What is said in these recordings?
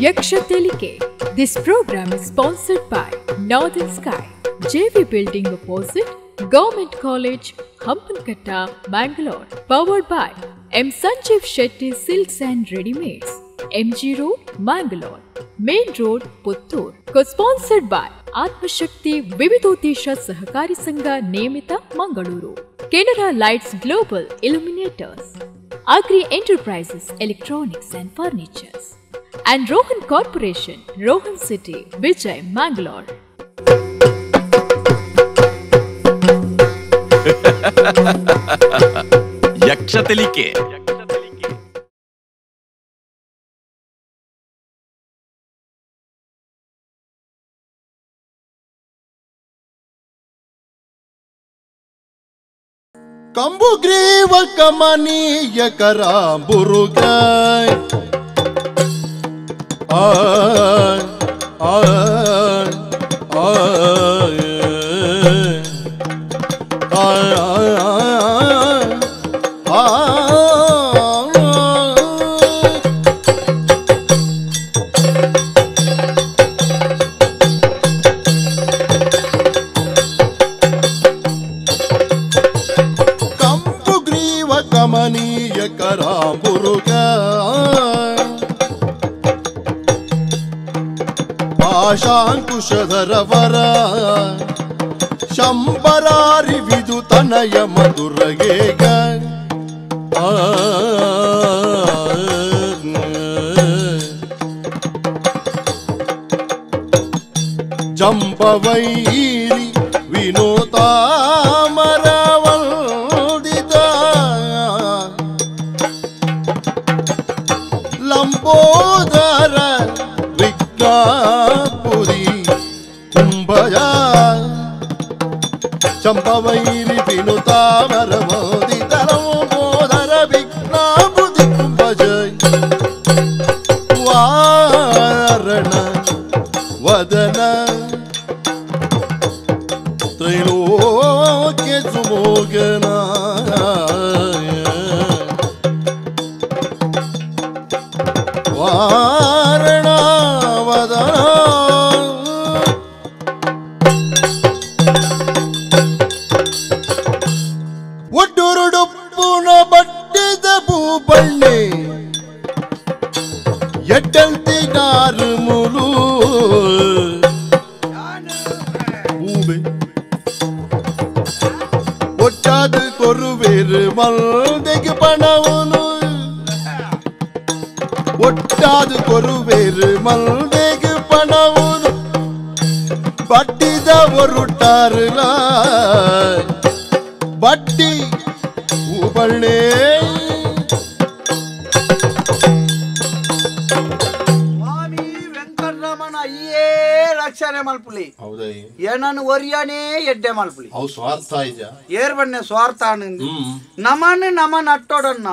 Yakshathelike. This program is sponsored by Northern Sky, JV Building opposite Government College, Hampankata, Bangalore. Powered by M. Sanjeev Shetty Silks and Readymades, MG Road, Bangalore. Main Road, Puttur. Co-sponsored by Atmashakti Vividotesha Sahakari Sangha Niyamita, Mangaluru. Canara Lights Global Illuminators. Agri Enterprises Electronics and Furnitures. And Rohan Corporation, Rohan City, Vijay, Mangalore. Yakshathelike. ಕಂಬುಗ್ರೀವ ಕಮನೀಯ ಕರಾಂಬುರುಗಾಯ್ ಕಂಬುಗ್ರೀವ ಕಮನೀಯ ಕರಾಂಬುರುಗಾಯ್ ಪಾಶಾಂಕುಶಧರವರ ಶಂಬರಾರಿ ವಿದುತನಯ ಮಧುರಗೇಗ ಜಂಬವೈರಿ ವಿನೋತಾಮರವಂದಿತ Lambodara ವಿಜ್ಞಾಪುರಿ ಕುಂಭಯ ಚಂಪವೈರಿ ವಿನುತಾಮರವಂದಿತ Lambodara ವಿಜ್ಞಾಪುರಿ ಕುಂಭಜ ವಾರಣ ವದನ ತ್ರೈಲೋಕ್ಯ ಸುಮೋಗನ ವಾರಣ ವದನ ಒಡ್ಡುರುಡುಪ್ಪುನ ಬಟ್ಟಿದ ಭೂಬಳ್ಳಿ ಎಡ್ಡಂತಿ ನಾರು ಮುಲು பூவே ஒட்டாது கொருவேறு மல்தெகு பணவனு ஒட்டாது கொருவேறு மல்தெகு பணவனு பட்டித ஒருட்டாருல ಬಡ್ಡಿ ಹೂಬಳ್ಳೆ ಸ್ವಾಮಿ ವೆಂಕಟರಮಣ ಅಯ್ಯೇ ರಕ್ಷಣೆ ಮಲ್ಪುಲಿ ಹೌದೈ ಏನನ್ನು ಒರಿಯಾನೇ ಎಡ್ಡೆ ಮಲ್ಪುಲಿ ಅವು ಸ್ವಾರ್ಥ ಇಜ ಏರ್ ಬನ್ನೆ ಸ್ವಾರ್ಥ ನಮನ್ ಅಟ್ಟೋಡನ್ನ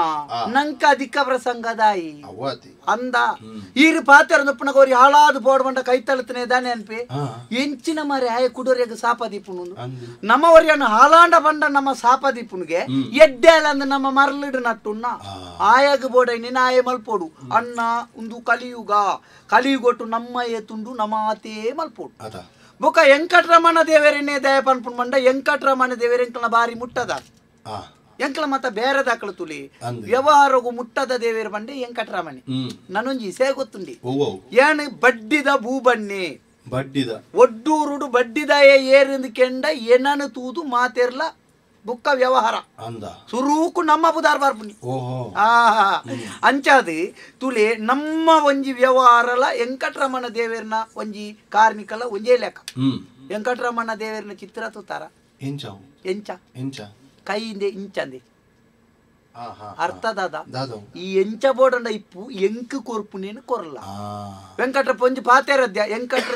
ನಂಕ ಅಧಿಕ ಪ್ರಸಂಗದಾಯಿ ಅವತಿ ಅಂದ ಈರು ಪಾತ್ರ ನಪ್ಪನ ಗೋರಿ ಹಾಳಾದು ಬೋಡ್ಬಂಡ ಕೈ ತಲುತ್ತನೆ ದಾನೆ ಅನ್ಪಿ ಎಂಚಿನ ಮರಿ ಆಯ ಕುಡೋರಿಯಾಗ ಸಾಪದೀಪುನು ನಮ್ಮ ಒರಿಯನ್ನ ಹಾಲಾಂಡ ಬಂಡ ನಮ್ಮ ಸಾಪದೀಪುನಿಗೆ ಎಡ್ಡೆಳ ಅಂದ ನಮ್ಮ ಮರಲಿಡು ನಟ್ಟುನ್ನ ಆಯಾಗ ಬೋಡ ನಿನ್ನ ಆಯ ಮಲ್ಪೋಡು ಅನ್ನ ಒಂದು ಕಲಿಯುಗೊಟ್ಟು ನಮ್ಮ ಏತುಂಡು ನಮಾತೇ ಮಲ್ಪೋಡು ಬೊಕ ವೆಂಕಟರಮಣ ದೇವರನ್ನೇ ದಯ ಪನ್ಪುನ್ ಮಂಡ ವೆಂಕಟರಮಣ ದೇವರೆಂಕಲ್ನ ಬಾರಿ ಮುಟ್ಟದ ಎಂಕಲ ಮತ್ತ ಬೇರೆ ದಾಖಲು ತುಲಿ ವ್ಯವಹಾರಗೂ ಮುಟ್ಟದ ದೇವೇರು ಬಂಡೆ ವೆಂಕಟರಮಣಿ ನನೊಂಜಿ ಸೇ ಗೊತ್ತುಂಡಿ ಏನ್ ಬಡ್ಡಿದ ಭೂಬಣ್ಣೆ ಬಡ್ಡಿದ ಒಡ್ಡೂರುಡು ಬಡ್ಡಿದ ಏರಿಂದು ಕೆಂಡ ಏನನು ತೂದು ಮಾತೆರ್ಲ ಬುಕ್ಕ ವ್ಯವಹಾರ ಅಂದ ಸುರೂಕು ನಮ್ಮ ಬುದಾರ್ ಬಾರ್ಪುನಿ ಅಂಚಾದ ತುಲೆ ನಮ್ಮ ಒಂಜಿ ವ್ಯವಹಾರಲ ವೆಂಕಟರಮಣ ದೇವೇರ್ನ ಒಂಜಿ ಕಾರ್ಮಿಕಲ ಒಂಜೇ ಲೆಕ್ಕ ವೆಂಕಟರಮಣ ದೇವೇರ್ನ ಚಿತ್ರ ತೂತಾರ ಎಂಚ ಕೈಯಿಂದ ಇಂಚಂದೆ ಅರ್ಥ ದಾದ ಈ ಎಂಚ ಬೋಡಂಡ ಇಪ್ಪು ಎಂಕ್ ಕೊರ್ಪು ನೀನು ಕೊರಲ್ಲ ವೆಂಕಟ್ರ ಪೊಂಜಿ ಪಾತೆರದ್ಯ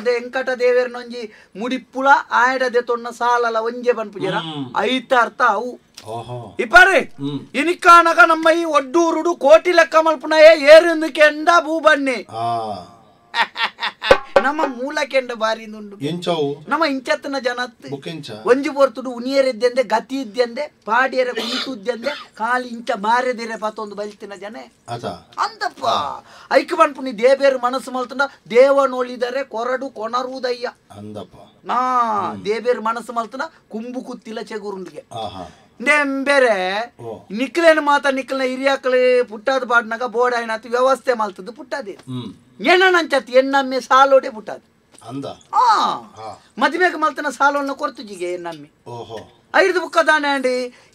ವೆಂಕಟ ದೇವೇರ್ನ ಒಂಜಿ ಮುಡಿಪ್ಪುಳ ಆಯಡದೆ ತೊನ್ನ ಸಾಲಲ ಒಂಜೆ ಬನ್ಪುಜರ ಐತ ಅರ್ಥ ಅವು ಇಪ್ಪರಿ ಇನಿಕಾನಗ ನಮ್ಮ ಈ ಒಡ್ಡೂರುಡು ಕೋಟಿ ಲೆಕ್ಕ ಮಲ್ಪುನಯೇ ಏರಿಂದು ಕೆಂಡ ಭೂ ಬನ್ನಿ ನಮ್ಮ ಮೂಲಕೆಂಡ ಬಾರಿ ಉಂಡು ಎಂಚವು ನಮ್ಮ ಇಂಚತ್ತನ ಜನತ್ ಬುಕೆಂಚ ಒಂಜಿ ಪೊರ್ತುಡು ಉನಿಯರೆದ್ದಂದೆ ಗತಿ ಇದ್ದಂದೆ ಪಾಡಿಯರ ಕುಂತುದ್ದಂದೆ ಕಾಲಿ ಇಂಚ ಮಾರೆದಿರೆ ಪಾತೊಂದು ಬಲ್ತಿನ ಜನ ಅದ ಅಂತಪ್ಪ ಐಕ್ ಬಣ್ಪುನಿ ದೇಬೇರು ಮನಸ್ಸು ಮಲ್ತಂಡ ದೇವನೊಳಿದರೆ ಕೊರಡು ಕೊಣರುವುದಯ್ಯ ಅಂದಪ್ಪ ನಾ ದೇಬೇರು ಮನಸ್ಸು ಮಲ್ತನ ಕುಂಬು ಕುತ್ತಿಲ ಚೆಗುರುಂಡಿಗೆ ಆಹಾ ಬೇರೆ ನಿಕ್ಲೇನು ಮಾತ ನಿಕ್ಲ ಹಿರಿಯಾಕಳು ಪುಟ್ಟಾದ ಪಾಡ್ನಾಗ ಬೋರ್ಡ್ ಆಯ್ನಾತು ವ್ಯವಸ್ಥೆ ಮಲ್ತದ್ದು ಪುಟ್ಟಾದೆ ಏನಂಚತ್ ಎನ್ನಮ್ಮೆ ಸಾಲೋಡೆ ಪುಟ್ಟಾದ ಅಂದ ಮದುವೆಗೆ ಮಲ್ತನ ಸಾಲವನ್ನು ಕೊರ್ತುಜಿಗೆ ಎನ್ನಮ್ಮೆ ಓಹೋ ಐದು ಬುಕ್ಕದಾನೆ ಅಂಡಿ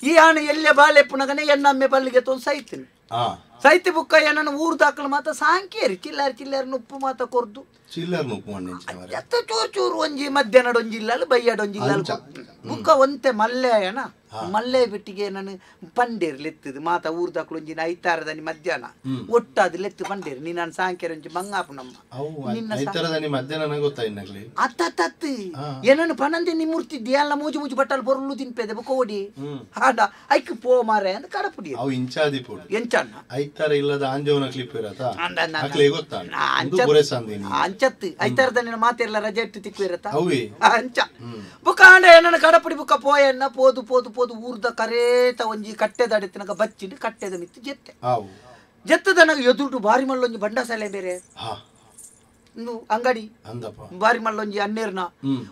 ಈ ಆಣೆ ಎಲ್ಲೇ ಬಾಳೆಪ್ಪುನಗನೆ ಎನ್ನಮ್ಮೆ ಬಲ್ಲಿಗೆ ತೊಂದು ಸೈತೀನಿ ಸೈತಿ ಬುಕ್ಕ ಏನನ್ನ ಊರು ದಾಖಲು ಮಾತ ಸಾಂಕೇರಿ ಚಿಲ್ಲರ್ ಉಪ್ಪು ಮಾತ ಕೊರ್ದು ಚಿಲ್ಲರ್ ಉಪ್ಪು ಎತ್ತ ಚೂರು ಚೂರು ಒಂಜಿ ಮಧ್ಯಾಹ್ನ ಒಂಜಿಲ್ಲ ಬೈಯಾಡ ಒಂಜಿಲ್ಲ ಬುಕ್ಕ ಒಂತೆ ಮಲ್ಲೆ ಏನ ಮಲ್ಲೆ ಬಿಟ್ಟಿಗೆ ನಾನು ಪಂಡೇರು ಲೆತ್ತದು ಮಾತ ಊರು ದಾಖಲು ಒಂಜಿನ ಐತಾರದನಿ ಮಧ್ಯಾಹ್ನ ಒಟ್ಟಾದ ಲೆತ್ತು ಪಂಡೇರು ನೀ ನಾನು ಸಾಂಕೇರಿ ಒಂಜಿ ಮಂಗಾಪು ನಮ್ಮ ಅತ್ತತ್ತು ಏನನ್ನು ಪನಂದೆ ನಿಮ್ಮುರ್ತಿದ್ದಿ ಎಲ್ಲ ಮೂಜು ಮೂಜು ಬಟ್ಟಲು ಬರಲು ತಿನ್ಪೇದೆ ಬುಕ್ಕ ಓಡಿ ಹಾಡ ಐಕ್ ಪೋ ಮಾರೆ ಅಂತ ಕಡಪುಡಿ ಅವು ಇಂಚಾದಿ ಪೋಡು ಎಂಚಣ್ಣ ಐತಾರ ಇಲ್ಲದ ಆಂಜವನ ಕ್ಲಿಪ್ ಇರತ್ತಾ ಅಂಚತ್ತು ಐತಾರದ ನಿನ್ನ ಮಾತೆಲ್ಲ ರಜೆ ಇಟ್ಟು ತಿಕ್ಕು ಇರತ್ತಾ ಅವಿ ಅಂಚ ಬುಕ್ಕ ಆಂಡ ಏನನ್ನ ಕಡಪುಡಿ ಬುಕ್ಕ ಪೋಯನ್ನ ಪೋದು ಪೋದು ಪೋದು ಊರ್ದ ಕರೇತ ಒಂಜಿ ಕಟ್ಟೆದ ಅಡೆತನಗ ಬಚ್ಚಿಟ್ಟು ಕಟ್ಟೆದ ಮಿತ್ತು ಜೆತ್ತೆ ಜೆತ್ತದ ನನಗೆ ಎದುರು ಬಾರಿ ಮಲ್ಲೊಂಜಿ ಬಂಡ ಸಾಲೆ ಬೇರೆ ಅಂಗಡಿ ಬಾರಿ ಮಲ್ಲೊಂಜಿ ಅನ್ನೇರ್ನ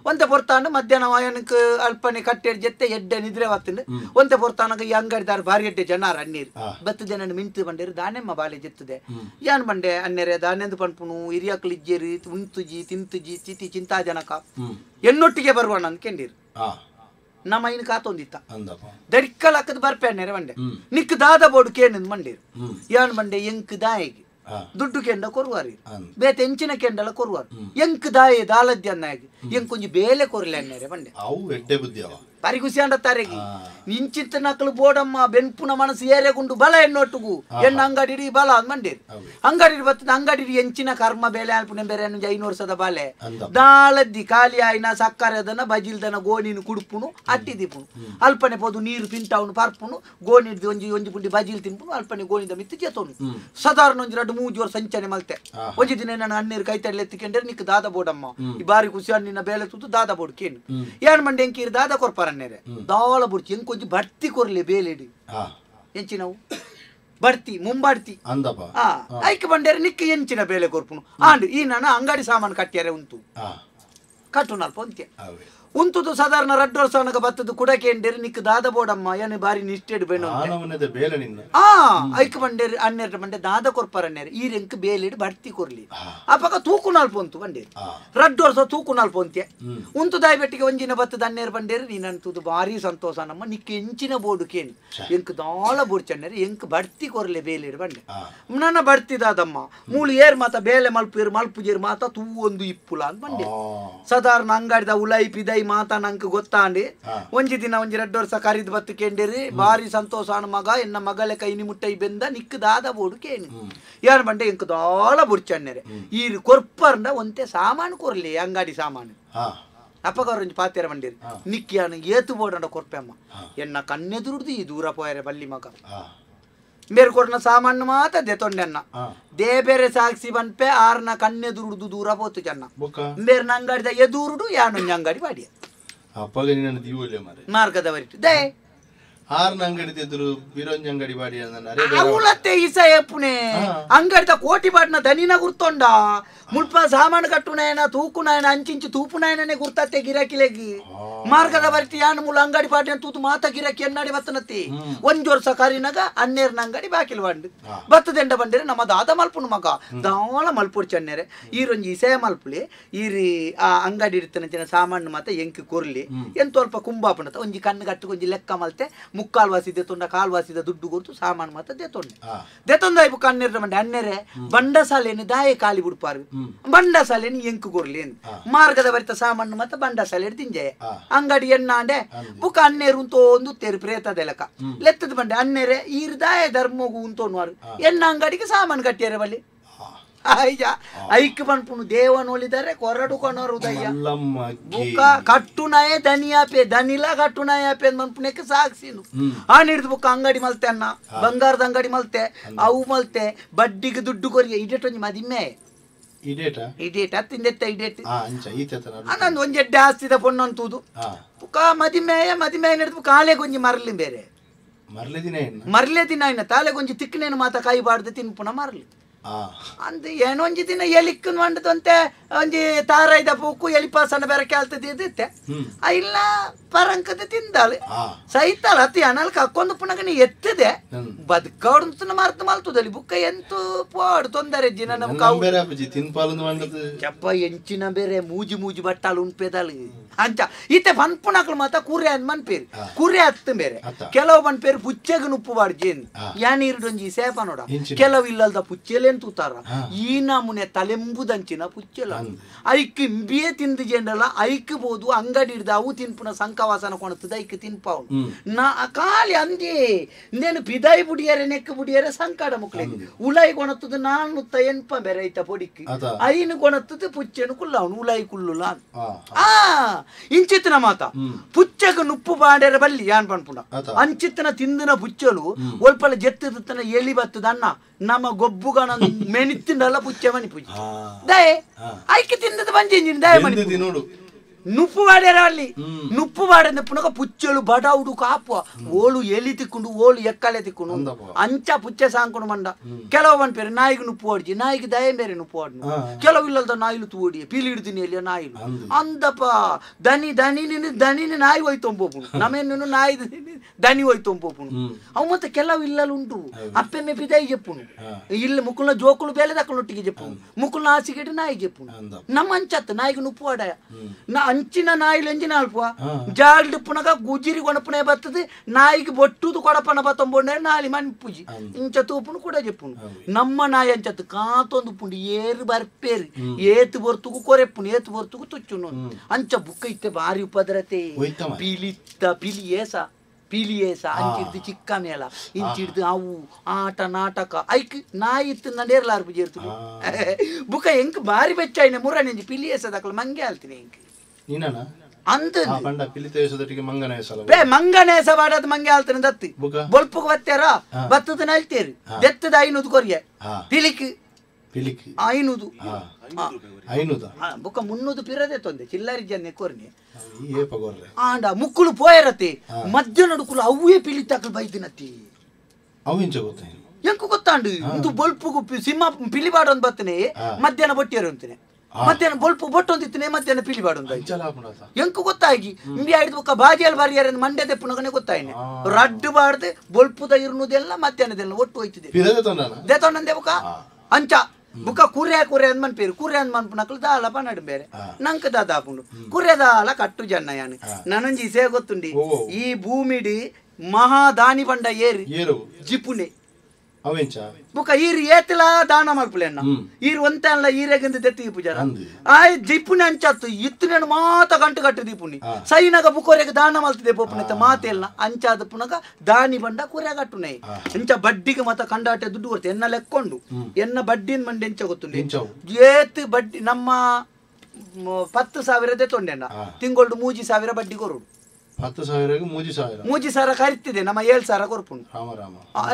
ಒಂತೆ ಪೊರ್ತಾಂಡು ಮಧ್ಯಾಹ್ನ ವಾಯನಕ್ ಅಲ್ಪನೆ ಕಟ್ಟೆಡ್ ಜೆತ್ತೆ ಎಡ್ಡೆ ನಿದ್ರೆ ಬತ್ತಂಡು ಒಂತೆ ಪೊರ್ತಾನಗ ಈ ಅಂಗಡಿದಾರ ಬಾರಿ ಎಡ್ಡೆ ಜನಾರ ಅನ್ನೀರು ಬತ್ತದೆ ನನ್ನ ಮಿಂತು ಬಂಡೇರು ದಾನೆಮ್ಮ ಬಾಲೆ ಜೆತ್ತದೆ ಯಾನ್ ಬಂಡೆ ಅನ್ನೆರೆ ದಾನೆಂದು ಪನ್ಪುನು ಹಿರಿಯಕ್ಲು ಇಜ್ಜೇರಿ ಉಂತುಜಿ ತಿಂತುಜಿ ಚಿತಿ ಚಿಂತಾ ಜನಕ ಎನ್ನೊಟ್ಟಿಗೆ ಬರುವಣ್ಣ ಅಂದ್ಕೊಂಡಿರು ನಮ್ಮ ಇನ್ ಕಾತೊಂದಿತ್ತ ದಡಿಕ್ಕಲ್ ಹಾಕದ್ ಬರ್ಪೆ ಅನ್ನೆರೆ ಬಂಡೆ ನಿಕ್ ದಾದ ಬೋಡು ಕೇನಂದ್ ಮಂಡೇರು ಯಾನ್ ಬಂಡೆ ಎಂಕ್ ದಾಯಿಗೆ ದುಡ್ಡು ಕೆಂಡ ಕೊರುವಾರಿ ಬೇತೆ ಎಂಚಿನ ಕೆಂಡಲ ಕೊರುವಾರು ಎಂಕ್ ದಾಯಿ ದಾಲದ್ಯ ಅನ್ನಾಗಿ ಎಂಕೊಂಜಿ ಬೇಲೆ ಕೊರ್ಲೆ ಅನ್ನೇರೆ ಬಂಡೆ ಬಾರಿ ಖುಷಿ ಅಂಡತ್ತಾರೆಗಿ ಇಂಚಿತ್ತ ನಕಲು ಬೋಡಮ್ಮ ಬೆನ್ಪುನ ಮನಸ್ಸು ಏರೆಗುಂಡು ಬಲ ಎನ್ನೊಟ್ಟುಗು ಎಣ್ಣ ಅಂಗಡಿ ಬಲ ಅಂದ್ ಮಂಡೇರು ಅಂಗಡಿ ಬರ್ತದ ಅಂಗಡಿ ಎಂಚಿನ ಕರ್ಮ ಬೇಲೆ ಅಲ್ಪನೆ ಬೇರೆ 500 ವರ್ಷದ ಬಾಲೆ ದಾಳದ್ದಿ ಖಾಲಿ ಆಯ್ನ ಸಕ್ಕರೆ ಅದನ್ನ ಬಜಿಲ್ದನ ಗೋಣಿನ ಕುಡುಪುನು ಅಟ್ಟಿದಿಪ್ಪುನು ಅಲ್ಪನೆ ಪೋದು ನೀರು ಪಿಂಟಾವನು ಪರ್ಪುನು ಗೋಣಿಡ್ದು ಒಂಜಿ ಪುಂಡಿ ಬಜಿಲ್ ತಿನ್ಪುನು ಅಲ್ಪನೆ ಗೋಣಿದ ಮಿತ್ತು ಜೇತೋನು ಸಾಧಾರಣ ಒಂಜಿ 2-3 ವರ್ಷ ಸಂಚನೆ ಮಲ್ತೆ ಒಂಜಿ ದಿನ ನಾನು ಅನ್ನೀರು ಕೈತಡ್ಲೆ ಎತ್ತಿಕೊಂಡ್ರೆ ನಿಕ್ ದಾದ ಬೋಡಮ್ಮ ಈ ಬಾರಿ ಖುಷಿ ಹಣ್ಣಿನ ಬೇಲೆ ತುತ್ತು ದಾದ ಬೋಡ್ ಕೇನು ಏನ್ ಮಂಡೆ ಎಂಕೀರ್ ದಾದ ಕೊರ್ಪಾರ ದಾಳ ಬುಡ್ಚಿ ಎಂಕೊಂಚು ಬಡ್ತಿ ಕೊರ್ಲಿ ಬೇಲೆಡಿ ಎಂಚಿನವು ಬಡ್ತಿ ಮುಂಬಡ್ತಿ ಐಕ್ ಬಂಡೇರೆ ನಿಕ್ಕ ಎಂಚಿನ ಬೇಲೆ ಕೊರ್ಪುನು ಆಂಡ್ ಈ ನಾನು ಅಂಗಡಿ ಸಾಮಾನು ಕಟ್ಟ್ಯಾರೆ ಉಂಟು ಕಟ್ಟು ನಲ್ಪ ಅಂತ್ಯ ಉಂತುದು ಸಾಧಾರಣ 2 ವರ್ಷ ನನಗ ಬತ್ತದು ಕುಡಕೆ ಎಂಡೇರಿ ನಿಕ್ ದಾದ ಬೋಡಮ್ಮ ಏನೇ ಬಾರಿ ನಿಷ್ಠೆಡ್ ಬೇನು ಐಕ್ ಬಂಡೇರಿ ಅನ್ನೆರ ಬಂಡೆ ದಾದ ಕೊರ್ಪಾರ ಅನ್ನೇರಿ ಈ ರೆಂಕ್ ಬೇಲೆಡ್ ಬಡ್ತಿ ಕೊರ್ಲಿ ಆ ಪಕ್ಕ ತೂಕು ನಾಲ್ಪು ಅಂತು ಬಂಡೇರಿ 2 ವರ್ಷ ತೂಕು ನಾಲ್ಪು ಅಂತ್ಯ ಉಂತು ದಾಯಿ ಬೆಟ್ಟಿಗೆ ಒಂಜಿನ ಬತ್ತದ ಅನ್ನೇರು ಬಂಡೇರಿ ನೀನಂತುದು ಬಾರಿ ಸಂತೋಷ ನಮ್ಮ ನಿಕ್ ಎಂಚಿನ ಬೋಡು ಕೇನು ಎಂಕ್ ದಾಳ ಬೋಡ್ಚನ್ನೇರಿ ಎಂಕ್ ಬಡ್ತಿ ಕೊರ್ಲೆ ಬೇಲೆಡ್ ಬಂಡೆ ನನ್ನ ಬಡ್ತಿ ದಾದಮ್ಮ ಮೂಳು ಏರ್ ಮಾತ ಬೇಲೆ ಮಲ್ಪು ಮಲ್ಪುಜೇರು ಮಾತ ತೂ ಒಂದು ಇಪ್ಪುಲ ಅಂತ ಬಂಡೆ ಸಾಧಾರಣ ಅಂಗಡಿದ ಉಲೈ ಪಿದೈ ಮಾತಾ ನಂಗೆ ಗೊತ್ತಾಂಡಿ ಒಂಜಿ ದಿನ ಒಂಜಿ 2 ವರ್ಷ ಕರಿದ್ ಬತ್ತು ಕೇಂಡಿರಿ ಬಾರಿ ಸಂತೋಷ ಮಗ ಎನ್ನ ಮಗಲೆ ಕೈನಿ ಮುಟ್ಟೈ ಬೆಂದ ನಿಕ್ ದಾದ ಬೋಡು ಕೇನಿ ಯಾರು ಬಂಡೆ ಎಂಕ್ ದಾಳ ಬುಡ್ಚನ್ನೆರೆ ಈ ಕೊರ್ಪರ್ಂಡ ಒಂತೆ ಸಾಮಾನು ಕೊರ್ಲಿ ಅಂಗಡಿ ಸಾಮಾನು ಅಪ್ಪಗವ್ರ ಪಾತ್ಯಾರ ಬಂಡೇರಿ ನಿಕ್ಕಿಯಾನು ಏತು ಬೋಡಂಡ ಕೊರ್ಪೆಮ್ಮ ಎನ್ನ ಕಣ್ಣೆದುರುಡ್ದು ಈ ದೂರ ಪೋಯರೆ ಬಲ್ಲಿ ಮಗ ಮೇರ್ ಕೊಡ್ನ ಸಾಮಾನು ಮಾತ ದೆತೊಂಡೆನ್ನ ದೇ ಬೇರೆ ಸಾಕ್ಷಿ ಬನ್ಪೆ ಆರ್ನ ಕಣ್ಣೆದುರುಡ್ದು ದೂರ ಪೋತು ಜನ್ನ ಬೇರೆ ಅಂಗಡಿದ ಎದುರುಡು ಯಾನೊಂಜಿ ಅಂಗಡಿ ಬಾಡಿಯ ಮಾರ್ಗದ ಬರಿತು ದೇ ಆರ್ನ ಅಂಗಡಿ ಎದುರು ಬಿರೊಂಜಿ ಅಂಗಡಿ ಬಾಡಿ ಅವಳತ್ತೆ ಈಸ ಎಪ್ಪುನೆ ಅಂಗಡಿದ ಕೋಟಿ ಬಾಡ್ನ ದನಿನ ಗುರ್ತೊಂಡ ಮುಲ್ಪ ಸಾಮಾನು ಕಟ್ಟುನಾಯನ ತೂಕುನಾಯನ ಅಂಚಿಂಚು ತೂಪುನಾಯನೇ ಗುರ್ತತ್ತೆ ಗಿರಾಕಿಲೆಗಿ ಮಾರ್ಗದ ಬರ್ತಿ ಯಾನು ಮುಲ ಅಂಗಡಿ ಪಾಟಿನ ತೂತು ಮಾತ ಗಿರಾಕಿ ಎನ್ನಾಡಿ ಬತ್ತನತ್ತಿ 1 ವರ್ಷ ಕರಿನಾಗ ಅನ್ನೇರ್ನ ಅಂಗಡಿ ಬಾಕಿಲ್ ಬಂಡು ಬತ್ತದೆಂಡ ಬಂದಿರೆ ನಮ್ಮ ದಾದ ಮಲ್ಪುನು ಮಗ ದಾಳ ಮಲ್ಪುಡ್ ಚೆನ್ನೆರೆ ಈರೊಂಜಿ ಇಸೆ ಮಲ್ಪುಲಿ ಈರಿ ಆ ಅಂಗಡಿ ಇಡ್ತಾನ ಸಾಮಾನು ಮಾತ ಎಂಕಿ ಕೊರ್ಲಿ ಎಂತ ಸ್ವಲ್ಪ ಕುಂಬಾಪಣತ ಒಂಜಿ ಕಣ್ಣು ಕಟ್ಟು ಒಂಜಿ ಲೆಕ್ಕ ಮಲ್ತೆ ಮುಕ್ಕಾಲ್ ವಾಸಿ ದೆತೊಂಡ ಕಾಲ್ ವಾಸಿದ ದುಡ್ಡು ಗುರ್ತು ಸಾಮಾನು ಮಾತ ದೆತೊಂಡೆ ದೆತೊಂದ ಇಪ್ಪು ಕಣ್ಣೆರ್ನ ಬಂಡೆ ಅನ್ನೆರೆ ಬಂಡಸಾಲೆನಿ ದಾಯ ಕಾಲಿ ಬಿಡ್ಪಾರು ಬಂಡಸಾಲೆನಿ ಎಂಕು ಕೊರ್ಲಿ ಮಾರ್ಗದ ಬರಿತ ಸಾಮಾನು ಮಾತ ಬಂಡಸಾಲೆ ತಿಂಜೆ ಅಂಗಡಿ ಎನ್ನಾಂಡೆ ಬುಕ್ ಅನ್ನೇರು ಉಂಟು ಒಂದು ತೆರು ಪ್ರೇತದ ಲೆಕ್ಕ ಲೆತ್ತದ ಬಂಡೆ ಅನ್ನೆರೆ ಈರ್ ದಾಯ ಧರ್ಮಗು ಉಂಟೋನ್ವಾರು ಎನ್ನ ಅಂಗಡಿಗೆ ಸಾಮಾನು ಕಟ್ಟಿಯಾರೆ ಬಲ್ಲಿ ಅಯ್ಯ ಐಕ್ ಬನ್ಪುನು ದೇವನೊಲಿದರೆ ಕೊರಡು ಕೊನರು ದಯ್ಯ ಬುಕ್ಕ ಕಟ್ಟುನಾಯೇ ದನಿಯಾಪೆ ದನಿಲ ಕಟ್ಟುನಾಯಪೆ ಬನ್ಪುನಕ್ಕೆ ಸಾಕ್ಷಿನು ಆ ಹಿಡಿದು ಬುಕ್ಕ ಅಂಗಡಿ ಮಲ್ತೆ ಅನ್ನ ಬಂಗಾರದ ಅಂಗಡಿ ಮಲ್ತೆ ಅವು ಮಲ್ತೆ ಬಡ್ಡಿಗೆ ದುಡ್ಡು ಕೊರಿಗೆ ಇಡಟೊಂಜಿ ಮದಿಮೆ ಇಡೇಟ ತಿಂದೆತ್ತ ಇಡೇಟ್ ಅನ್ನೊಂದು ಒಂಜೆಡ್ಡೆ ಆಸ್ತಿದ ಪೊಣ್ಣಂತೂದು ಮದಿಮೆಯ ನಡೆದು ಕಾಲೆ ಗೊಂಜಿ ಮರಲಿ ಬೇರೆ ಮರ್ಲೆ ದಿನ ಇನ್ನ ತಾಲೆ ಗೊಂಜಿ ತಿಕ್ಕನೇನು ಮಾತ ಕಾಯಿ ಬಾಡ್ದು ತಿನ್ಪುನ ಮರಲಿ ಅಂದ್ ಏನೊಂಜಿ ದಿನ ಎಲಿಕ್ಕನ್ ಮಂಡದಂತೆ ಒಂಜಿ ತಾರೈದ ಪೂಕು ಎಲಿಪಾಸನ ಬೇರೆ ಕೇಳ್ತದಿತ್ತೆ ಇಲ್ಲ ಪರಂಕದ ತಿಂದಾಳೆ ಸೈತಾಳ ಅತಿ ಅನಲ್ಕ ಹಾಕೊಂಡು ಪುನಗನಿ ಎತ್ತದೆ ಬದುಕೌಡ್ ಮರ್ತು ಮಲ್ತದಲ್ಲಿ ಬುಕ್ಕ ಎಂತೂ ಪೋಡು ತೊಂದರೆ ಜಿನ ಚಪ್ಪ ಎಂಚಿನ ಬೇರೆ ಮೂಜಿ ಮೂಜಿ ಬಟ್ಟಾಳು ಉಂಪೇದಾಳು ಅಂಚ ಈತೆ ಪನ್ಪುಣಕ್ಳು ಮಾತ ಕೂರೆ ಅಂದ್ ಮನ್ಪೇರು ಕೂರೆ ಹತ್ತು ಬೇರೆ ಕೆಲವು ಮನ್ಪೇರು ಪುಚ್ಚೆಗೆ ನುಪ್ಪು ಬಾಡ್ಜೇನ್ ಯಾನಿರುಡೊಂಜಿ ಸೇಪ ನೋಡ ಕೆಲವು ಇಲ್ಲದ ಪುಚ್ಚೆಲೇನ್ ತೂತಾರ ಈ ನಮುನೆ ತಲೆಂಬುದಂಚಿನ ಪುಚ್ಚೆಲ ಐಕ್ ಇಂಬಿಯೇ ತಿಂದು ಜೇಂಡಲ್ಲ ಐಕ್ ಬೋದು ಅಂಗಡಿ ಹಿಡ್ದು ಅವು ತಿನ್ಪುನ ಸಂಕವಾಸನ ಕೊಣತದ ಐಕ್ ತಿನ್ಪಾವು ನಾ ಕಾಲಿ ಅಂದಿ ನೇನು ಪಿದಾಯಿ ಬುಡಿಯರೆ ನೆಕ್ ಬುಡಿಯರೆ ಸಂಕಟ ಮುಕ್ಲೆ ಉಲಾಯಿ ಕೊಣತದ ನಾನು ಎನ್ಪ ಬೇರೆ ಐತ ಪೊಡಿಕ್ ಐನು ಕೊಣತದ ಪುಚ್ಚೆನು ಕುಲ್ಲವನು ಉಲಾಯಿ ಕುಲ್ಲುಲ ಇಂಚಿತ್ತಿನ ಮಾತ ಪುಚ್ಚಗ ನುಪ್ಪು ಬಾಡ್ಯಾರ ಬಲ್ಲಿ ಯಾನ್ ಪನ್ಪುಣ ಅಂಚಿತ್ತನ ತಿಂದಿನ ಪುಚ್ಚಲು ಒಲ್ಪಲ ಜೆತ್ತದತ್ತನ ಎಲಿ ಬತ್ತದ ಅನ್ನ ನಮ್ಮ ಗೊಬ್ಬುಗಣ ಮೆನಿತ್ತಿಂಡಲ್ಲ ಪುಚ್ಚ ಮನಿ ಪೂಜೆ ದಯ ಐಕೆ ತಿಂದದ ಬಂಜಿಂಜಿನ ದಯ ಮನಿ ನೋಡು ನುಪ್ಪು ಬಾಡ್ಯಾರ ಅಲ್ಲಿ ನುಪ್ಪು ಬಾಡ ಪುನಗ ಪುಚ್ಚಳು ಬಡಾವುಡು ಕಾಪು ಓಳು ಎಲಿ ತಿಕ್ಕೊಂಡು ಓಳು ಎಕ್ಕಲೆ ತಿಕ್ಕೊಂಡು ಅಂಚ ಪುಚ್ಚ ಸಾಂಕೊಂಡು ಮಂಡ ಕೆಲವು ಬಂದ್ಪೇರೆ ನಾಯಿಗೆ ನುಪ್ಪು ಹೊಡ್ಜಿ ನಾಯಿಗೆ ದಯ ಬೇರೆ ನುಪ್ಪು ಹೊಡ್ನು ಕೆಲವು ಇಲ್ಲದ ನಾಯಿಲು ತೂಡಿ ಪೀಲಿ ಹಿಡ್ದಿನಿ ಅಲ್ಲಿ ನಾಯಿಲು ಅಂದಪ್ಪ ದನಿ ದನಿನಿ ನಾಯಿ ಹೋಯ್ತೊಂಬೋಪುಣು ನಮೇನು ನಾಯಿ ದನಿ ಹೋಯ್ತೊಂಬೋಪುಣು ಅವು ಮತ್ತೆ ಕೆಲವು ಇಲ್ಲಲು ಉಂಟು ಅಪ್ಪೆಮ್ಮೆ ಪಿದಾಯಿ ಚೆಪ್ಪುನು ಇಲ್ಲ ಮುಕ್ಕುಲ್ನ ಜೋಕುಳು ಬೇಲೆ ದಕ್ಕಳೊಟ್ಟಿಗೆ ಚೆಪ್ಪುನು ಮುಕ್ಕುಲ್ನ ಹಾಸಿಗೆಟ್ಟು ನಾಯಿ ಚೆಪ್ಪುನು ನಮ್ಮ ಅಂಚತ್ತ ನಾಯಿಗೆ ನುಪ್ಪು ಹೊಡಯ ಅಂಚಿನ ನಾಯಿಲು ಎಂಜಿನ ಅಲ್ಪ ಜಾಲ್ಡ್ ಪುನಗ ಗುಜಿರಿ ಕೊಣಪುನೆ ಬರ್ತದೆ ನಾಯಿಗೆ ಬೊಟ್ಟುದು ಕೊಡಪನ ಬತ್ತೊಂಬೋಣೆ ನಾಲಿ ಮನಿ ಪೂಜಿ ಇಂಚ ತೂಪುನು ಕೂಡ ಚೆಪ್ಪುನು ನಮ್ಮ ನಾಯಿ ಅಂಚತ್ ಕಾತೊಂದು ಪುಂಡಿ ಏರು ಬರ್ಪೇರಿ ಏತು ಬರ್ತುಗು ಕೊರೆಪ್ಪುನು ಏತು ಬರ್ತುಗು ತುಚ್ಚುನು ಅಂಚ ಬುಕ್ಕ ಇತ್ತೆ ಬಾರಿ ಉಪದ್ರತೆ ಪಿಲಿಯೇಸ ಅಂಚಿಡ್ದು ಚಿಕ್ಕ ಮೇಲ ಇಂಚಿಡ್ದು ಅವು ಆಟ ನಾಟಕ ಐಕ್ ನಾಯಿ ಇತ್ತು ನಂಡೇರ್ಲಾರು ಪೂಜೆ ಇರ್ತದೆ ಬುಕ್ಕ ಎಂಕ್ ಬಾರಿ ಬೆಚ್ಚಾಯಿನ ಮುರನೆಂಜಿ ಪಿಲಿಯೇಸ ದಕ್ಕಲು ಮಂಗೆ ಆಲ್ತೀನಿ ಎಂಕ್ ಮಂಗನೇಸ ಬಾಡದ್ ಮಂಗೆ ಆಲ್ತಾನೆ ದತ್ತಿ ಬೊಲ್ಪುಗ್ ಬತ್ತಾರ ಬತ್ತದ ನಲ್ತೇರು ದೆತ್ತದ ಐನೂದು ಕೊರಿಯ ಪಿಲಿಕ್ ಐನೂದು ಬುಕ್ಕ ಮುನ್ನೂದು ಪಿರದೆ ತೊಂದೆ ಚಿಲ್ಲರಿ ಜನ್ನೆ ಕೊರ್ನಿ ಆಂಡ ಮುಕ್ಕುಳು ಪೋಯರತೆ ಮಧ್ಯ ನಡುಕುಲು ಅವೇ ಪಿಲಿತಾಕಲು ಬೈದಿನತ್ತಿ ಎಂಕು ಗೊತ್ತಾಂಡು ಇಂದು ಬೊಲ್ಪುಗು ಸಿಂಹ ಪಿಲಿಬಾಡೊಂದು ಬತ್ತನೆ ಮಧ್ಯಾಹ್ನ ಬೊಟ್ಟಿಯರು ಅಂತಾನೆ ಮಧ್ಯಾಹ್ನ ಬೊಲ್ಪು ಬೊಟ್ಟೊಂದಿತ್ತನೆ ಮಧ್ಯಾಹ್ನ ಪಿಲಿಬಾಡೊಂದು ಎಂಕು ಗೊತ್ತಾಗಿ ಇಂಬಿ ಆಯ್ದು ಬೊಕ್ಕ ಬಾಜಿಯಲ್ಲಿ ಬಾರಿಯಾರ ಮಂಡ್ಯ ದೆಪ್ಪುನಗನೆ ಗೊತ್ತಾಯ್ನೆ ರಡ್ಡು ಬಾಡ್ದೆ ಬೊಲ್ಪುದ ಇರುವುದೆಲ್ಲ ಮಧ್ಯಾಹ್ನದೆಲ್ಲ ಒಟ್ಟು ಹೋಯ್ತಿದೆ ದೇತೊಂಡಂದೆ ಬುಕ್ಕ ಅಂಚ ಬುಕ್ಕ ಕುರೆ ಅಂದ್ ಮನ್ಪೇರು ಕುರೆ ಅಂದ್ ಮನ್ಪುನಕ್ಲು ದಾಲ ಪನ್ನಡು ಬೇರೆ ನಂಕ ದಾದಾಪುಂಡು ಕುರೆ ದಾಲ ಕಟ್ಟು ಜನ್ನ ಯಾನು ನನಂಜಿ ಸೇ ಗೊತ್ತುಂಡಿ ಈ ಭೂಮಿಡಿ ಮಹಾದಾನಿ ಬಂಡ ಏರು ಜಿಪುನೆ ಬುಕ್ಕ ಈರು ಏತಲ ದಾನ ಮಲ್ಪುಲೆನ್ನ ಈರು ಒಂತಲ್ಲ ಈರೆಗಿಂದ ದೆತ್ತಿಗೆ ಪೂಜಾರ ಆಯ್ ಜಿಪುಣಿ ಅಂಚತ್ತು ಇತ್ತನೇನು ಮಾತ ಗಂಟು ಕಟ್ಟು ದೀಪುಣಿ ಸೈನಗ ಬುಕೋರೆಗೆ ದಾನ ಮಲ್ತಿದೆ ಪೋಪುನ ಮಾತೆಲ್ಲ ಅಂಚಾದ ಪುನಗ ದಾನಿ ಬಂಡ ಕುರೆ ಕಟ್ಟುನೆ ಅಂಚ ಬಡ್ಡಿಗೆ ಮತ ಕಂಡಾಟೆ ದುಡ್ಡು ಕೊಡ್ತೆ ಎನ್ನ ಲೆಕ್ಕೊಂಡು ಎನ್ನ ಬಡ್ಡಿನ ಮಂಡಿ ಎಂಚ ಗೊತ್ತುಂಡಿ ಏತ್ ಬಡ್ಡಿ ನಮ್ಮ 10,000 ತೊಂಡೆಣ್ಣ ತಿಂಗಳು 3,000 ಬಡ್ಡಿ ಕೊರುಡು 10,000 ಕರಿತಿದೆ ನಮ್ಮ 7,000 ಕೊರ್ಪುಂಡು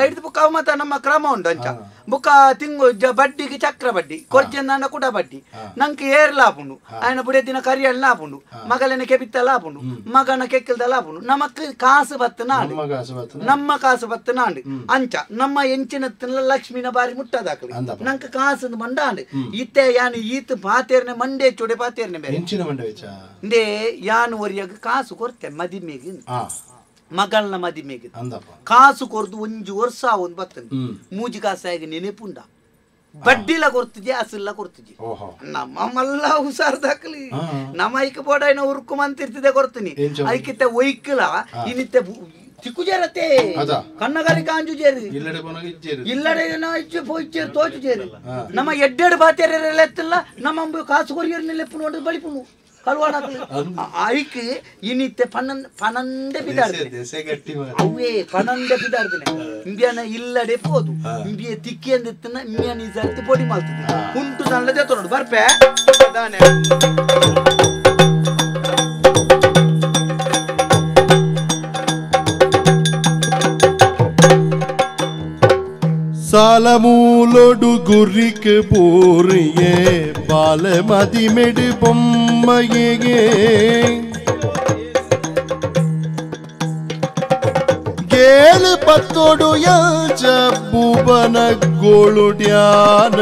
ಹಿಡಿದು ಬುಕ್ಕ ಮತ್ತ ನಮ್ಮ ಕ್ರಮ ಉಂಟು ಅಂಚ ಬುಕ್ಕ ತಿಂಗು ಬಡ್ಡಿಗೆ ಚಕ್ರ ಬಡ್ಡಿ ಕೊರ್ಜನ್ನ ಕೂಡ ಬಡ್ಡಿ ನಂಗೆ ಏರ್ ಲಾಪುಂಡು ఆయన ಬುಡೆ ದಿನ ಕರಿಯಲ್ ಲಾಪುಂಡು ಮಗಲನ ಕೆಪಿತ್ತ ಲಾಪುಂಡು ಮಗನ ಕೆಕ್ಕಲ್ದ ಲಾಪುಂಡು ನಮಕ್ ಕಾಸು ಬತ್ತ ನಾಡು ನಮ್ಮ ಕಾಸು ಬತ್ತ ನಾಡು ಅಂಚ ನಮ್ಮ ಎಂಚಿನ ಲಕ್ಷ್ಮಿನ ಬಾರಿ ಮುಟ್ಟದಾಕಲಿ ನಂಗೆ ಕಾಸು ಮಂಡಾಂಡು ಇತ್ತೆ ಯಾನು ಈತ್ ಪಾತೇರ್ನೆ ಮಂಡೆ ಚೊಡೆ ಪಾತೇರ್ನೆ ಬೇರೆ ಇಂದೇ ಯಾನು ಒರಿಯಾಗ ಕಾಸು ಕೊರ್ತೆ ಮದಿಮೆಗೆ ಮಗಳನ ಮದಿಮೆಗೆ ಕಾಸು ಕೊರ್ದು 1 ವರ್ಷ ಒಂದು ಬರ್ತದೆ ಮೂಜಿ ಕಾಸಾಗಿ ನೆನೆಪುಂಡ ಬಡ್ಡಿಲ ಕೊರ್ತಿಜಿ ಅಸಿಲ್ಲ ಕೊರ್ತಿಜಿ ನಮ್ಮ ಮಲ್ಲ ಹುಷಾರ್ದಾಕಲಿ ನಮ್ಮ ಐಕ ಬೋಡಾಯಿನ ಉರ್ಕು ಮಂತಿರ್ತಿದೆ ಕೊರ್ತೀನಿ ಐಕಿತ್ತೆ ಒಯ್ಕಲ ಇನ್ನಿತ್ತೆ ಚಿಕ್ಕುಜೇರತ್ತೆ ಕಣ್ಣಗಾರಿ ಕಾಂಜುಜೇರಿ ಇಲ್ಲಡೆ ಪೋಯ್ಚೇರು ತೋಚುಜೇರಿ ನಮ್ಮ ಎಡ್ಡೆಡು ಬಾತೇರೆಲ್ಲ ಎತ್ತಿಲ್ಲ ನಮ್ಮ ಕಾಸು ಕೊರಿಯರ್ನೆಲ್ಲ ಎಪ್ಪು ನೋಡಿ ಬಳಿಪುನು ಐಕ್ ಇನ್ನಿತ್ತೆ ಪನಂದೆ ಬಿದ್ದಾಡ್ತೇನೆ ಅವೇ ಪನಂದೆ ಬಿದ್ದಾಡ್ತೇನೆ ಇಂಬಿಯನ ಇಲ್ಲಡೆ ಪೋದು ಇಂಬಿಯ ತಿಕ್ಕಿ ಅಂದಿತ್ತನ ಇಂಬಿಯನ ಈ ಸರ್ತಿ ಪೊಡಿ ಮಾಡ್ತಿದ್ದೆ ಕುಂಟು ನಲ್ಲದೆ ತೊಗೊಂಡು ಬರ್ಪೆ ಸಾಲ బాములోడు గుర్రికి పూరియే బాలమది మెడి బొమ్మయే ಗೇಳು ಪತ್ತೋಡು ಯಾಚ ಬೂಬನ ಗೋಳುಡ್ಯಾನ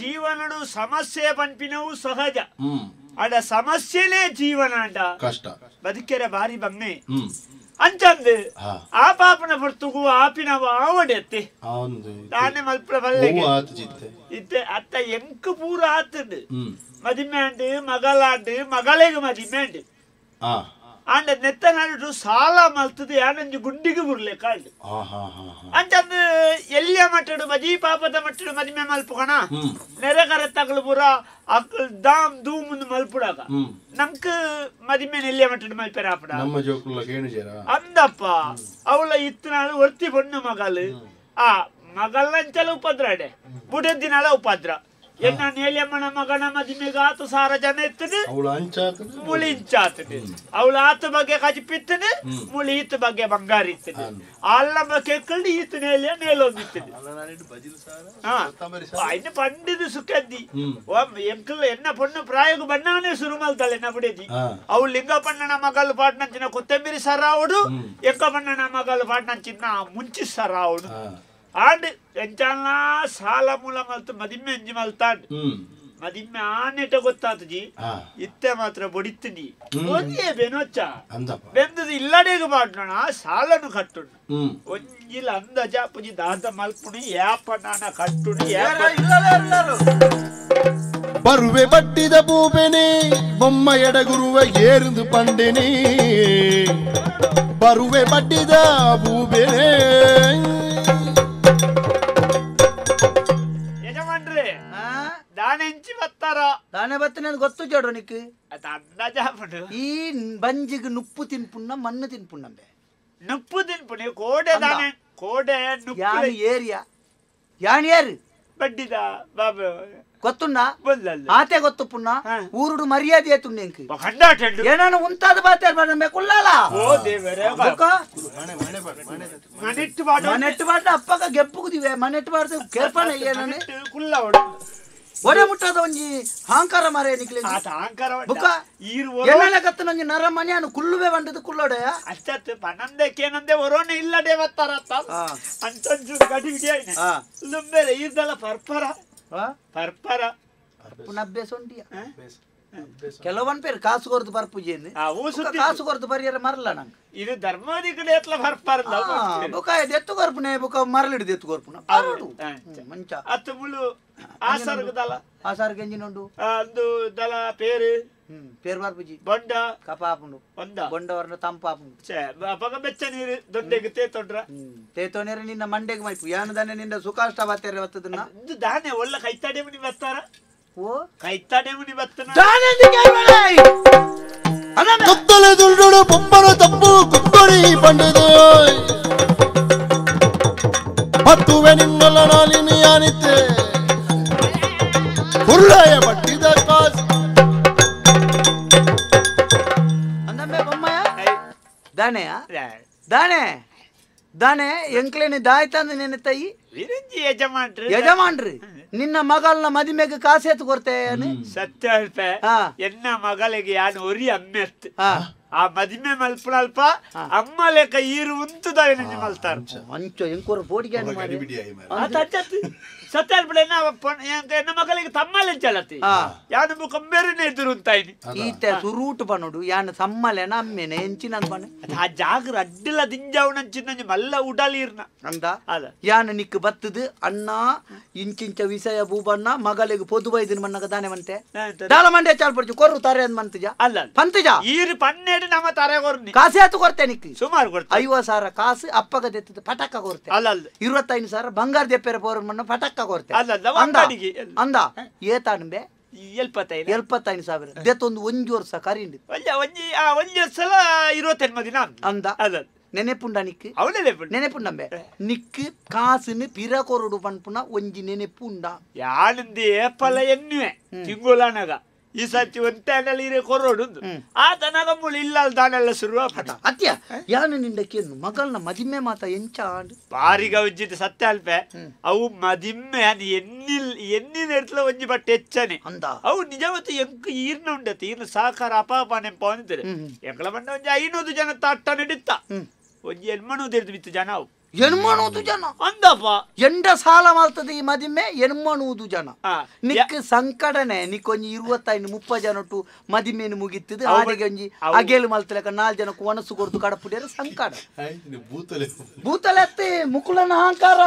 ಜೀವನಡು ಸಮಸ್ಯೆ ಪಂಪಿನವು ಸಹಜ ಅಡ ಸಮಸ್ಯೆನೇ ಜೀವನ ಅಂಟ ಕಷ್ಟ ಬದುಕೆರೆ ಬಾರಿ ಬಮ್ಮೆ ಅಂಚಂದು ಆ ಪಾಪನ ಹೊರ್ತುಗು ಆಪಿನವ ಆವಡೆತ್ತೆ ತಾನೇ ಮಲ್ಪಡ ಬಲ್ಲೆ ಇತ್ತೆ ಅತ್ತ ಎಂಕು ಪೂರ ಆತುಂಡು ಮದಿಮೆಂಡು ಮಗಳಾಂಡು ಮಗಳಿಗೆ ಮದಿಮೆಂಡು ಆಂಡ ನೆತ್ತ ನಾಡು ಸಾಲ ಮಲ್ತದು ಯಾನೊಂದು ಗುಂಡಿಗೆ ಬುರ್ಲೆ ಕಾಳ್ದು ಅಂಚಂದು ಎಲ್ಲಿಯ ಮಟ್ಟಡು ಮದಿ ಪಾಪದ ಮಟ್ಟಡು ಮದಿಮೆ ಮಲ್ಪುಗಣ ನೆರೆ ಕರೆತ್ತಗಳು ಪೂರ ಅಕ್ಕಳು ದಾಮ್ ಧೂಮುಂದು ಮಲ್ಪುಡಾಗ ನಮ್ಕ ಮದಿಮೆ ಎಲ್ಲಿಯ ಮಟ್ಟಡು ಮಲ್ಪೆರ ಆಪಡ ಅಂದಪ್ಪ ಅವಳ ಇತ್ತು ನಾಳು ಒರ್ತಿ ಪೊಣ್ಣು ಮಗಳು ಆ ಮಗಳಂಚಲ ಉಪದ್ರ ಅಡೆ ಬುಡದಿನಾಳ ಉಪದ್ರ ಎನ್ನ ನೇಲಿಯಮ್ಮನ ಮಗನ ಮದಿಮೆಗಾತು ಸಾರ ಜನ ಎತ್ತದು ಮುಳಿ ಇಂಚಾತದು ಅವಳ ಆತ ಬಗ್ಗೆ ಕಜಿಪಿತ್ತದು ಮುಳಿ ಈತ ಬಗ್ಗೆ ಬಂಗಾರ ಇತ್ತದು ಅಲ್ಲ ಕೇಳ್ಕೊಂಡು ಈತ ನೇಲಿಯ ನೇಲೊಂದಿತ್ತದು ಇನ್ನು ಪಂಡಿದು ಸುಖದ್ದಿ ಎಂಕಲ್ ಎನ್ನ ಪೊಣ್ಣು ಪ್ರಾಯಗ ಬಣ್ಣವನೇ ಶುರು ಮಲ್ತಾಳೆ ಎನ್ನ ಬಿಡದಿ ಅವಳು ಲಿಂಗಪಣ್ಣನ ಮಗಲು ಪಾಟ್ನಂಚಿನ ಕೊತ್ತಂಬರಿ ಸರಾವಡು ಎಂಕಪಣ್ಣನ ಮಗಲು ಪಾಟ್ನಂಚಿನ ಮುಂಚಿ ಸರಾವಡು ಆಂಡ್ ಎಂಚಾಲ ಸಾಲ ಮೂಲ ಮಲ್ತು ಮದಿಮ್ಮೆ ಎಂಜಿ ಮಲ್ತಾಂಡ್ ಮದಿಮ್ಮೆ ಆನೆಟ ಗೊತ್ತಾತಜಿ ಇತ್ತೆ ಮಾತ್ರ ಬೊಡಿತ್ತೀನಿ ಒಂದೇ ಬೆನೊಚ್ಚ ಬೆಂದದು ಇಲ್ಲಡೇಗ ಮಾಡ್ನೋಣ ಸಾಲನು ಕಟ್ಟುಂಡು ಒಂಜಿಲ ಅಂದಜ ಪುಜಿ ದಾದ ಮಲ್ಪುಣಿ ಯಾಪ ನಾನ ಕಟ್ಟುಣಿ ಬರುವೆ ಬಟ್ಟಿದ ಬೂಬೆನೆ ಬೊಮ್ಮ ಎಡಗುರುವ ಏರುದು ಪಂಡೆನೆ ಬರುವೆ ಬಟ್ಟಿದ ಬೂಬೆನೆ ದಾನೆಂಚಿ ಬತ್ತಾರ ದಾನೆ ಬತ್ತನೆ ಗೊತ್ತು ಜೋಡು ನಿಕ್ ಈ ಬಂಜಿಗ್ ನುಪ್ಪು ತಿನ್ಪುಣ್ಣ ಮಣ್ಣು ತಿನ್ಪುಣ್ಣಂಬೆ ನುಪ್ಪು ತಿನ್ಪುಣಿ ಕೋಡೆ ದಾನೆ ಕೋಡೆ ಯಾನ್ ಏರಿಯಾ ಯಾನ್ ಏರು ಬಡ್ಡಿದ ಬಾಬಾ ಗೊತ್ತುಂಡ ಆತೆ ಗೊತ್ತು ಪುಣ್ಣ ಊರುಡು ಮರ್ಯಾದೆ ಆಯ್ತು ಏನಾನು ಉಂತಾದ ಬಾತೆ ಕುಲ್ಲಾಲ ಮನೆಟ್ಟು ಬಾಟ ಅಪ್ಪಗ ಗೆಪ್ಪುಗುದಿವೆ ಮನೆಟ್ಟು ಬಾರ್ದು ಕೇಳ್ಪಾನ ಏನಾನೆ ಕುಲ್ಲ ಒಡೆ ಮುಟ್ಟದ ಒಂಜಿ ಅಹಂಕಾರ ಮಾರೇ ನಿಕ್ಲಿ ಏನೆಲ್ಲ ಕತ್ತ ನಂಗೆ ನರ ಮನೆಯನ್ನು ಕುಲ್ಲುವೆ ಬಂದದ್ದು ಕುಲ್ಲೋಡೆ ಅಚ್ಚತ್ತು ಪನಂದಕ್ಕೇನಂದೆ ಒರೋನೆ ಇಲ್ಲಡೆ ಬತ್ತಾರತ್ತ ಅಂತಂಜು ಗಡಿ ಹಿಡಿಯ ಲುಂಬೇರೆ ಈರ್ದಲ್ಲ ಪರ್ಪರ ಪರ್ಪರ ಅಭ್ಯಾಸ ಉಂಟಿಯ ಕೆಲವನ್ ಪೇರು ಕಾಸು ಕೊರದು ಬರ್ಪುಜಿ ಕಾಸು ಕೊರದು ಬರಿಯರ ಮರಲ್ಲ ನಂಗೆ ಇದು ಧರ್ಮದಿ ಕಡೆ ಎತ್ಲ ಬರ್ಪಾರ ಬುಕ ಎತ್ತು ಕೊರ್ಪುನೆ ಬುಕ ಮರಳಿಡ್ದು ಎತ್ತು ಕೊರ್ಪುನ ಮಂಚ ಅತ್ತು ಮುಳು ಆಸರ್ಗದಲ್ಲ ಆಸಾರ್ಗೆ ಎಂಜಿನುಂಡು ಅಂದು ದಲ ಪೇರು ಪೇರು ಬರ್ಪುಜಿ ಬೊಂಡ ಕಪಾಪುಂಡು ಒಂದ ಬೊಂಡವರ್ನ ತಂಪಾಪುಂಡು ಬಗ ಬೆಚ್ಚ ನೀರು ದೊಡ್ಡೆಗೆ ತೇತೊಂಡ್ರ ತೇತೋನೇರ ನಿನ್ನ ಮಂಡೆಗೆ ಮೈಪು ಯಾನದಾನೆ ನಿನ್ನ ಸುಖಾಷ್ಟ ಬಾತೇರೆ ಬತ್ತದನ್ನ ದಾನೆ ಒಳ್ಳೆ ಕೈತಾಡೆ ಮುನಿ ಬತ್ತಾರ ಓ ಕೈತಾಡೆ ಮುನಿ ಬತ್ತನ ಕುತ್ತಲೆ ದುಲ್ಡು ಬೊಮ್ಮನ ತಪ್ಪು ಕುತ್ತೊಡಿ ಬಂಡದು ಹತ್ತುವೆ ನಿನ್ನಲ್ಲ ನಾಲಿನಿ ಯಾನಿತ್ತೆ ಉರುಳಾಯ ಬಟ್ಟಿದ ಕಾಸು ಅಂದಮ್ಮೆ ಬೊಮ್ಮಯ ದಾನೆಯ ದಾನೆ ದಾನೆ ಎಂಕ್ಲೇನಿ ದಾಯ್ತಂದು ನಿನ್ನ ತಾಯಿ ಯಜಮಾನ್ರಿ ನಿನ್ನ ಮಗಳನ್ನ ಮದಿಮೆಗೆ ಕಾಸೆತ್ತು ಕೊಡ್ತೇನೆ ಸತ್ಯ ಎನ್ನ ಮಗಳಿಗೆ ಯಾನು ಒರಿ ಅಮ್ಮೆತ್ ಆ ಮದಿಮೆ ಮಲ್ಪುಳಲ್ಪ ಅಮ್ಮ ಲೆಕ್ಕ ಈರು ಉಂತುದ ಮಲ್ತಾರ ಅಂಚೋ ಎಂಕೂರ ಬೋಡಿಗೆ ಸತ್ಯ ಎನ್ನ ಮಗಳಿಗೆ ತಮ್ಮಲೆ ಚಲತಿ ಯಾನು ಕಂಬೇರನೆ ಎದುರು ಅಂತಾಯಿನಿ ಈತ ಸುರೂಟು ಪನೋಡು ಯಾನು ಸಮ್ಮಲೆನ ಅಮ್ಮೆನೆ ಎಂಚಿನ ಪನೆ ಆ ಜಾಗರ ಅಡ್ಡಿಲ್ಲ ದಿಂಜಾವಣಂಚಿನ ಮಲ್ಲ ಉಡಲೀರ್ನ ಅಂದ ಯಾನು ನಿಕ್ ಬತ್ತದು ಅಣ್ಣ ಇಂಚಿಂಚ ವಿಷಯ ಬೂಬಣ್ಣ ಮಗಳಿಗೆ ಪೊದು ಬೈದಿನ ಮಣ್ಣಗ ದಾನೆ ಮಂತೆ ದಾಲ ಮಂಡೆ ಚಾಲ್ ಪಡ್ಚು ಕೊರ್ರು ತಾರೆ ಅಂದ್ ಮಂತಜ ಅಲ್ಲ ಪಂತಜ ಈರು ಪನ್ನೆಡು ನಮ್ಮ ತಾರೆ ಕೊರ್ನಿ ಕಾಸೆ ಹತ್ತು ಕೊರ್ತೆ ನಿಕ್ಕಿ ಸುಮಾರು ಕೊಡ್ತೆ 50,000 ಕಾಸು ಅಪ್ಪಗ ತೆತ್ತದ ಪಟಕ್ಕ ಕೊರ್ತೆ ಅಲ್ಲ 25,000 ಬಂಗಾರ ದೆಪ್ಪೆರ ಪೋರ ಮಣ್ಣ ಪಟಕ್ಕ ಕೊರ್ತೆ ಅಂದ ಏತಾನ್ಬೆ 75,000 ದೆತ್ತೊಂದು 1 ವರ್ಷ ಕರಿಂಡಿ ಒಂಜಿ ವರ್ಷ 28 ದಿನ ಅಂದ ಅಲ್ಲ ನೆನೆಪುಂಡ ನಿಕ್ಕು ಅವನೇ ನೆನೆಪುಂಡಂಬೆ ನಿಕ್ಕು ಕಾಸುನು ಪಿರಕೊರಡು ಪನ್ಪುನ ಒಂಜಿ ನೆನೆಪುಂಡ ಯಾಳಿಂದ ಏಪಲ ಎನ್ನುವೆ ತಿಂಗುಳನಗ ಈ ಸತಿ ಒಂಟೆನಲ್ಲಿ ಕೊರೋಡು ಆತನಗ ಮುಳಿ ಇಲ್ಲ ದಾನೆಲ್ಲ ಶುರು ಅತ್ಯ ಯಾನು ನಿಂಡಕ್ಕೇನು ಮಗಳನ್ನ ಮದಿಮೆ ಮಾತ ಎಂಚಾಂಡು ಬಾರಿಗ ಉಜ್ಜಿದ ಸತ್ಯ ಅಲ್ಪೆ ಅವು ಮದಿಮ್ಮೆ ಅದು ಎನ್ನಿನ ಇರ್ತಲ ಒಂಜಿ ಬಟ್ಟೆ ಹೆಚ್ಚನೆ ಅಂದ ಅವು ನಿಜವತ್ತು ಎಂಕ ಈರ್ನ ಉಂಡತಿ ಈರ್ನ ಸಾಕಾರ ಅಪಾಪ ನೆಂಪ ಅಂತಾರೆ ಎಂಕಲ ಬಂಡ ಒಂಜಿ 500 ಜನ ತಟ್ಟ ನಡಿತ್ತ ಒಂಜಿ ಎಣ್ಮಣೂದು ಹಿಡಿದು ಬಿತ್ತು ಜನ ಅವು ಎಣ್ಮಣೂದು ಜನ ಅಂದಪ್ಪ ಎಂಡ ಸಾಲ ಮಾಡ್ತದೆ ಈ ಮದಿಮೆ ಎಣ್ಮಣೂದು ಜನ ನಿಕ್ ಸಂಕಡನೆ ನಿಕ್ಕೊಂಜಿ 25-30 ಜನಟ್ಟು ಮದಿಮೆನು ಮುಗಿತ್ತದು ಆಡಿಗೆ ಒಂಜಿ ಅಗೇಲು ಮಲ್ತಲಕ 4 ಜನಕ್ಕೆ ಒಣಸು ಕೊಡ್ದು ಕಡಪುಡಿಯರ ಸಂಕಡ ಭೂತಲೆತ್ತೆ ಮುಕುಳನ ಅಹಂಕಾರ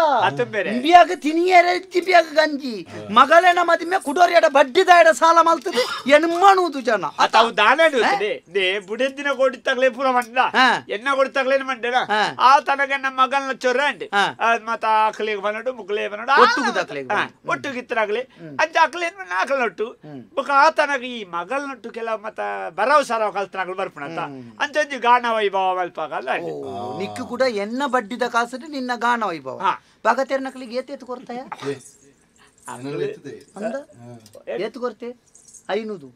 ಬಿಯಾಗ ತಿನಿಯರೆ ಬಿಯಾಗ ಗಂಜಿ ಮಗಳೇನ ಮದಿಮೆ ಕುಡೋರಿಯಡ ಬಡ್ಡಿದಾಯಡ ಸಾಲ ಮಲ್ತದೆ ಎಣ್ಮಣೂದು ಜನ ಅವು ದಾನ ಬುಡದಿನ ಕೊಡಿತಾಗ್ಲೇ ಪೂರ ಮಂಡ ಎನ್ನ ಕೊಡಿತಾಗ್ಲೇನು ಮಂಡನ ಆ ತನಗ ನಮ್ಮ ಮಗಳನ್ನ ಚೊರಂಡಿ ಮತ್ತ ಆಕಲಿಗೆ ಬನ್ನಡು ಮುಕ್ಲೆ ಬನ್ನಡು ಒಟ್ಟುಗಿತ್ತರಾಗ್ಲಿ ಅಂಚ ಆಕಲಿ ಆಕಲನೊಟ್ಟು ಬೊಕ ಆತನಗ ಈ ಮಗಳನೊಟ್ಟು ಕೆಲವು ಮತ್ತ ಬರವ್ ಸರವ್ ಕಲ್ತನಾಗ್ಲು ಬರ್ಪಣತ ಅಂಚಂಜಿ ಗಾನ ವೈಭವ ಮಲ್ಪಾಗಲ್ಲ ನಿಕ್ಕು ಕೂಡ ಎನ್ನ ಬಡ್ಡಿದ ಕಾಸು ನಿನ್ನ ಗಾನ ವೈಭವ ಬಾಗತೇರ ನಕಲಿಗೆ ಏತು ಕೊರ್ತಾಯ ಅಂದ ಏತು ಕೊರ್ತೆ 500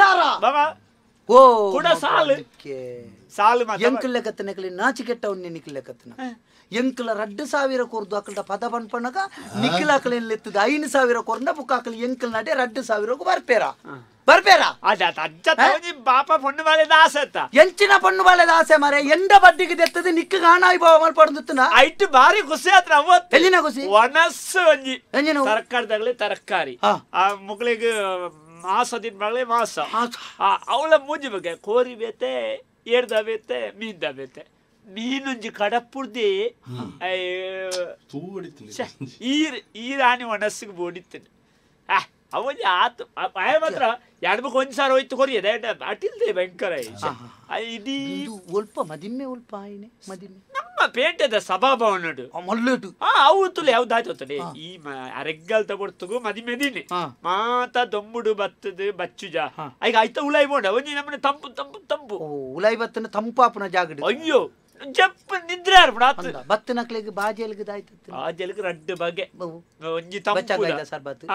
ಸಾರ ಬಾಬಾ ಓ ಕೂಡ ಸಾಲು ಸಾಲು ಎಂಕಲ್ ಲೆಕ್ಕತ್ತ ನೆಕಲಿ ನಾಚಿಕೆಟ್ಟವನ್ನೇ ನಿಖಿಲ್ ಲೆಕ್ಕತ್ತನ ಎಂಕಲ 2,000 ಕೊರ್ದು ಅಕಲ್ದ ಪದ ಪನ್ಪಣಗ ನಿಖಿಲ್ ಅಕಲ್ ಎತ್ತದ 5,000 ಕೊರ್ನ ಬುಕ್ ಅಕಲ್ ಎಂಕಲ್ ನಡೆ 2,000 ಬರ್ಪೇರ ಬಾಪ ಪೊಣ್ಣು ಬಾಳೆದ ಆಸೆ ಎಂಚಿನ ಪೊಣ್ಣು ಬಾಳೆದ ಆಸೆ ಮಾರೆ ಎಂಡ ಬಡ್ಡಿಗೆ ತೆತ್ತದ ನಿಕ್ಕ ಗಾಣ ವಿಭವ ಮಲ್ಪಡ್ದುತ್ತನ ಐಟ್ ಬಾರಿ ಖುಷಿ ಆತ್ರ ಅವತ್ತು ಎಲ್ಲಿನ ಖುಷಿ ಒಣಸ್ಸು ಒಂಜಿ ತರಕಾರಿದಾಗ್ಲಿ ತರಕಾರಿ ಆ ಮಕ್ಕಳಿಗೆ ಮಾಸದಿನ ಮಗಳೇ ಮಾಸ ಅವಳ ಮೂಜಿ ಬಗ್ಗೆ ಕೋರಿ ಬೇತೆ ಏರ್ದ ಬೇತೆ ಮೀನ್ದ ಬೇತೆ ಮೀನುಂಜಿ ಕಡಪುರ್ದಿ ಈರಾಣಿ ಒಣಸ್ಸಿಗೆ ಬೋಡಿತ್ತೇನೆ ಅವಲ್ಲಿ ಆತು ಆಯ ಮಾತ್ರ ಎಡ್ಬೇಕು 1 ಸಾವಿರ ಹೋಯ್ತು ಕೊರಿಯದ ಅಟಿಲ್ದೆ ಭಯಂಕರ ಇದೀ ಒಲ್ಪ ಮದಿಮ್ಮೆ ಒಲ್ಪ ಆಯ್ನೆ ಮದಿಮ್ಮೆ ನಮ್ಮ ಪೇಟೆದ ಸಭಾಭವನಡು ಮಲ್ಲೇಟು ಅವು ತುಲೆ ಯಾವ್ದಾಯ್ತದೆ ಈ ಅರೆಗ್ಗಲ್ ತಗೊಡ್ತಗು ಮದಿಮೆದಿನಿ ಮಾತ ದೊಂಬುಡು ಬತ್ತದು ಬಚ್ಚುಜ ಈಗ ಆಯ್ತ ಉಲಾಯಿ ಬೋಡ ಒಂಜಿ ನಮ್ಮನೆ ತಂಪು ತಂಪು ತಂಪು ಉಲಾಯಿ ಬತ್ತನ ತಂಪಾಪನ ಜಾಗಡು ಅಯ್ಯೋ ಜಪ್ಪ ನಿದ್ರೆ ಬತ್ತ ನಕ್ಲಿಗೆ ಬಾಜೆಲ್ಗೆ ಬಾಜೆಲ್ಗೆ 2 ಬಗೆ ಒಂಜಿ ತಂಪು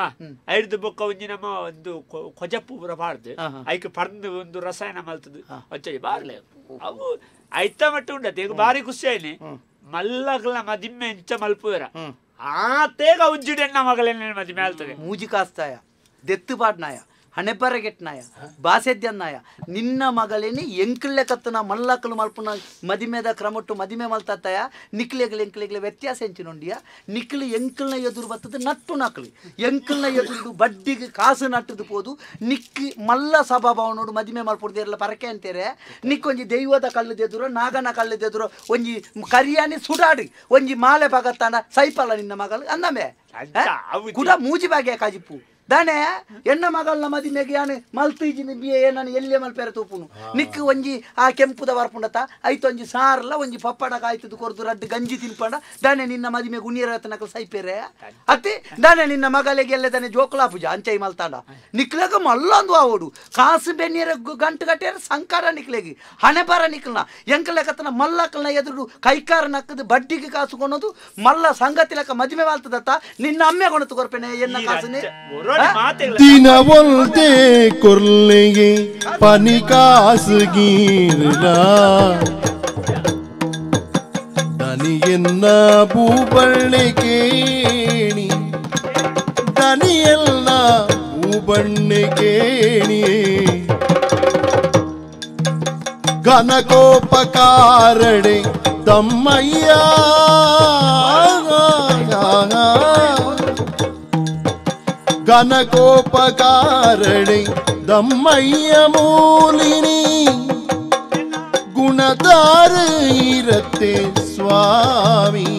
ಐದು ಬೊಕ್ಕ ಒಂಜಿ ನಮ್ಮ ಒಂದು ಕೊಜಪ್ಪು ಪೂರ ಬಾರ್ದು ಐಕ್ ಪರ್ದು ಒಂದು ರಸಾಯನ ಮಲ್ತದು ಅಚ್ಚಿ ಬಾರ್ಲೆ ಅವು ಐತ ಮಟ್ಟ ಉಂಡತಿ ಈಗ ಬಾರಿ ಖುಷಿ ಆಯ್ನಿ ಮಲ್ಲಗಲ ಮದಿಮ್ಮೆ ಎಂಚ ಮಲ್ಪುವರ ಆತೇಗ ಉಜ್ಜಿಡೆಣ್ಣ ಮಗಲೇನ ಮದಿಮೆ ಆಲ್ತದೆ ಮೂಜಿ ಕಾಸ್ತಾಯ ದೆತ್ತು ಪಾಡ್ನಾಯ ಹಣೆಬರಗೆಟ್ನಾಯ ಬಾಸೆದ್ಯನ್ನಾಯ ನಿನ್ನ ಮಗಳೇನಿ ಎಂಕ್ಲೆ ಕತ್ತನ ಮಲ್ಲಕ್ಕಲು ಮಲ್ಪುನ ಮದಿಮೆದ ಕ್ರಮಟ್ಟು ಮದಿಮೆ ಮಲ್ತಾಯ ನಿಕ್ಲೆಗ್ಲೆ ಎಂಕ್ಲೆಗ್ಲೆ ವ್ಯತ್ಯಾಸ ಎಂಚಿನೊಂಡಿಯ ನಿಕ್ಲಿ ಎಂಕಲ್ನ ಎದುರು ಬರ್ತದೆ ನಟ್ಟು ನಕ್ಲಿ ಎಂಕಲ್ನ ಎದುರು ಬಡ್ಡಿಗೆ ಕಾಸು ನಟ್ಟದು ಪೋದು ನಿಕ್ಕಿ ಮಲ್ಲ ಸಭಾಭವನೋಡು ಮದಿಮೆ ಮಲ್ಪುಡ್ದಿರಲ್ಲ ಪರಕೆ ಅಂತಾರೆ ನಿಕ್ಕೊಂಜಿ ದೈವದ ಕಲ್ಲದೆದುರು ನಾಗನ ಕಲ್ಲದೆದುರು ಒಂಜಿ ಕರಿಯಾನಿ ಸುಡಾಡಿ ಒಂಜಿ ಮಾಲೆ ಬಗತ್ತಾನ ಸೈಪಲ್ಲ ನಿನ್ನ ಮಗಳು ಅನ್ನಮೆ ಕೂಡ ಮೂಜಿ ಬಾಗಿಯ ಕಾಜಿಪ್ಪು ದಾನೆ ಎನ್ನ ಮಗಳನ್ನ ಮದಿಮೆಗೆ ಯಾನೆ ಮಲ್ತೀಜಿನ ಬಿಯೆ ನಾನು ಎಲ್ಲೇ ಮಲ್ಪೇರ ತೂಪುನು ನಿಕ್ಕು ಒಂಜಿ ಆ ಕೆಂಪುದ ಬರ್ಪುಂಡತ ಐತು ಒಂಜಿ ಸಾರಲ್ಲ ಒಂಜಿ ಪಪ್ಪಡ ಕಾಯ್ತದು ಕೊರ್ದು 2 ಗಂಜಿ ತಿನ್ಪಂಡ ದಾನೆ ನಿನ್ನ ಮದಿಮೆ ಗುಣಿಯರತನಕ ಸೈಪೇರೆ ಅತ್ತೆ ದಾನೆ ನಿನ್ನ ಮಗಲಿಗೆ ಎಲ್ಲ ದಾನೆ ಜೋಕಲಾ ಪೂಜಾ ಅಂಚೈ ಮಲ್ತಾಂಡ ನಿಕ್ಲೆಗ ಮಲ್ಲೊಂದು ಆವೋಡು ಕಾಸು ಬೆನ್ನಿಯರ ಗಂಟು ಗಟ್ಟಿಯರ ಸಂಕಾರ ನಿಕ್ಲೆಗಿ ಹಣೆ ಬರ ನಿಕ್ಲನ ಎಂಕಲೆಕತನ ಮಲ್ಲಕಲ್ನ ಎದುರು ಕೈಕಾರ ನಕ್ಕದು ಬಡ್ಡಿಗೆ ಕಾಸು ಕೊನೋದು ಮಲ್ಲ ಸಂಗತಿ ಲೆಕ್ಕ ಮದಿಮೆ ಮಲ್ತದತ್ತ ನಿನ್ನ ಅಮ್ಮೆ ಕೊಣತು ಕೊರ್ಪೆನೆ ಎನ್ನ ಕಾಸುನೆ ದಿನ ಒಂದೇ ಕೊರ್ಲೆಗೆ ಪನಿ ಕಾಸುಗೀರ ದನಿಯನ್ನ ಭೂಬಳ್ಳಿ ಕೇಣಿ ದನಿಯಲ್ಲ ಭೂಬಣ್ಣೆ ಕೇಣಿ ಘನಕೋಪಕಾರಡೆ ದಮ್ಮಯ್ಯ ಘನಕೋಪಕಾರಣೆ ದಮ್ಮಯ್ಯ ಮೂಲಿನಿ ಗುಣದಾರ ಇರತ್ತೆ ಸ್ವಾಮಿ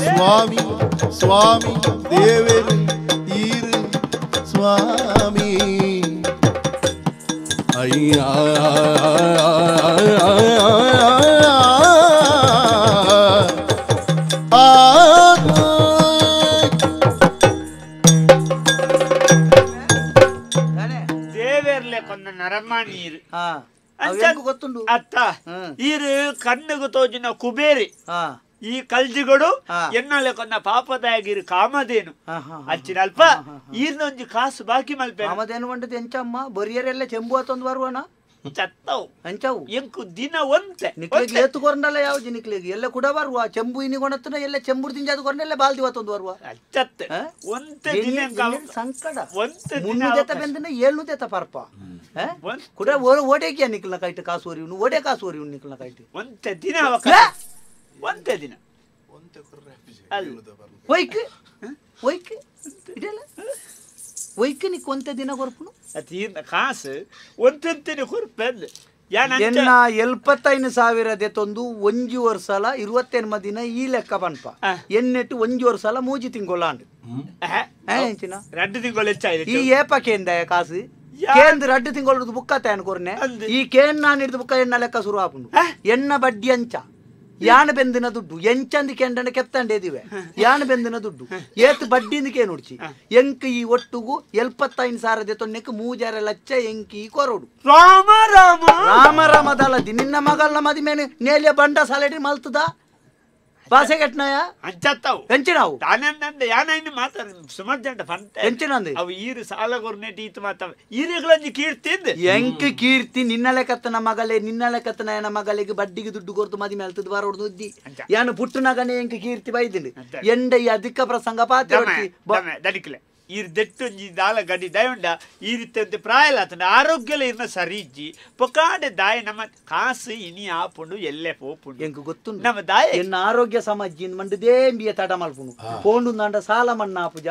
ಸ್ವಾಮಿ ಸ್ವಾಮಿ ದೇವರು ಇರು ಸ್ವಾಮಿ ಅಯ್ಯ ನರಮ್ಮ ನೀರು ಗೊತ್ತುಂಡು ಅತ್ತ ಈರು ಕಣ್ಣಿಗೆ ತೋಜಿನ ಕುಬೇರಿ ಈ ಕಲ್ಜಿಗಳು ಎನ್ನಲೆ ಕೊನ್ನ ಪಾಪದಾಗಿರು ಕಾಮಧೇನು ಅಂಚಿನ ಅಲ್ಪ ಈರ್ನೊಂಜಿ ಕಾಸು ಬಾಕಿ ಮಲ್ಪೆ ಕಾಮಧೇನು ಬಂಡದ ಎಂಚಮ್ಮ ಬರಿಯರೆಲ್ಲ ಚೆಂಬು ಆತೊಂದು ಬರುವನ ಚತ್ತವು ಅಂಚವು ಎಂಕು ದಿನ ಒಂತೆ ನಿಕ್ಲಿಗೆ ಎತ್ತುಕೊಂಡಲ್ಲ ಯಾವ ನಿಕ್ಲಿಗೆ ಎಲ್ಲ ಕೂಡ ಬರುವ ಚೆಂಬು ಇನ್ನಿಗೊಂಡತ್ತನ ಎಲ್ಲ ಚೆಂಬುರ್ ತಿಂಜಾದ ಕೊಂಡೆಲ್ಲ ಬಾಲ್ದಿ ಹೊತ್ತೊಂದು ಬರುವ ಚತ್ತೆ ಒಂತೆ ದಿನ ಸಂಕಟ ಒಂತೆ ಮುನ್ನೂದೆತ್ತ ಬೆಂದನ 700 ಪರ್ಪ ಕೂಡ ಓಡೇಕಿಯ ನಿಕ್ಲನ ಕೈಟ್ ಕಾಸು ಓರಿವ್ನು ಓಡೆ ಕಾಸು ಓರಿವ್ನು ನಿಕ್ಲನ ಕೈಟ್ ಒಂತೆ ದಿನ ಒಂತೆ ದಿನ ಒಯ್ಕ್ ಒಯ್ಕ್ ಇದೆಲ್ಲ ಒಯ್ಕ್ ನಿಕ್ ಒಂತೆ ದಿನ ಕೊರ್ಪುನು ಅತೀರ್ನ ಕಾಸು ಒಂತೆಂತೆನೆ ಕೊರ್ಪೆಂದು ಎನ್ನ 75,000 ದೆತ್ತೊಂದು 1 ವರ್ಷಲ 28 ದಿನ ಈ ಲೆಕ್ಕ ಬನ್ಪ ಎನ್ನೆಟ್ಟು 1 ವರ್ಷಲ 3 ತಿಂಗೊಲಾಂಡ್ ಎಂಚಿನ 2 ತಿಂಗಳು ಹೆಚ್ಚಾಯ್ತು ಈ ಏಪ ಕೇಂದ ಕಾಸು ಕೇಂದ್ರ 2 ತಿಂಗಳು ಬುಕ್ಕ ತೇನ್ ಕೊರ್ನೆ ಈ ಕೇನ್ ನಾನು ಹಿಡಿದು ಬುಕ್ಕ ಎನ್ನ ಲೆಕ್ಕ ಶುರು ಆಪುಂಡು ಎನ್ನ ಬಡ್ಡಿ ಅಂಚ ಯಾನ ಬೆಂದಿನ ದುಡ್ಡು ಎಂಚಂದಿ ಕೆಂಡನ ಕೆತ್ತಂಡೇದಿವೆ ಯಾನ ಬೆಂದಿನ ದುಡ್ಡು ಏತ್ ಬಡ್ಡಿಂದಕ್ಕೆ ನುಡ್ಚಿ ಎಂಕ್ ಈ ಒಟ್ಟುಗು 75,000 ದೆತ್ತೊನ್ನೆಕ್ 3 ಲಕ್ಷ ಎಂಕಿ ಕೊರೋಡು ರಾಮ ರಾಮ ರಾಮ ರಾಮದಲ್ಲದಿ ನಿನ್ನ ಮಗಲ್ನ ಮದಿಮೇನೆ ನೇಲಿಯ ಬಂಡ ಸಾಲೆಡಿ ಮಲ್ತದ ಭಾಷೆ ಕೆಟ್ಟನಯ ಅಂಚತ್ತವು ಎಂಚಿನಾವು ತಾನಂದ ಯಾನೈನು ಮಾತಾಡ ಸುಮಾರು ಜಂಟ ಫಂತೆ ಎಂಚಿನಂದು ಅವು ಈರು ಸಾಲ ಕೊರ್ನೆಟಿ ಈತು ಮಾತಾವ ಈರುಗಳಂಜಿ ಕೀರ್ತಿದ್ದೆ ಎಂಕ್ ಕೀರ್ತಿ ನಿನ್ನಲೆ ಕತ್ತನ ಮಗಳೇ ನಿನ್ನಲೆ ಕತ್ತನ ಏನ ಮಗಳಿಗೆ ಬಡ್ಡಿಗೆ ದುಡ್ಡು ಕೊರ್ತು ಮದಿ ಮೇಲ್ತದ ಬಾರೋಡು ಉದ್ದಿ ಯಾನು ಪುಟ್ಟನಗನೆ ಎಂಕ್ ಕೀರ್ತಿ ಬೈದಿಂಡು ಎಂಡ ಈ ಅಧಿಕ ಪ್ರಸಂಗ ಪಾತ್ರ ದಡಿಕ್ಲೆ ಈರ್ ದೆಟ್ಟೊಂಜಿ ದಾಲ ಗಡಿ ದಯಂಡ ಈ ರೀತಿ ಪ್ರಾಯಲ ಆತಂಡ ಆರೋಗ್ಯಲ ಇರ್ನ ಸರಿ ಇಜ್ಜಿ ಪೊಕಾಡೆ ದಾಯ ನಮ್ಮ ಕಾಸು ಇನಿ ಆಪುಂಡು ಎಲ್ಲೆ ಪೋಪುಂಡು ಎಂಕ್ ಗೊತ್ತುಂಡು ನಮ್ಮ ದಾಯ ಎನ್ನ ಆರೋಗ್ಯ ಸಮಾಜ ಮಂಡದೇ ಬಿಯ ತಡ ಮಲ್ಪುನು ಪೋಂಡು ನಂಡ ಸಾಲ ಮನ್ನಾ ಪೂಜ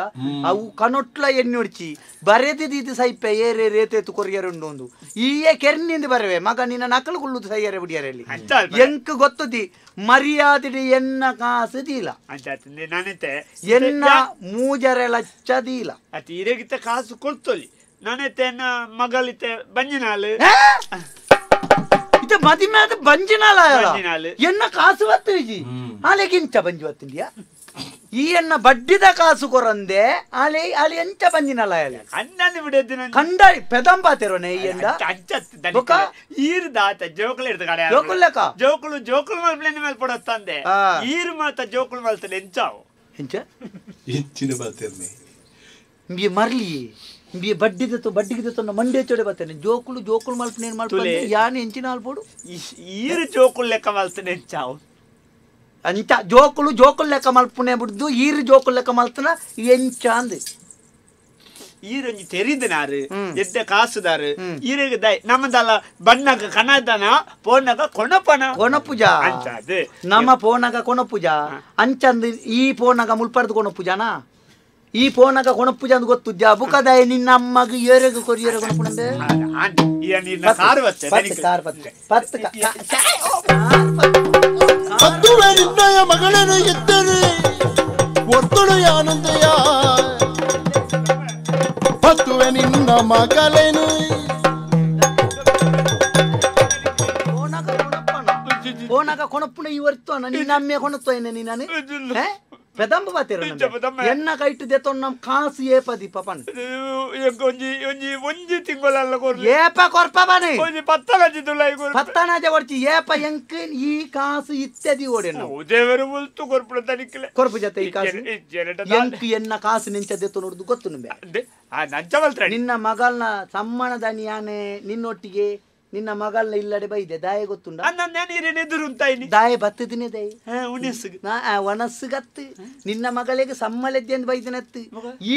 ಅವು ಕನೊಟ್ಲ ಎನ್ನೊಡ್ಚಿ ಬರೆದಿದ್ದು ಸೈಪೆ ಏರೆ ರೇತೆತ್ತು ಕೊರಿಯರುಂಡು ಒಂದು ಈಯೇ ಕೆರ್ನಿಂದ ಬರವೆ ಮಗ ನಿನ್ನ ನಕಲು ಕುಳ್ಳುದು ಸೈಯರೆ ಬಿಡಿಯರಲ್ಲಿ ಎಂಕ್ ಗೊತ್ತುದಿ ಮರ್ಯಾದೆ ಎನ್ನ ಕಾಸು ದೀಲ ನಾನೈತೆ ಎನ್ನ 3 ಲಕ್ಷ ದೀಲ ಅತಿ ಇರಗಿತ್ತ ಕಾಸು ಕೊಡ್ತೊಲಿ ನಾನೈತೆ ಎನ್ನ ಮಗಳಿತೆ ಬಂಜಿನಾಲು ಇದು ಮದಿಮೇದ ಬಂಜಿನಾಲ ಎನ್ನ ಕಾಸು ಬತ್ತಿಜಿ ಆಲೆಗಿಂಚ ಬಂಜಿ ಬತ್ತಿಂದಿಯಾ ಈ ಎನ್ನ ಬಡ್ಡಿದ ಕಾಸು ಕೊರಂದೆ ಆಲೆ ಆಲೆ ಎಂಚ ಬಂಜಿನಲ್ಲ ಅಣ್ಣನ ಬಿಡದಿನ ಕಂಡಾರಿ ಪೆದಂಪಾತಿರೋನೆ ಈ ಎಂದ ಬೊಕ ಈರು ದಾತ ಜೋಕುಲು ಇರ್ದ ಕಡೆ ಜೋಕುಲ್ಲಕ ಜೋಕುಲು ಮಲ್ಪ್ಲೇನೆ ಮೇಲೆ ಪಡತ್ತಂದೆ ಈರು ಮಾತ ಜೋಕುಲು ಮಲ್ತನೆ ಎಂಚಾವು ಎಂಚ ಹೆಚ್ಚಿನ ಬಾತಿರ್ನೆ ಬಿ ಮರ್ಲಿ ಬಿ ಬಡ್ಡಿಗೆ ತೊನ್ನ ಮಂಡೆ ಚೋಡೆ ಬರ್ತೇನೆ ಜೋಕುಲು ಮಲ್ಪನೆ ಮಲ್ಪನೆ ಯಾನು ಎಂಚಿನ ಆಲ್ಪೋಡು ಈರು ಜೋಕುಲು ಲೆಕ್ಕ ಮಲ್ತನೆ ಎಂಚಾವು ಅಂಚ ಜೋಕುಲು ಲೆಕ್ಕ ಮಲ್ಪನೆ ಬಿಡ್ದು ಈರು ಜೋಕುಲು ಲೆಕ್ಕ ಮಲ್ತನ ಎಂಚ ಅಂದೆ ಈರೊಂಜಿ ತೆರಿದನಾರು ಎದ್ದ ಕಾಸುದಾರು ಈರಿಗೆ ದೈ ನಮ್ಮದಲ್ಲ ಬಣ್ಣಗ ಕಣದನ ಪೋನಗ ಕೊಣಪುಜ ಅಂಚದು ನಮ್ಮ ಪೋನಗ ಕೊಣಪುಜ ಅಂಚಂದು ಈ ಪೋನಗ ಮುಲ್ಪಡ್ದು ಕೊಣಪುಜನ ಈ ಪೋನಗ ಕೊಣಪುಜ ಅಂತ ಗೊತ್ತುದ್ಯಾ ಬುಕದಾಯ ನಿನ್ನ ಅಮ್ಮಗ ಏರೆಗ ಕೊರಿಯರ ಕೊಣಪುಣಂದೆ ಪತ್ತುವೆ ನಿನ್ನಯ ಮಗಳೇನು ಎತ್ತರೆ ಒತ್ತುಳು ಆನಂದಯ ಪತ್ತುವೆ ನಿನ್ನ ಮಗಳೇನು ಪೋನಗ ಕೊಣಪುಣ ಇವರ್ತು ನಿನ್ನ ಅಮ್ಮೆ ಕೊಣತ್ತೋ ನೀನು పెదంబ బాతేరు ఎన్న కైట్ దేతోన్న కాసు ఏపది పపన్ ಒಂಜಿ ತಿಂಗಳಲ್ಲ ಕೊರ್ ಏಪ ಕೊರ್ಪಬನೆ ಒಂಜಿ ಪತ್ತನಜಿ ತುಲೈ ಕೊರ್ ಪತ್ತನಜ ವರ್ಚಿ ಏಪ ಎಂಕ್ ಈ ಕಾಸು ಇತ್ತೆದಿ ಓಡೆನ ದೇವರು ಮುಲ್ತು ಕೊರ್ಪುಡ ತನಿಕಲೆ ಕೊರ್ಪು ಜತೆ ಈ ಕಾಸು ಎಂಕ್ ಎನ್ನ ಕಾಸು ನಿಂಚ ದೇತೋ ನೋಡುದು ಗೊತ್ತು ನಿಂಬೆ ಆ ನಂಚ ಮಲ್ತ್ರೆ ನಿನ್ನ ಮಗಳನ ಸಮ್ಮಣ ದನಿಯಾನೆ ನಿನ್ನೊಟ್ಟಿಗೆ ನಿನ್ನ ಮಗಳನ್ನ ಇಲ್ಲಡೆ ಬೈದೆ ದಾಯ ಗೊತ್ತುಂಡ ದಾಯ ಬತ್ತದಿನೇ ದಾಯ ಒಣಸ್ಸುಗತ್ತು ನಿನ್ನ ಮಗಳಿಗೆ ಸಮ್ಮಲೆದ್ದೆ ಅಂತ ಬೈದಿನತ್ತು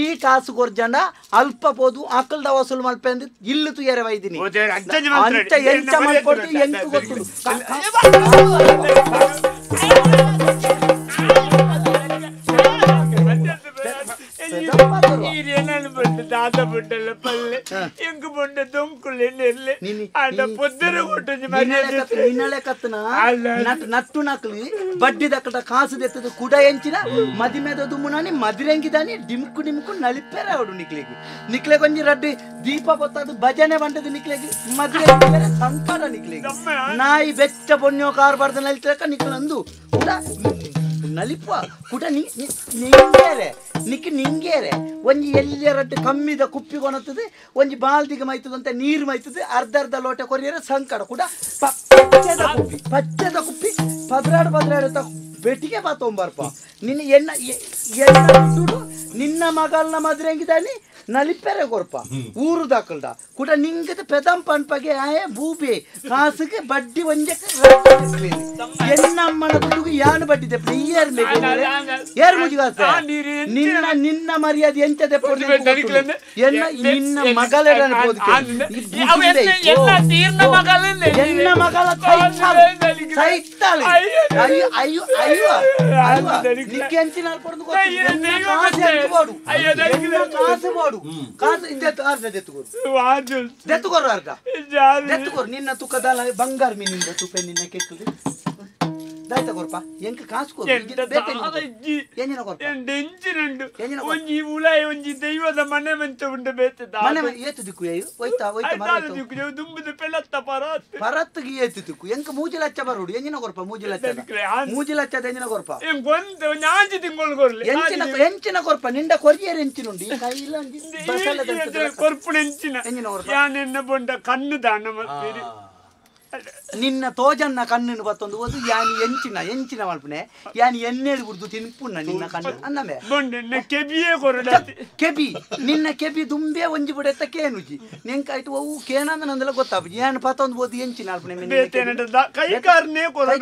ಈ ಕಾಸು ಕೊರ್ಜಂಡ ಅಲ್ಪ ಪೋದು ಆಕಲ್ದ ವಸೂಲು ಮಲ್ಪೆ ಅಂದ್ ಇಲ್ಲು ತುಯರೆ ಬೈದಿನಿ ಅಂಚ ಎಂಚ ಮಲ್ಪೊಡ್ದು ಎಂಕು ಗೊತ್ತುಂಡು ದಾದ ಬುಡ್ಡಲ್ಲ ಪಲ್ಲೆ ಎಂಕು ಬೊಂಡ ದೊಂಕುಳ್ಳೆ ನೆರ್ಲೆ ಆಟ ಪೊದ್ದರ ಕೊಟ್ಟು ನಿನ್ನಳೆ ಕತ್ತನ ನಟ್ಟು ನಕ್ಲಿ ಬಡ್ಡಿ ದಕ್ಕಟ ಕಾಸು ದೆತ್ತದ ಕುಡ ಎಂಚಿನ ಮದಿಮೆದ ದುಮ್ಮುನಾನಿ ಮದಿರೆಂಗಿದಾನಿ ಡಿಮ್ಕು ನಲಿಪೇರ ಅವಡು ನಿಕ್ಲೆ ಕೊಂಜಿ ರಡ್ಡಿ ದೀಪ ಬೊತ್ತದು ಭಜನೆ ಬಂಡದು ನಿಕ್ಲೆಗಿ ಮದಿರೆ ಸಂಪಾದ ನಿಕ್ಲೆಗಿ ನಾಯಿ ಬೆಚ್ಚ ಪೊನ್ಯೋ ಕಾರ್ ಬರ್ದ ನಲಿತಕ ನಿಕ್ಲಂದು ಕೂಡ ನಲಿಪ ಕುಟ ನಿಂಗೇರೆ ನಿಂಗೇರೆ ಒಂಜಿ ಎಲ್ಲರಟ್ಟು ಕಮ್ಮಿದ ಕುಪ್ಪಿ ಕೊನತ್ತದೆ ಒಂಜಿ ಬಾಲ್ದಿಗೆ ಮೈತದಂತ ನೀರು ಮೈತದೆ ಅರ್ಧ ಲೋಟ ಕೊರಿಯರೆ ಸಂಕಟ ಕೂಡ ಪಚ್ಚದ ಕುಪ್ಪಿ ಪದ್ರಾಡ ಬೆಟ್ಟಿಗೆ ಬಾತೊಂಬರ್ಪ ನಿನ್ನ ನಿನ್ನ ಮಗಳನ್ನ ಮದುವೆ ಹೆಂಗಿದ್ದಾನೆ ನಲಿಪೆರೆ ಕೊರ್ಪ ಊರು ದಾಕಲ್ದ ಕೂಡ ನಿಂಗದ ಪೆದಂ ಪಂಪಗೆ ಆಯೆ ಭೂಬೆ ಕಾಸಿಗೆ ಬಡ್ಡಿ ಒಂಜಕ್ಕೆ ಎನ್ನಮ್ಮನ ದುಡ್ಡುgu ಯಾನು ಬಡ್ಡಿ ತೆಪ್ಪ ಏರ್ ಮುಜಿಗಾಸ ನಿನ್ನ ಮರ್ಯಾದೆ ಎಂಚದೆ ಎನ್ನ ನಿನ್ನ ಮಗಳನ್ನ ಎನ್ನ ಮಗಳ ಸೈತಾಳೆ ಅಯ್ಯೋ ಅಯ್ಯೋ ಅಯ್ಯೋ ನಿಕ್ಕೆ ಎಂಚಿನ ಕೊಡ್ದು ನಿನ್ನ ತುಕದಾಲ ಬಂಗಾರ ಮೀನಿಂದ ತುಪ್ಪ ನಿನ್ನ ಕೆಟ್ಟದು ದಾಯ್ತ ಕೊರ್ಪ ಎಂಕ ಕಾಸು ಒಂಜಿ ಉಲಾಯ ಒಂಜಿ ದೈವದ ಮನೆ ಮಂಚ ಉಂಡು ಬೇತದ ಮನೆ ಏತು ದಿಕ್ಕು ಹೋಯ್ತಾ ದುಂಬದ ಪೆಳತ್ತ ಪರತ್ತಿಗೆ ಏತು ದಿಕ್ಕು ಎಂಕ ಮೂಜಿ ಲಚ್ಚ ಬರೋಡು ಎಂಜಿನ ಕೊರ್ಪ ಮೂಜಿ ಲಚ್ಚದ ಎಂಜಿನ ಕೊರ್ಪ ಎಂಚಿನ ಕೊರ್ಪ ನಿಂಡ ಕೊರಿಯರ್ ಎಂಚಿನುಂಡು ಈ ಕೈಲ ಕೊರ್ಪುಣ ಎಂಚಿನ ಯಾನೆನ್ನ ಬೊಂಡ ಕಣ್ಣು ದಾನ ಮಾಡ್ತೀರಿ ನಿನ್ನ ತೋಜನ್ನ ಕಣ್ಣನ್ನು ಬತ್ತೊಂದು ಓದು ಯಾನಿ ಎಂಚಿನ ಮಲ್ಪನೆ ಯಾನಿ ಎಣ್ಣೆಡು ಬಿಡ್ದು ತಿನ್ಪುಣ್ಣ ನಿನ್ನ ಕಣ್ಣು ಅನ್ನಮೆ ಕೆಬಿ ನಿನ್ನ ಕೆಬಿ ದುಂಬೆ ಒಂಜಿ ಬಿಡತ್ತ ಕೇನುಜಿ ನೆಂಕಾಯ್ತು ಅವು ಕೇನಂದ ನಂದೆಲ್ಲ ಗೊತ್ತಾಗ್ಬಿಟ್ಟು ಯಾನ್ ಪತ್ತೊಂದು ಓದು ಎಂಚಿನ ಅಲ್ಪನೆ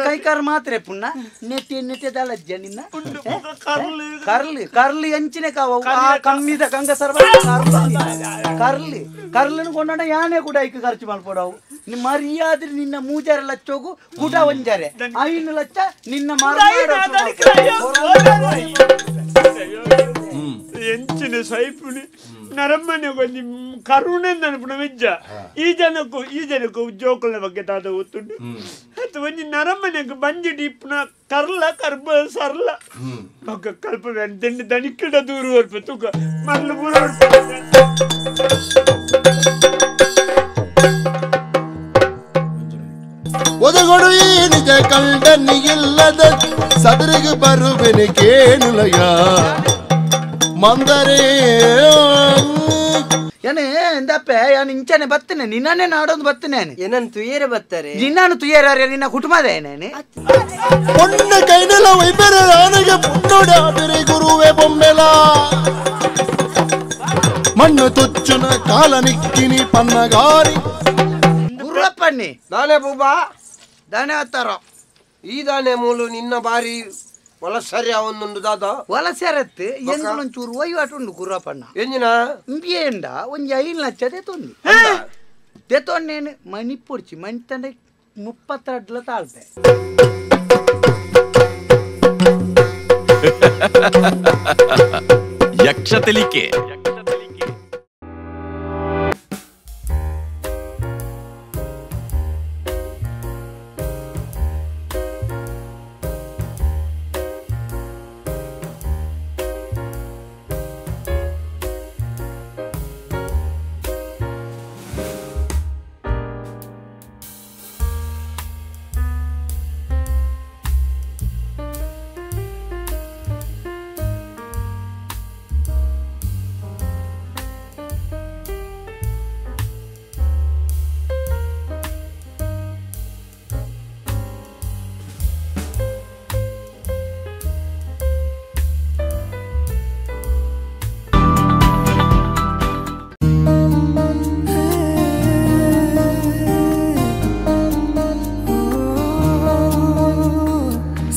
ಕೈಕಾರ ಮಾತ್ರ ಪುಣ್ಣ ನೆಟ್ಟೆ ದಳಜ್ಜ ನಿನ್ನ ಕರ್ಲಿ ಎಂಚಿನ ಕಾವು ಕಮ್ಮಿದ ಗಂಗ ಸರ್ವ ಕರ್ಲಿನ ಕೊಂಡ ಯಾನೇ ಕೂಡ ಐಕ ಖರ್ಚು ಮಾಡ್ಕೊಡವು ಮರ್ಯಾದೆ ನಿನ್ನ ಮೂಜಾರ ಲಚ್ಚೋಗು ಗುಡ ಒಂಜಾರೆ 5 ಲಕ್ಷ ನಿನ್ನ ಎಂಚಿನ ಸೈಪುಣಿ ನರಮ್ಮನೆ ಕೊಂಚ ಕರುಣೆ ನೆನಪುಣ ವೆಜ್ಜ ಈ ಜನಕ್ಕೂ ಜೋಕಲ್ನ ಬಗ್ಗೆ ತಾತ ಗೊತ್ತುಂಟು ಅದು ಒಂಜಿ ನರಮ್ಮನೆಗೆ ಬಂಜಿಡಿ ಇಪ್ಪುನ ಕರ್ಲ ಕರ್ಬ ಸರ್ಲ ಒಕ್ಕ ಕಲ್ಪ ದಂಡಿ ದಣಿಕಿಡ ದೂರ ಹೊರ್ಪ ತೂಕ ಮರ್ಲು ಪೂರ ಒದಗೊಡು ಈ ನಿಜ ಕಂಡನಿಗಿಲ್ಲದ ಸದರಿಗೆ ಬರುವೆನೆ ಕೇಳುಲಯ ಮಂದರೆ ಏನೇ ಎಂದಪ್ಪ ಯಾನು ಇಂಚನೆ ಬತ್ತನೆ ನಿನ್ನನ್ನೇ ನಾಡೊಂದು ಬತ್ತನೆ ಏನನ್ ತುಯೇರೆ ಬತ್ತಾರೆ ನಿನ್ನನ್ನು ತುಯ್ಯಾರ ನಿನ್ನ ಕುಟುಂಬದೇನೇನೆ பொண்ணு கையில வைப்பற ஆனக பொண்ணோட பெரிய குருவே பொம்மெல மண்ணு ತುಚ್ಚುನ ಕಾಲ ನಿಕ್ಕಿನಿ ಪನ್ನಗಾರಿ ಗುರುಪ್ಪಣ್ಣಿ ದಾನೆ ಬೂಬಾ ದಾನೆ ಹತ್ತಾರ ಈ ದಾನೆ ಮೂಲು ನಿನ್ನ ಬಾರಿ ವಲಸರಿ ಅವೊಂದುಂಡು ದಾದ ವಲಸೆರತ್ತು ಎಂಗಳೊಂಚೂರು ವಹಿವಾಟು ಉಂಡು ಗುರುಪ್ಪಣ್ಣ ಎಂಜಿನ ಇಂಬಿಯಂಡ ಒಂಜಿ 5 ಲಕ್ಷ ತೆತ್ತೊಂದು ತೆತ್ತೊಂಡೇನು ಮಣಿ ಪುಡ್ಚಿ ಮಣಿ ತಂಡ 32 ತಾಳ್ತೆ ಯಕ್ಷತೆಲಿಕೆ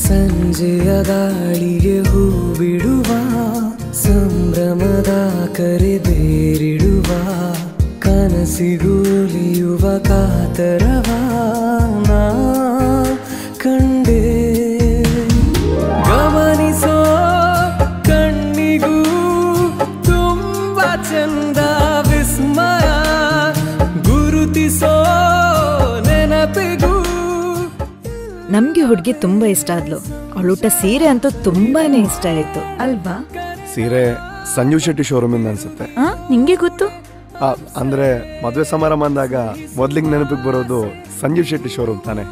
ಸಂಜೆಯ ಗಾಳಿಗೆ ಹೂ ಬಿಡುವ ಸಂಭ್ರಮದ ಕರೆದೇರಿಡುವ ಕನಸಿಗುಲಿಯುವ ಕಾತರವ ನಾ ಕಂಡೆ ಗಮನಿಸೋ ಕಣ್ಣಿಗೂ ತುಂಬ ಚಂದ ವಿಸ್ಮಯ ಗುರುತಿಸೋ ನೆನಪಿಗೂ ನಮ್ಗೆ ಹುಡುಗಿ ತುಂಬಾ ಇಷ್ಟ ಆದ್ಲು. ಅವಳುಟ ಸೀರೆ ಅಂತೂ ತುಂಬಾನೇ ಇಷ್ಟ ಆಯ್ತು ಅಲ್ವಾ? ಸೀರೆ ಸಂಜೀವ್ ಶೆಟ್ಟಿ ಶೋರೂಮ್ ಇಂದ ಅನ್ಸುತ್ತೆ. ನಿಂಗೆ ಗೊತ್ತು? ಅಂದ್ರೆ ಮದುವೆ ಸಮಾರಂಭ ಅಂದಾಗ ಮೊದ್ಲಿಗೆ ನೆನಪಿಗೆ ಬರೋದು ಸಂಜೀವ್ ಶೆಟ್ಟಿ ಶೋರೂಮ್ ತಾನೆ.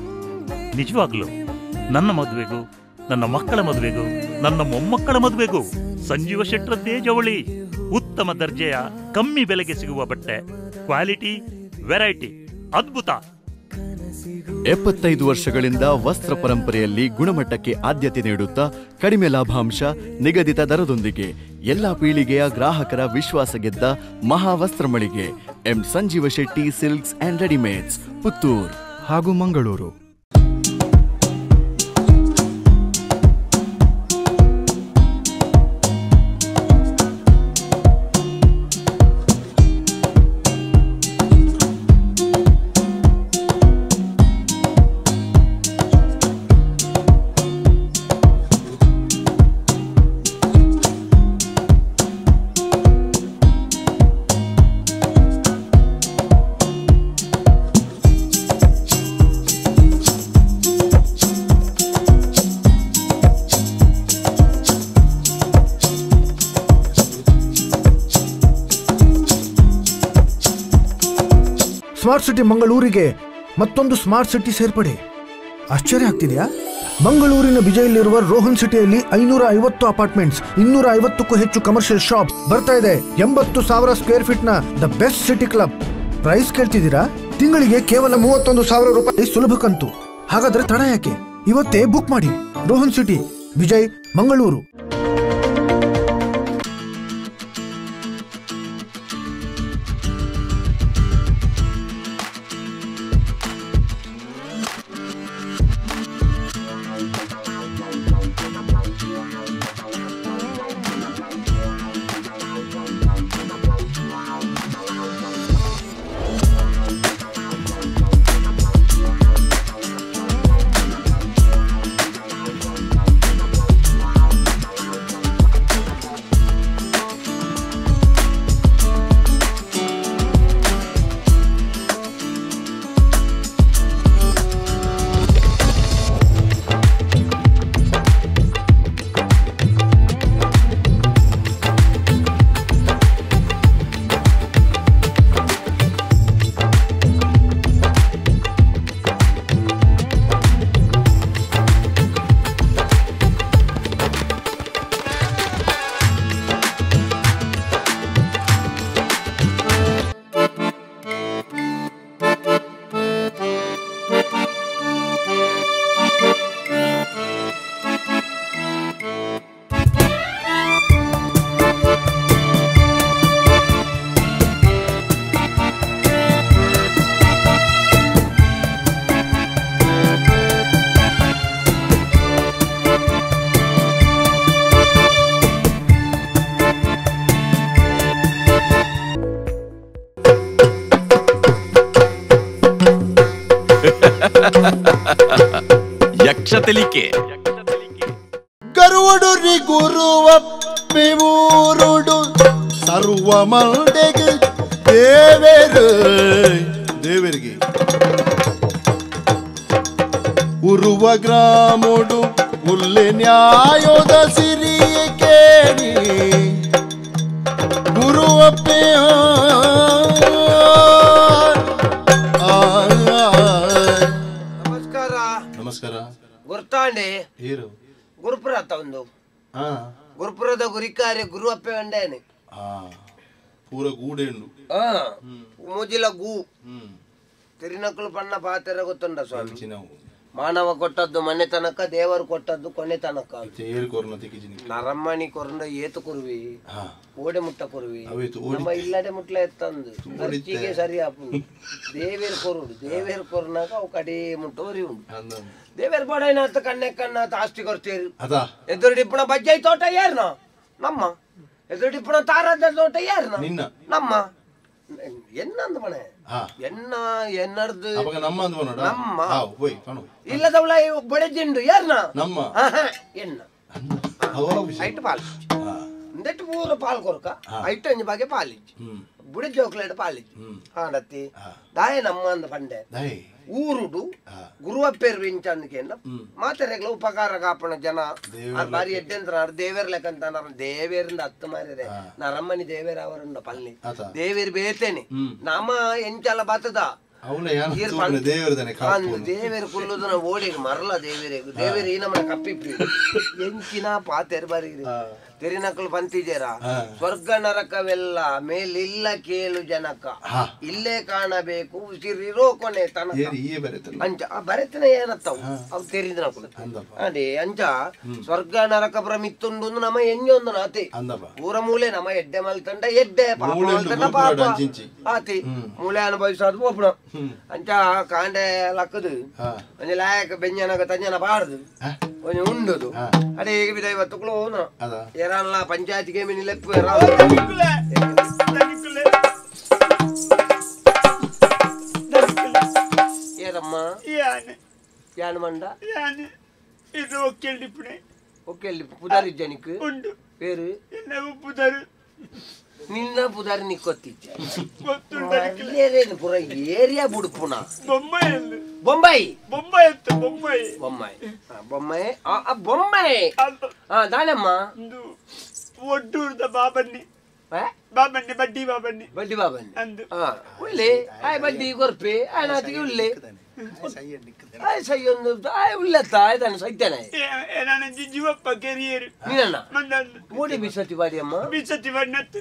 ನಿಜವಾಗ್ಲು ನನ್ನ ಮದುವೆಗೂ ನನ್ನ ಮಕ್ಕಳ ಮದುವೆಗೂ ನನ್ನ ಮೊಮ್ಮಕ್ಕಳ ಮದುವೆಗೂ ಸಂಜೀವ ಶೆಟ್ಟರದ್ದೇ ಜವಳಿ. ಉತ್ತಮ ದರ್ಜೆಯ ಕಮ್ಮಿ ಬೆಲೆಗೆ ಸಿಗುವ ಬಟ್ಟೆ, ಕ್ವಾಲಿಟಿ, ವೆರೈಟಿ, ಅದ್ಭುತ. 75 ವರ್ಷಗಳಿಂದ ವಸ್ತ್ರ ಪರಂಪರೆಯಲ್ಲಿ ಗುಣಮಟ್ಟಕ್ಕೆ ಆದ್ಯತೆ ನೀಡುತ್ತಾ ಕಡಿಮೆ ಲಾಭಾಂಶ, ನಿಗದಿತ ದರದೊಂದಿಗೆ ಎಲ್ಲಾ ಪೀಳಿಗೆಯ ಗ್ರಾಹಕರ ವಿಶ್ವಾಸ ಗೆದ್ದ ಮಹಾವಸ್ತ್ರ ಮಳಿಗೆ M Sanjeeva Shetty silks and readymades, Puttur ಹಾಗೂ ಮಂಗಳೂರು. ಸ್ಮಾರ್ಟ್ ಸಿಟಿ ಮಂಗಳೂರಿಗೆ ಮತ್ತೊಂದು ಸ್ಮಾರ್ಟ್ ಸಿಟಿ ಸೇರ್ಪಡೆ. ಆಶ್ಚರ್ಯ ಆಗ್ತಿದೆಯಾ? ಮಂಗಳೂರಿನ ಬಿಜೈಲಿರುವ ರೋಹನ್ ಸಿಟಿಯಲ್ಲಿ 550 ಅಪಾರ್ಟ್ಮೆಂಟ್ಸ್, 250ಕ್ಕೂ ಹೆಚ್ಚು ಕಮರ್ಷಿಯಲ್ ಶಾಪ್ಸ್ ಬರ್ತಾ ಇದೆ. 80,000 ಸ್ಕ್ವೇರ್ ಫೀಟ್ ನ the best city club. Price ಕೇಳ್ತಿದ್ದೀರಾ? ತಿಂಗಳಿಗೆ ಕೇವಲ 31,000 ರೂಪಾಯಿ ಸುಲಭ ಕಂತು. ಹಾಗಾದ್ರೆ ತಡ ಯಾಕೆ? ಇವತ್ತೇ ಬುಕ್ ಮಾಡಿ. ರೋಹನ್ ಸಿಟಿ, ವಿಜಯ್, ಮಂಗಳೂರು. ಯಕ್ಷತೆಲಿಕೆ ಗರುಡುರಿ ಗುರುವಪ್ಪಿವೂರುಡು ಸರ್ವ ಮಂಡೆಗೆ ದೇವರಿಗೆ ಉರುವ ಗ್ರಾಮುಡು ಉಲ್ಲೆ ನ್ಯಾಯೋದ ಸಿರಿಯ ಕೇಳಿ ಗುರುವಪ್ಪೆ ನಮಸ್ಕಾರ. ಗುರ್ತಾಂಡೆ ಗುರುಪುರ ಒಂದು ಗುರುಪುರದ ಗುರಿಕಾರ್ಯ ಗುರುವಪ್ಪೆ ಅಂಡೇನೆ ಪೂರ ಗೂಡೇಂಡು ಮೂಜಿಲ ಗೂ ತಿರಿನಕ್ಕಳು ಪಣ್ಣ ಪಾತೆರ ಗೊತ್ತುಂಡ ಸ್ವಾಮಿ. ಮಾನವ ಕೊಟ್ಟದ್ದು ಮನೆ ತನಕ, ದೇವರು ಕೊಟ್ಟದ್ದು ಕೊನೆ ತನಕ. ನರಮ್ಮಣಿ ಕೊರಂಡ ಏತು ಕುರುವಿ ಓಡೆ ಮುಟ್ಟ ಕುರುವಿ ನಮ್ಮ ಇಲ್ಲಡೆ ಮುಟ್ಲ ಎತ್ತಂದು ಖರ್ಚಿಗೆ ಸರಿ ಆಪು ದೇವೇರ್ ಕೊರುಡು ದೇವೇರ್ ಕೊರನಾಗ ಅವು ಕಡೆ ಮುಟ್ಟೋರಿ ಉಂಟು. ದೇವೇರ್ ಬಡೈನಾಥ ಕಣ್ಣೆ ಕಣ್ಣಾತ ಆಸ್ತಿ ಕೊಡ್ತೀರಿ. ಎದುರು ಡಿಪ್ಪಣ ಬಜ್ಜೈ ತೋಟ ಯಾರನ ನಮ್ಮ ಎದುರು ಡಿಪ್ಪಣ ತಾರದ ತೋಟ ಯಾರನ ನಮ್ಮ ಎನ್ನಂದು ಮನೆ ಎನ್ನ ಎನ್ನರ್ದು ನಮ್ಮ ಇಲ್ಲದವಳ ಬಡಜಿಂಡು ಯಾರನ ನಮ್ಮ ಎನ್ನ ಐಟ್ ಪಾಲ್ ಒಂದೆಟ್ಟು ಪೂರ ಪಾಲ್ ಕೊರಕ ಐಟ್ ಅಂಜ ಬಗ್ಗೆ ಪಾಲಿಜ್ಜಿ ಬುಡಿ ಜೋಕ್ಲೇಟ್ ಪಾಲಿಜ್ಜಿ ಹಾಡತ್ತಿ ದಾಯ ನಮ್ಮ ಅಂದ ಪಂಡೆ ಊರುಡು ಗುರುವಪ್ಪೇರು ವಿಂಚಂದ್ಕೆಂಡ ಮಾತೆರೆಗ್ಲ ಉಪಕಾರ ಕಾಪಣ ಜನ ಬಾರಿ ಎಡ್ಡೆಂದ್ರ ದೇವೇರ್ ಲೆಕ್ಕಂತ ದೇವೇರಿಂದ ಹತ್ತು ಮಾರ್ರೆ ನರಮ್ಮನಿ ದೇವೇರ್ ಅವರುಂಡ ಪಲ್ನಿ ದೇವೇರ್ ಬೇತೇನೆ ನಮ್ಮ ಎಂಚಲ ಬತ್ತದ ದೇವೇರು ಕುಲ್ಲುದನ ಓಡಿ ಮರಲ ದೇವೇರು ಈ ನಮ್ಮನೆ ಕಪ್ಪಿಪ್ಪಿ ಎಂಚಿನ ಪಾತೆರ್ ಬರೀರಿ ತೆರಿನಕಲು ಬಂತಿದ್ದೀರ ಸ್ವರ್ಗ ನರಕವೆಲ್ಲ ಮೇಲಿಲ್ಲ ಕೇಳು ಜನಕ ಇಲ್ಲೇ ಕಾಣಬೇಕು ಉಸಿರಿರೋ ಕೊನೆ ತನಕ ಅಂಚ ಆ ಬರೆತನ ಏನತ್ತವು ಅವು ತೆರಿದ ನಕಲು ಅದೇ ಅಂಚ ಸ್ವರ್ಗ ನರಕ ಮಿತ್ತುಂಡು ನಮ್ಮ ಎಂಜೊಂದು ನಾತಿ ಪೂರ ಮೂಲೆ ನಮ್ಮ ಎಡ್ಡೆ ಮಲ್ತಂಡ ಎಡ್ಡೆ ಪಾಪ ಮಲ್ತಂಡ ಪಾಪ ಆತಿ ಮೂಲೆ ಅನುಭವಿಸೋದು ಒಬ್ಬನ ಅಂಚ ಕಾಂಡೆ ಲಕ್ಕದು ಒಂಜಿ ಲಾಯಕ ಬೆಂಜನಗ ತಂಜನ ಬಾರದು ಒಂಜಿ ಉಂಡುದು ಅದೇ ಈಗ ಬಿದ ಇವತ್ತುಗಳು ಹೋನು ಎರಲ್ಲ ಪಂಚಾಯತಿಗೆ ಮಿನಿಲೆಪ್ಪು ಏರಮ್ಮ ಯಾನ್ ಮಂಡ ಇದು ಒಕ್ಕೆಲ್ಡಿಪ್ಪುನೆ ಒಕ್ಕೆಲ್ಡಿಪ್ಪು ಪುದಾರಿ ಜನಿಕ್ ಉಂಡು ಪೇರು ಪುದಾರು ನಿನ್ನ ಪುದಾರಿ ನಿಕ್ಕೊತ್ತಿದ್ದೇನು ಪುರ ಏರಿಯಾ ಬುಡುಪುನ ಬೊಂಬೈ ದಾನಮ್ಮ ಒಡ್ಡೂರ್ದ ಬಾಬನ್ನಿ ಬಡ್ಡಿ ಬಾಬನ್ನಿ ಅಂದು ಉಳ್ಳೆ ಆಯ್ ಬಡ್ಡಿ ಕೊರ್ಪೆ ಆಯ್ನಾತಿಗೆ ಉಳ್ಳೆ ಸೈಯೊಂದು ಉಳ್ಳತ್ತ ಆಯ್ತಾನೆ ಸೈತಾನೆ ಜೀವಪ್ಪ ಕೆರಿಯರು ಓಡಿ ಬಿಸತಿ ಬಾಡಿ ಅಮ್ಮ ಬಿಸತಿ ಬಣ್ಣತ್ತು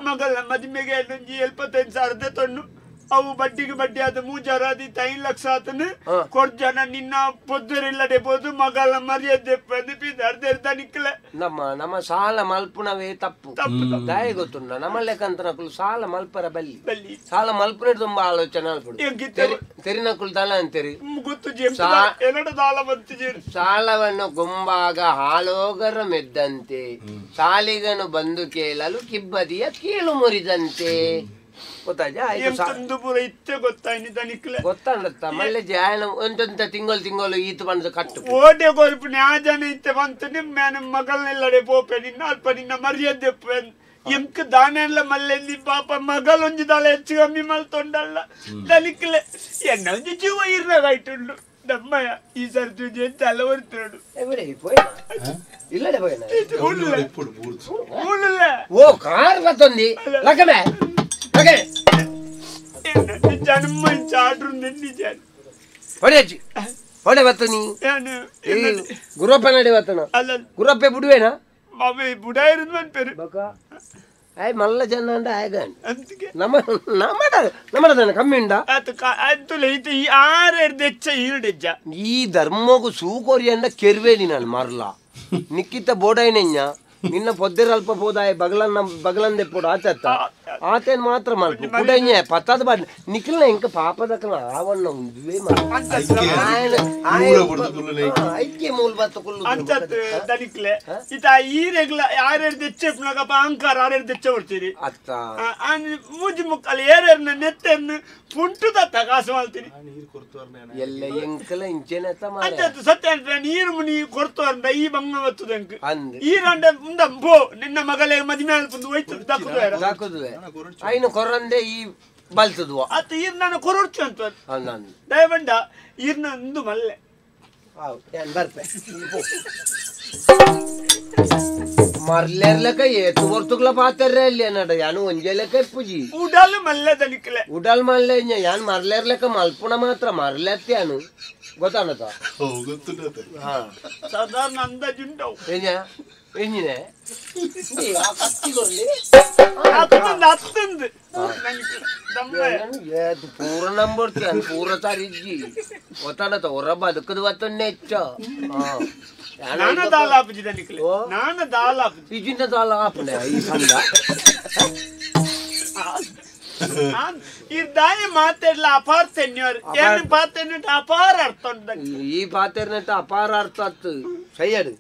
ಮಗಳ ಮದುವೆಗೆ 75,000 ತೊಣ್ಣು ಅವು ಬಡ್ಡಿಗೆ ಬಡ್ಡಿ ಆದ 3,000 5 ಲಕ್ಷ ಆತನು ಕೊಡ್ಜನ ನಿನ್ನ ಪೊದ್ದರಿಲ್ಲದೆ ಬೋದು ಮಗಳ ಮರ್ಯಾದೆ ಅರ್ಧ ನಿಕ್ಕಲ ನಮ್ಮ ಸಾಲ ಮಲ್ಪುನವೇ ತಪ್ಪು ದಾಯ ಗೊತ್ತುಂಡ ನಮ್ಮ ಲೆಕ್ಕಂತನಕುಲು ಸಾಲ ಮಲ್ಪರ ಬಲ್ಲಿ ಸಾಲ ಮಲ್ಪನೆ ತುಂಬಾ ಆಲೋಚನೆ ತೆರಿನಕುಲು ತಲ ಅಂತೀರಿ ಸಾಲವನ್ನು ಗುಂಬಾಗ ಹಾಳೋಗರ ಮೆದ್ದಂತೆ ಸಾಲಿಗನು ಬಂದು ಕೇಳಲು ಕಿಬ್ಬದಿಯ ಕೀಳು ಮುರಿದಂತೆ ಗೊತ್ತಾಂಡತ್ತ ಮಲ್ಲೆ ಜಾಯನ ಒಂದೊಂದ ತಿಂಗಳು ಈತ ಬಂದು ಕಟ್ಟು ಓಟೆ ಕೊರ್ಪು ನ್ಯಾಜನ ಇತ್ತೆ ಬಂತು ನಿಮ್ಮ ಮಗಳನ್ನೆಲ್ಲಡೆ ಪೋಪೆ ನಿನ್ನ ಅಲ್ಪ ನಿನ್ನ ಮರ್ಯಾದೆ ಎಂಕ್ ದಾನೆಲ್ಲ ಮಲ್ಲೆಲ್ಲಿ ಪಾಪ ಮಗಳೊಂಜಿದಾಳ ಹೆಚ್ಚು ಕಮ್ಮಿ ಮಲ್ತೊಂಡಲ್ಲ ದನಿಕ್ಲೆ ಎನ್ನ ಒಂಜಿ ಜೀವ ಇರ್ನಾಗಾಯ್ತುಂಡು ನಮ್ಮಯ್ಯ ಈ ಸರ್ತಿ ಎಂತ ಅಲ್ಲ ಹೊರ್ತಾಡು ಇಲ್ಲಡೆ ಓ ಕಾರ್ ಬತ್ತೊಂದಿ ಲಗಮೆ ಜನ್ಮ ಚಾಡ್ರು ನಿಜ ಹೊಡೆಯಜ್ಜಿ ಹೊಡೆ ಬತ್ತನಿ ಗುರಪ್ಪ ನಡೆ ಬತ್ತನ ಗುರಪ್ಪೆ ಬುಡುವೇನಾ ಮಾವೇ ಬುಡ ಇರೋದು ಬಂದ್ಪೇರು ಆಯ್ ಮಲ್ಲ ಜನ ಅಂಡ ಆಗ ನಮ್ಮದ ಕಮ್ಮಿ ಉಂಡ ಈ ಧರ್ಮಗೂ ಸೂಕೋರಿ ಅಂಡ ಕೆರ್ವೇನಿ ನಾನು ಮರ್ಲ ನಿಕ್ಕಿತ ಬೋಡಾಯ್ನೆಂಜ ನಿನ್ನ ಪೊದ್ದೆರಲ್ಪ ಹೋದಾಯ ಬಗಲಂದೆ ಪೋಡು ಆತ ಆತೇನ್ ಮಾತ್ರ ಮಲ್ಪು ಕುಡಂಜ ಪತ್ತಾದ ಬಾಡ್ ನಿಖಿಲ್ನ ಇಂಕ ಪಾಪದಕನ ಆವಣ್ಣ ಉಂದುವೆ ಐಕ್ಯ ಮೂಲ ಬತ್ತ ಕುಲ್ಲು ದನಿಕ್ಲೆ ಇತ ಈ ರೆಗ್ಲ ಯಾರ್ಯಾರು ತೆಚ್ಚೆಪ್ನಗಪ್ಪ ಅಹಂಕಾರ ಯಾರ್ಯಾರು ತೆಚ್ಚ ಬರ್ತೀರಿ ಅತ್ತ ಮೂಜಿ ಮುಕ್ಕಲ್ಲಿ ಯಾರ್ಯಾರನ್ನ ನೆತ್ತೆನ್ನು ಪುಂಟು ದತ್ತ ಕಾಸು ಮಾಡ್ತೀನಿ ಎಲ್ಲ ಎಂಕಲ ಇಂಚೆನೆತ್ತ ಸತ್ಯ ನೀರು ಮುನಿ ಕೊಡ್ತೋರ್ನ ಈ ಬಂಗ ಬತ್ತದಂಕ ಈ ರಂಡ ಪೋ ನಿನ್ನ ಮಗಳೇ ಮದುವೆ ಅಲ್ಪಂದು ಹೋಯ್ತು ದಾಕುದುವೆ ಐನು ಕೊರಂದೆ ಈ ಬಲ್ತದ್ವ ಅತ್ತ ಈರ್ ನಾನು ಕೊರಡ್ಚು ಅಂತ ದಯವಂಡ ಈರ್ನ ಒಂದು ಮಲ್ಲೆ ಬರ್ಪೆ ಮರ್ಲೆರ್ಲಕ ಏತು ವರ್ತುಗ್ಲ ಪಾತೆರ್ರೆ ಅಲ್ಲಿ ಅನ್ನಡ ಯಾನು ಒಂಜೆಲಕ ಪೂಜಿ ಉಡಲ್ ಮಲ್ಲೆ ದನಿಕ್ಲೆ ಉಡಲ್ ಮಲ್ಲೆ ಯಾನ್ ಮರ್ಲೆರ್ಲಕ ಮಲ್ಪುಣ ಮಾತ್ರ ಮರ್ಲೆತ್ಯಾನು ಗೊತ್ತಾನತ ಸಾಧಾರಣ ಅಂದಾಜುಂಟವು ಎಂಜಿನೆ ಪೂರ ನಂಬರ್ ಪೂರ ತಾರಿಜ್ಜಿ ಗೊತ್ತಾನತ ಹೊರ ಬದುಕದು ಬತ್ತೊನ್ನೆ ಹೆಚ್ಚ ಇಜಿನ ದಾಲ ಆಪನೆ ಈ ಸಂಘ ಈ ಪಾತೆರ್ನೆಟ್ ಅಪಾರ ಅರ್ಥ ಆತು ಸೈಯಡ್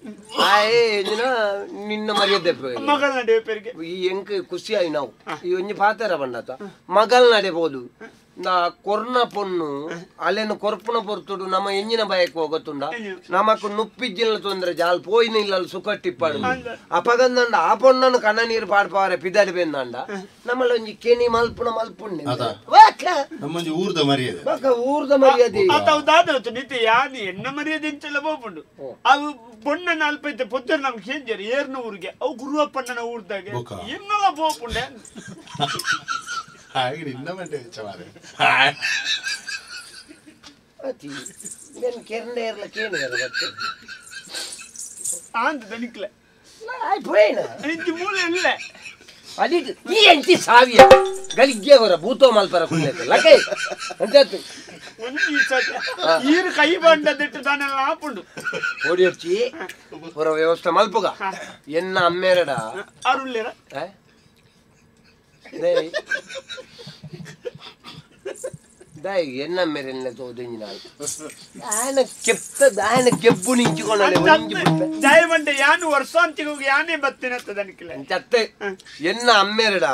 ನಿನ್ನ ಮರ್ಯಾದೆ ಈ ಎಂಕ್ ಖುಷಿ ಆಯ್ ನಾವು ಈ ಒಂಜಿ ಪಾತೆರ ಬಂಡತ ಮಗಲ್ ನಡೆಬಹುದು ನಾ ಕೊರ್ನ ಪೊನ್ನು ಅಲ್ಲೇನು ಕೊರ್ಪುನ ಪೊರ್ತುಡು ನಮ್ಮ ಎಂಜಿನ ಬಯಕ್ಕೆ ಹೋಗತ್ತುಂಡ ನಮಕ್ ನುಪ್ಪಿಜ್ಜಿನ ತೊಂದ್ರೆ ಜಾಲ್ ಪೋಯಿನ ಇಲ್ಲ ಸುಕಟ್ಟಿಪ್ಪಾಡು ಅಪಗಂದಂಡ ಆ ಪೊಣ್ಣನು ಕಣ್ಣ ನೀರು ಪಾಡ್ಪಾರೆ ಪಿದಾಡಿ ಬೆಂದಂಡ ನಮ್ಮಲ್ಲಿ ಒಂಜಿ ಕೆಣಿ ಮಲ್ಪುಣ ಮಲ್ಪುಣ್ಣೆ ಊರ್ದ ಮರ್ಯಾದೆ ಊರ್ದ ಮರ್ಯಾದೆ ನಿತ್ಯ ಯಾನಿ ಎನ್ನ ಮರ್ಯಾದೆ ಇಂಚೆಲ್ಲ ಹೋಗ್ಬಂಡು ಅವು ಪೊಣ್ಣನ ಅಲ್ಪೈತೆ ಪೊದ್ದ ನಮ್ಗೆ ಚೇಂಜರ್ ಏರ್ನ ಊರಿಗೆ ಅವು ಗುರುವಪ್ಪಣ್ಣನ ಊರ್ದಾಗೆ ಇನ್ನೆಲ್ಲ ಹೋಗ್ಬುಂಡೆ ಹಾಗೆ ನಿನ್ನ ಮಂಟೆ నేను కెరలేర్లకేను కదా ఆంత దనిక్లే అయిపోయినా ఇంటి మూల ಇಲ್ಲ అది ఈ ఎంటి సావియ గలిగే వర భూతో మల్పర కుల్లెతే లకే అంతేತು ಒಂದಿ ಸಟ ಈರು ಕೈ ಬಂಡದಿಟ್ಟು ತಾನೆಲ್ಲ ಆಪುಂಡು ಓಡಿ వచ్చి ಹೊರ ವ್ಯವಸ್ಥೆ ಮಲ್ಪುಗ ಎನ್ನ ಅಮ್ಮೇರಡ ಅರುಲ್ಲೇರ ಡೇಯ್ ಡೇಯ್ ಎನ್ನ ಅಮ್ಮೇರೆಲ್ಲ ತೋದಿನಾಲ್ ಆಯನ ಕೆಬ್ಬು ನಿಂಚಿಕೊಂಡಳೆ ಒಂಜಿ ಬಿಟ್ಟ ಜಯವಂಡೆ ಯಾನು ವರ್ಷಾಂತಿಗೂ ಯಾನೇ ಬತ್ತಿನತ್ತ ದನಿಕ್ಲೆ ಅಂತೆ ಎನ್ನ ಅಮ್ಮೇರಡ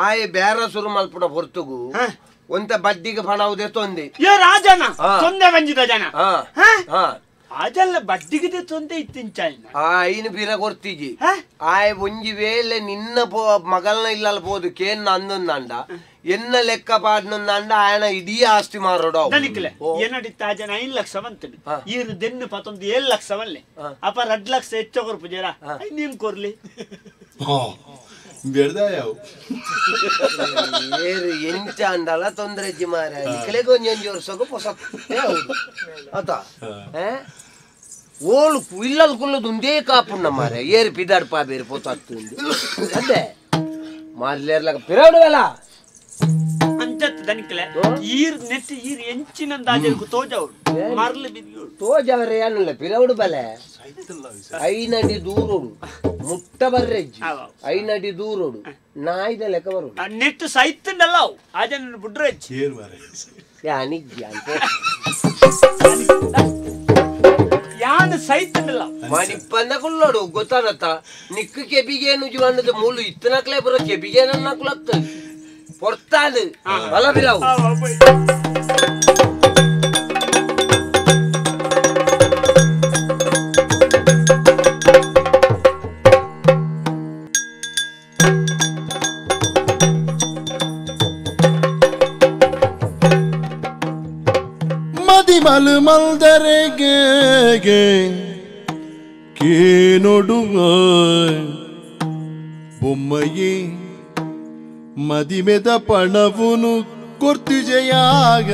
ಆಯೆ ಬೇರ ಶುರು ಮಲ್ಪುಡ ಹೊರ್ತುಗು ಒಂತ ಬಡ್ಡಿಗೆ ಪಣವುದೇ ತೊಂದೆ ಏ ರಾಜನ ತೊಂದೆ ಬಂಜಿದ ಜನ ಅದೆಲ್ಲ ಬಡ್ಡಿಗೆ ತೊಂದೆ ಇತ್ತಿಂಚಾಯಿನ ಐನು ಬೀರ ಕೊಡ್ತೀಜಿ ಆಯ್ ಒಂಜಿ ವೇಳೆ ನಿನ್ನ ಮಗಳನ್ನ ಇಲ್ಲಲ್ಲ పోదు ಕೇನ್ನ ಅಂದೊಂದಂಡ ಎನ್ನ ಲೆಕ್ಕ ಪಾಡ್ನೊಂದಂಡ ఆయన ಇಡೀ ಆಸ್ತಿ ಮಾರೋಡು ದನಿಕ್ಲೆ ಏನಡಿತ್ತ ಆ ಜನ 5 ಲಕ್ಷ ಬಂತನು ಈರು ದೆನ್ನು ಪತ್ತೊಂದು 7 ಲಕ್ಷ ವಲ್ಲೆ ಅಪ 2 ಲಕ್ಷ ಹೆಚ್ಚೋಗರು ಪುಜೇರ ನೀನ್ ಕೊರ್ಲಿ ಬೆರ್ದಾಯವು ಏರು ಎಂಚ ಅಂಡಲ ತೊಂದರೆ ಅಜ್ಜಿ ಮಾರ ನಿಕ್ಲೆಗೆ ಒಂಜೊಂಜಿ ವರ್ಷಕ್ಕೂ ಹೊಸತ್ತೆ ಹೌದು ಆತ ಓಳು ಇಲ್ಲಲ್ ಕುಲ್ಲದು ಒಂದೇ ಕಾಪುಣ್ಣ ಮಾರ ಏರು ಪಿದಾಡ್ ಪಾಬೇರು ಪೊತ್ತು ಅದೇ ಮಾರ್ಲೇರ್ಲಾಗ ಪಿರಾಡುವಲ್ಲ ಅಂಚತ್ ದನಿಕ್ಲೆ ಈರ್ ನೆಟ್ಟಿ ಈರ್ ಎಂಚಿನಂದ ಆಜರ್ಕು ತೋಜವಳು ಮರ್ಲಿ ಬಿದ್ಯೋಳು ತೋಜವರೆ ಏನಿಲ್ಲ ಪಿರೌಡು ಬಲೆ 5 ಅಡಿ ದೂರೋಡು ಮುಟ್ಟ ಬರ್ರೆಜ್ಜಿ 5 ಅಡಿ ದೂರೋಡು ನಾಯಿದ ಲೆಕ್ಕ ಬರೋಡು ನೆಟ್ಟು ಸೈತಂಡಲ್ಲ ಅವು ಆಜನ ಬುಡ್ರೆಜ್ಜಿ ಏರ್ ಮಾರೆ ಯಾನಿಜ್ಜಿ ಅಂತ ಯಾನು ಸೈತಂಡಲ್ಲ ಮಣಿಪ್ಪಂದ ಕುಲ್ಲೋಡು ಗೊತ್ತಾನತ್ತ ನಿಕ್ಕು ಕೆಬಿಗೇನು ಜೀವನದ ಮೂಲು ಇತ್ತನಕ್ಲೆ ಬರೋ ಕೆಬಿಗೇನನ್ನ ಕುಲತ್ತ ಪೊರ್ತಾದು ಬಲ ಬಿರಾವು ಮದಿಮಲ್ ಮಲ್ದರೆಗೆ ಕೇನೊಡುವ ಬೊಮ್ಮಯೇ ಮದಿಮೆದ ಪಣವುನು ಕೊರ್ತಿಜೆಯಾಗ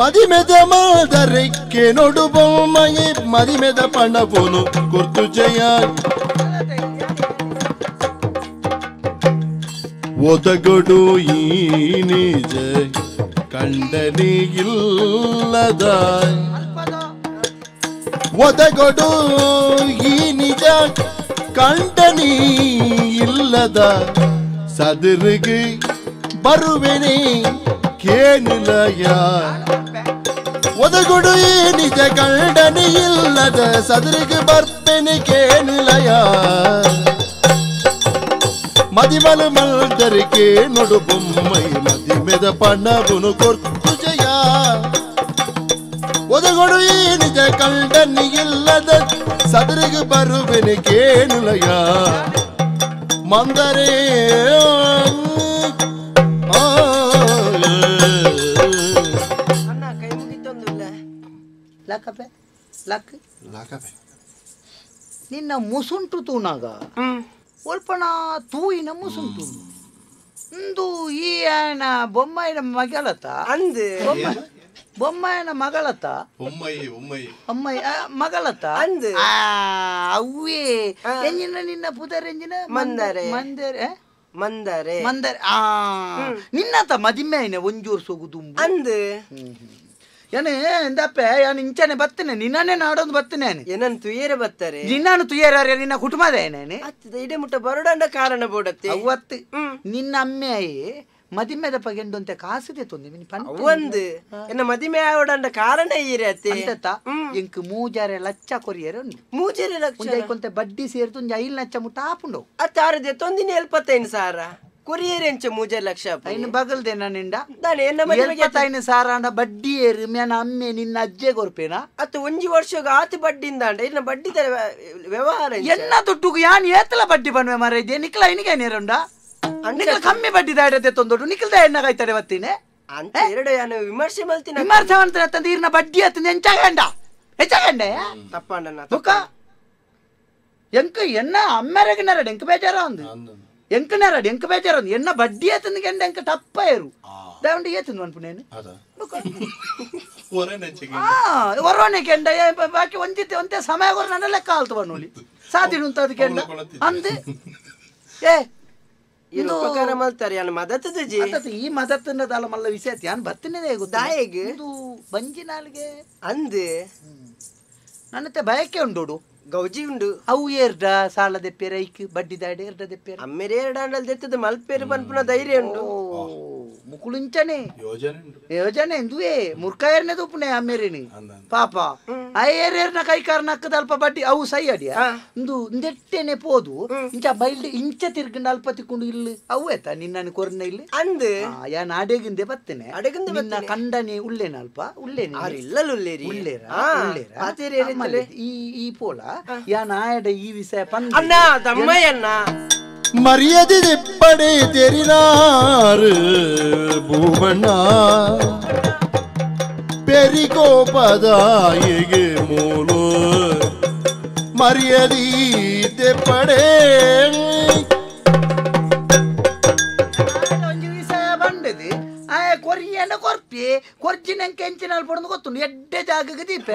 ಮದಿಮೆದ ಮಲ್ದರೆಕ್ಕೆ ನೋಡು ಬೊಮ್ಮಯೇ ಮದಿಮೆದ ಪಣವುನು ಕೊರ್ತಿಜೆಯಾಗ ಒದಗೊಡು ಈ ನಿಜ ಕಂಡನಿಗಿಲ್ಲದ ಒದಗೊಡು ಈ ನಿಜ ಕಂಡನಿ ಇಲ್ಲದ ಸದರಿಗೆ ಬರುವೆನೆ ಕೇನಿಲಯ ಒದಗೊಡು ಈ ನಿಜ ಕಂಡನಿ ಇಲ್ಲದ ಸದರಿಗೆ ಬರ್ತೇನೆ ಕೇನಿಲಯ ಮದಿಮಲು ಮಲ್ದರಿಗೆ ನೋಡು ಬೊಮ್ಮೈ ಮದಿಮೆದ ಪಣವುನು ಕೊರ್ತು ಜಯ ಒದಗೊಡು ಈ ನಿಜ ಕಂಡನಿ ಇಲ್ಲದ ಸದರಿಗೆ ಬರುವೆನೆ ಕೇನುಲಯ ಮಂದರೆ ಅಣ್ಣ ಕೈ ಮುಗಿತೊಂದಿಲ್ಲ ಲಾಕಪೆ ಲಾಕ್ ಲಾಕಪೆ ನಿನ್ನ ಮುಸುಂಟು ತೂನಾಗ ಒಲ್ಪಣ ತೂಯಿನ ಮುಸುಂಟು ಇಂದು ಈ ಆಯನ ಬೊಮ್ಮಾಯಿನ ಮಗಳತ ಅಂದು ಬೊಮ್ಮಾಯಿನ ಮಗಳತ ಅಮ್ಮಯ್ಯ ಮಗಳತ ಅಂದು ಅವ್ವೇ ಎಂಜಿನ ನಿನ್ನ ಪುದರೆಂಜಿನ ಮಂದರೆ ಮಂದರೆ ಮಂದರೆ ಮಂದರೆ ನಿನ್ನತ ಮದಿಮೆಯನೆ ಒಂಜೂರು ಸೊಗುದು ಅಂದು ಏನೇ ಎಂದಪ್ಪೆ ನಾನು ಇಂಚನೆ ಬರ್ತೇನೆ ನಿನ್ನೇ ನಾಡೊಂದು ಬರ್ತೇನೆ ಏನನ್ ತುಯೇರೆ ಬರ್ತಾರೆ ನಿನ್ನಾನು ತುಯೇರ ನಿನ್ನ ಕುಟುಂಬದ ಏನೇನೆ ಇಡೆ ಮುಟ್ಟ ಬರೋಡಂಡ ಕಾರಣ ಬೋಡತ್ತೆ ಅವತ್ತು ನಿನ್ನ ಅಮ್ಮೆಯೇ ಮದಿಮೆದ ಪಗೆಂಡು ಅಂತ ಕಾಸಿದೆ ತೊಂದಿ ಒಂದು ಎನ್ನ ಮದಿಮೆ ಆವಡಂಡ ಕಾರಣ ಈರತ್ತೆ ಎಂಕ್ ಮೂಜಾರೆ ಲಚ್ಚ ಕೊರಿಯರು ಮೂಜಾರೆ ಲಚ್ಚ ಕೊಂತೆ ಬಡ್ಡಿ ಸೇರ್ತು 5 ಲಕ್ಷ ಮುಟ್ಟ ಆಪುಂಡು ಅತ್ತಾರದೆ ತೊಂದಿನ 75,000 ಕೊರಿಯರ್ ಎಂಚ 3 ಲಕ್ಷ ಐನು ಬಗಲ್ದೆ ನನ್ನಿಂದ ಎನ್ನ ಸಾರಾಂಡ ಬಡ್ಡಿ ಏರು ಮೇನ ಅಮ್ಮೆ ನಿನ್ನ ಅಜ್ಜೆ ಕೊರ್ಪೇನ ಅತ್ತ ಒಂಜಿ ವರ್ಷಗ ಆತಿ ಬಡ್ಡಿಂದ ಅಂಡ ಇನ್ನ ಬಡ್ಡಿ ವ್ಯವಹಾರ ಎನ್ನ ದುಡ್ಡುಗು ಯಾನ್ ಏತಲ ಬಡ್ಡಿ ಬನ್ವೆ ಮಾರ ಇದೆ ನಿಕ್ಲ ಐನಿಗೆ ನೇರುಂಡ ನಿಕ್ಲ ಕಮ್ಮಿ ಬಡ್ಡಿ ದಾಡದೆ ತೊಂದೊಡು ನಿಕ್ಲ್ದ ಎನ್ನ ಕಾಯ್ತಾಡೆ ಬತ್ತೀನಿ ಅಂತ ಎರಡು ಯಾನು ವಿಮರ್ಶೆ ಮಲ್ತೀನಿ ವಿಮರ್ಶೆ ಮಾಡ್ತಾನೆ ಅಂತಂದ ಇರ್ನ ಬಡ್ಡಿ ಹತ್ತಿನ ಹೆಚ್ಚಾಗಂಡ ತಪ್ಪಂಡ ಬುಕ್ಕ ಎಂಕ ಎನ್ನ ಅಮ್ಮೆರಗಿನರ ಎಂಕ ಬೇಜಾರ ಒಂದು ಎಂಕನರ ಎಂಕ ಬೇಜಾರ ಒಂದು ಎನ್ನ ಬಡ್ಡಿ ಹತ್ತಿನ ಎಂಕ ಟಪ್ಪ ಇರು ದಾಂಡಿ ಏತಂದು ಅನ್ಪು నేను ಹೊರನೆ ಹೊರನೆ ಕೆಂಡ ಬಾಕಿ ಒಂದಿತ್ತೆ ಒಂದೇ ಸಮಯ ಕೊರ ನನ್ನ ಲೆಕ್ಕ ಆಲ್ತು ಬನ್ನೋಲಿ ಸಾದಿಡು ಅಂತ ಅದು ಕೆಂಡ ಅಂದೆ ಏ ಇದು ಉಪಕಾರ ಮಾಡ್ತಾರೆ ಯಾನ ಮದತದ ಜಿ ಈ ಮದತನ ದಾಲ ಮಲ್ಲ ವಿಷಯ ಯಾನ್ ಬತ್ತನೆ ಗೊತ್ತಾಯಗೆ ಇದು ಬಂಜಿ ನಾಲ್ಗೆ ಅಂದೆ ನನ್ನತ್ತೆ ಭಯಕ್ಕೆ ಉಂಡೋಡು ಗೌಜಿ ಉಂಡು ಅವು ಏರ್ಡ ಸಾಲ ದೆಪ್ಪೇರ ಐಕ್ ಬಡ್ಡಿ ದಾಡಿ ಏರ್ಡ ದೆಪ್ಪೇರ ಅಮ್ಮೇರೆ ಎರಡಾಂಡಲ್ ದೆತ್ತದ ಮಲ್ಪೇರು ಪನ್ಪುನ ಧೈರ್ಯ ಉಂಡು ಮುಕುಳುಂಚನೆ ಯೋಜನೆ ಎಂದುವೆ ಮುರ್ಕಾಯರ್ನೆ ತುಪ್ಪನೆ ಅಮ್ಮೇರೇನಿ ಪಾಪ ಆ ಏರ್ನ ಕೈಕಾರನ ಅಕ್ಕದ ಅಲ್ಪ ಬಡ್ಡಿ ಅವು ಸೈ ಅಡಿಯ ಇಂದು ಇಂದೆಟ್ಟೆನೆ ಪೋದು ಇಂಚ ಬೈಲ್ಡ್ ಇಂಚ ತಿರ್ಗಂಡ ಅಲ್ಪ ತಿಕ್ಕೊಂಡು ಇಲ್ಲಿ ಅವು ಆಯ್ತಾ ನಿನ್ನ ಕೊರ್ನ ಇಲ್ಲಿ ಅಂದೆ ಯಾನ್ ಅಡೆಗಿಂದೆ ಬತ್ತೇನೆ ನಿನ್ನ ಕಂಡನೆ ಉಳ್ಳೇನ ಅಲ್ಪ ಉಳ್ಳೇನೆ ಇಲ್ಲಲ್ಲ ಉಳ್ಳೇರಿ ಉಳ್ಳೇರ ಈ ಪೋಲ ಯಾನ್ ಆಯಡ ಈ ವಿಷಯ ಪಂದ ಅಣ್ಣ ತಮ್ಮಯ್ಯಣ್ಣ மரியாதை படை தெரினாரு பூவண்ணா பெரிகோபதாயகே மூலோ மரியாதை படை ಕೊರಿಯನ ಕೊರ್ಪಿ ಕೊರ್ಜಿನ ಕೆಂಚಿನಲ್ಲಿ ಪಡೆದು ಗೊತ್ತು ಎಡ್ಡೆ ಜಾಗಕ್ಕೆ ದೀಪೆ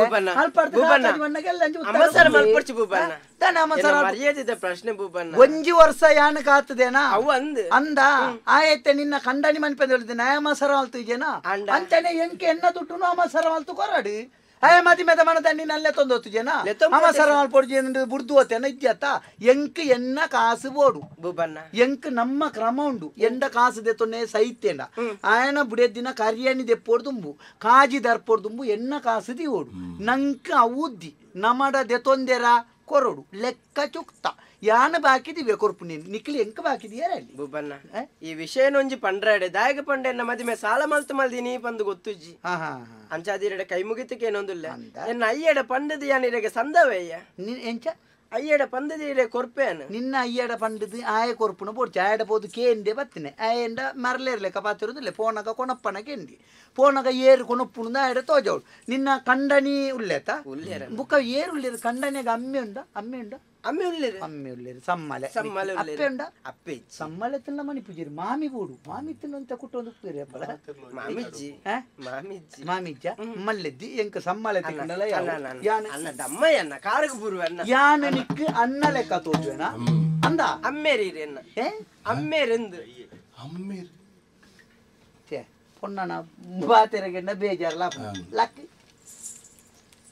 ಪ್ರಶ್ನೆ ಒಂಜಿ ವರ್ಷ ಯಾನಕ ಆತದೇನಾ ಅಂದ ಆಯತ್ತೆ ನಿನ್ನ ಕಂಡನಿ ಮನ್ಪೆ ಹೇಳಿದೆ ನಯ ಮಸರ ಆಲ್ತು ಇದೇನಾ ಅಂತಾನೆ ಎಂಕೆ ಎನ್ನ ದುಡ್ಡು ಮಸರ ಆಲ್ತು ಕೊರಡಿ ಅಯ್ಯ ಮತಿ ಮೇದ ಮನದ ನಿನ್ನಲ್ಲೇ ತೊಂದೊತ್ತು ಜನ ಅಮಸರ ಪೊಡ್ಜಿ ಬುಡ್ದು ಹೋತೇನ ಇದ್ಯತ್ತ ಎಂಕ್ ಎನ್ನ ಕಾಸು ಬೋಡು ಎಂಕ್ ನಮ್ಮ ಕ್ರಮ ಉಂಡು ಎಂಡ ಕಾಸು ದೆತ್ತೊನ್ನೆ ಸೈತ್ಯಂಡ ಆಯನ ಬುಡೆದ್ದಿನ ಕರಿಯಣಿ ದೆಪ್ಪೋಡ್ದುಂಬು ಕಾಜಿ ದರ್ಪೋಡ್ದುಂಬು ಎನ್ನ ಕಾಸು ದಿ ಓಡು ನಂಕ ಅವೂದ್ದಿ ನಮಡ ದೆತೊಂದೆರ ಕೊರಡು ಲೆಕ್ಕ ಚುಕ್ತ ಯಾನ ಬಾಕಿದಿವೆ ಕೊರ್ಪು ನೀನು ನಿಕ್ಲಿ ಎಂಕ ಬಾಕಿದಿಯಾರಲ್ಲಿ ಬೂಬಣ್ಣ ಈ ವಿಷಯ ಒಂಜಿ ಪಂಡ್ರಾಡೆ ದಾಯಕ ಪಂಡೆನ್ನ ಮದಿಮೆ ಸಾಲ ಮಲ್ತು ಮಲ್ದಿನಿ ಪಂದು ಗೊತ್ತುಜ್ಜಿ ಅಂಚಾದಿರಡೆ ಕೈ ಮುಗಿತಕ್ಕೆ ಏನೊಂದಿಲ್ಲ ಎನ್ನ ಅಯ್ಯಡ ಪಂಡದ ಯಾನಿರೆಗೆ ಸಂದವಯ್ಯ ಎಂಚ ಅಯ್ಯಡ ಪಂಡದ ಕೊರ್ಪೇನು ನಿನ್ನ ಅಯ್ಯಡ ಪಂಡದು ಆಯ ಕೊರ್ಪುನ ಬೋಡ್ಚಿ ಆಯಡ ಪೋದು ಕೇಂದೆ ಬತ್ತಿನೆ ಆಯಂಡ ಮರಲೇರ್ಲೆಕ್ಕ ಪಾತಿರುದಿಲ್ಲ ಫೋನಗ ಕೊನಪ್ಪನ ಕೆಂಡಿ ಫೋನಗ ಏರು ಕೊನಪ್ಪುನ ಆಯಡ ತೋಜವಳು ನಿನ್ನ ಕಂಡನಿ ಉಲ್ಲೇತ ಬುಕ್ಕ ಏರು ಉಳ್ಳೇರು ಕಂಡನಿಯಾಗ ಅಮ್ಮೆ ಉಂಡ ಅಮ್ಮೆ ಉಳ್ಳೇರು ಸಮ್ಮಲೆ ಅಪ್ಪೆ ಉಂಡ ಅಪ್ಪೆ ಸಮ್ಮಲೆ ತಿನ್ನ ಮನಿ ಪೂಜೆರಿ ಮಾಮಿ ಬೋಡು ಮಾಮಿ ತಿನ್ನಂತ ಕುಟ್ಟೊಂದು ಪೂರಿ ಅಪ್ಪಳ ಮಾಮಿಜ್ಜ ಮಲ್ಲೆದ್ದಿ ಎಂಕ ಸಮ್ಮಲೆ ತಿನ್ನಲ್ಲ ಅಮ್ಮಯ್ಯನ್ನ ಕಾರಕ ಪೂರ್ವ ಯಾನ ನಿಕ್ಕು ಅನ್ನ ಲೆಕ್ಕ ತೋಜುವೆನ ಅಂದ ಅಮ್ಮೇರಿ ಅಮ್ಮೇರೆಂದು ಅಮ್ಮೇರಿ ಪೊನ್ನನ ಬಾತೆರಗೆಂಡ ಬೇಜಾರಲ್ಲ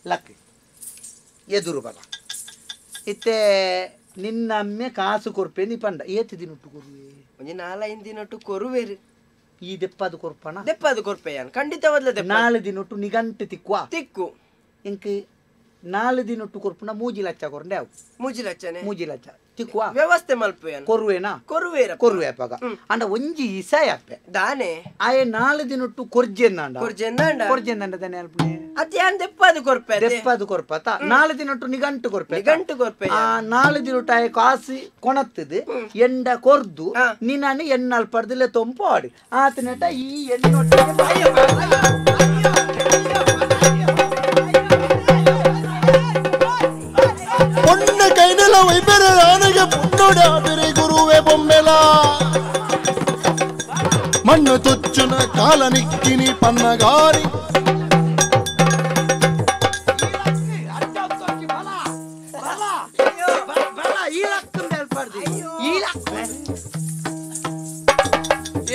ಲಕ್ಕಿ ಎದುರು ಬಲ ಇತ್ತೆ ನಿನ್ನ ಅಮ್ಮೆ ಕಾಸು ಕೊರ್ಪೆ ನೀ ಪಂಡ ಏತು ದಿನೊಟ್ಟು ಕೊರುವೆ ಒಂಜಿ 4-5 ದಿನೊಟ್ಟು ಕೊರುವೆರು ಈ ದೆಪ್ಪದು ಕೊರ್ಪನ ದೆಪ್ಪದು ಕೊರ್ಪೆಯಾನ್ ಖಂಡಿತ ಬದಲ 4 ದಿನೊಟ್ಟು ನಿಗಂಟು ತಿಕ್ಕು ಇಂಕ 4 ದಿನೊಟ್ಟು ಕೊರ್ಪುನ 3 ಲಕ್ಷ ಕೊರಂಡೆ ಅವು 3 ಲಕ್ಷನೆ 3 ಲಕ್ಷ ತಿಕ್ಕುವ ವ್ಯವಸ್ಥೆ ಮಲ್ಪೆಯಾನ್ ಕೊರುವೆನಾ ಕೊರುವೆ ಅಪ್ಪಗ ಅಂಡ ಒಂಜಿ ಇಸಾಯಪ್ಪೆ ದಾನೆ ಆಯ 4 ದಿನೊಟ್ಟು ಕೊರ್ಜೆಂದಾಂಡ ದನೆ ಅಲ್ಪನೆ ಅದ್ಯಾನ್ ದೆಪ್ಪದು ಕೊರ್ಪತ 4 ದಿನೊಟ್ಟು ನಿಗಂಟು ಕೊರ್ಪೆ 4 ದಿನೊಟ್ಟು ಆಯ ಕಾಸಿ ಕೊಣತ್ತದು ಎಂಡ ಕೊರ್ದು ನಿನ್ನನ್ನು ಎಣ್ಣಲ್ ಪಡ್ದಿಲ್ಲ ತೊಂಪಾಡಿ ಆತನಟ ಈ ಎಣ್ಣೊಟ್ಟಿಗೆ பொண்ண கைநல வைபெற ஆனக புண்ணோட ஆபிரை குருவே பொம்மெல மண்ணு தொச்சுன கால நிக்கினி பன்னகாரி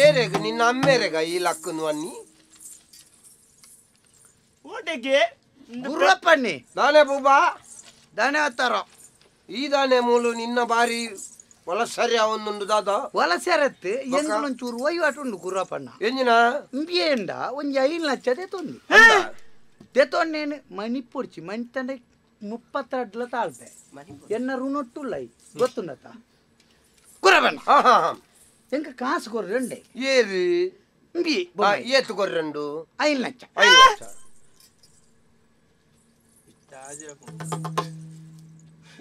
ಏರೆಗ ನಿನ್ನ ಅಮ್ಮೆರೆಗ ಈ ಲಕ್ಕನು ಅನ್ನಿ ಓಟೆಗೆ ಗುರುಪ್ಪಣ್ಣಿ ದಾನೆ ಬೂಬಾ ದಾನೆ ಹತ್ತಾರ ಈ ದಾನೆ ಮೂಲು ನಿನ್ನ ಬಾರಿ ವಲಸರಿ ಅವನ್ನೊಂದು ದಾದ ವಲಸೆರತ್ತು ಎಂಗಳೊಂಚೂರು ವಹಿವಾಟು ಉಂಡು ಗುರುಪ್ಪಣ್ಣ ಎಂಜಿನ ಇಂಬಿಯಂಡ ಒಂಜಿ 5 ಲಕ್ಷ ತೆತ್ತೊಂದೇನು ಮನಿ ಪೊಡ್ಚಿ ಮನಿ ತಂಡ 32 ತಾಳ್ಪೆ ಎನ್ನ ಋಣೊಟ್ಟುಲ್ಲ ಗೊತ್ತುಂಡತ ಗುರುಪ್ಪಣ್ಣ ಎಂಕ ಕಾಸು ಕೊರ್ರಂಡೆ ಏರಿ ಏತು ಕೊರ್ರಂಡು 5 ಲಕ್ಷ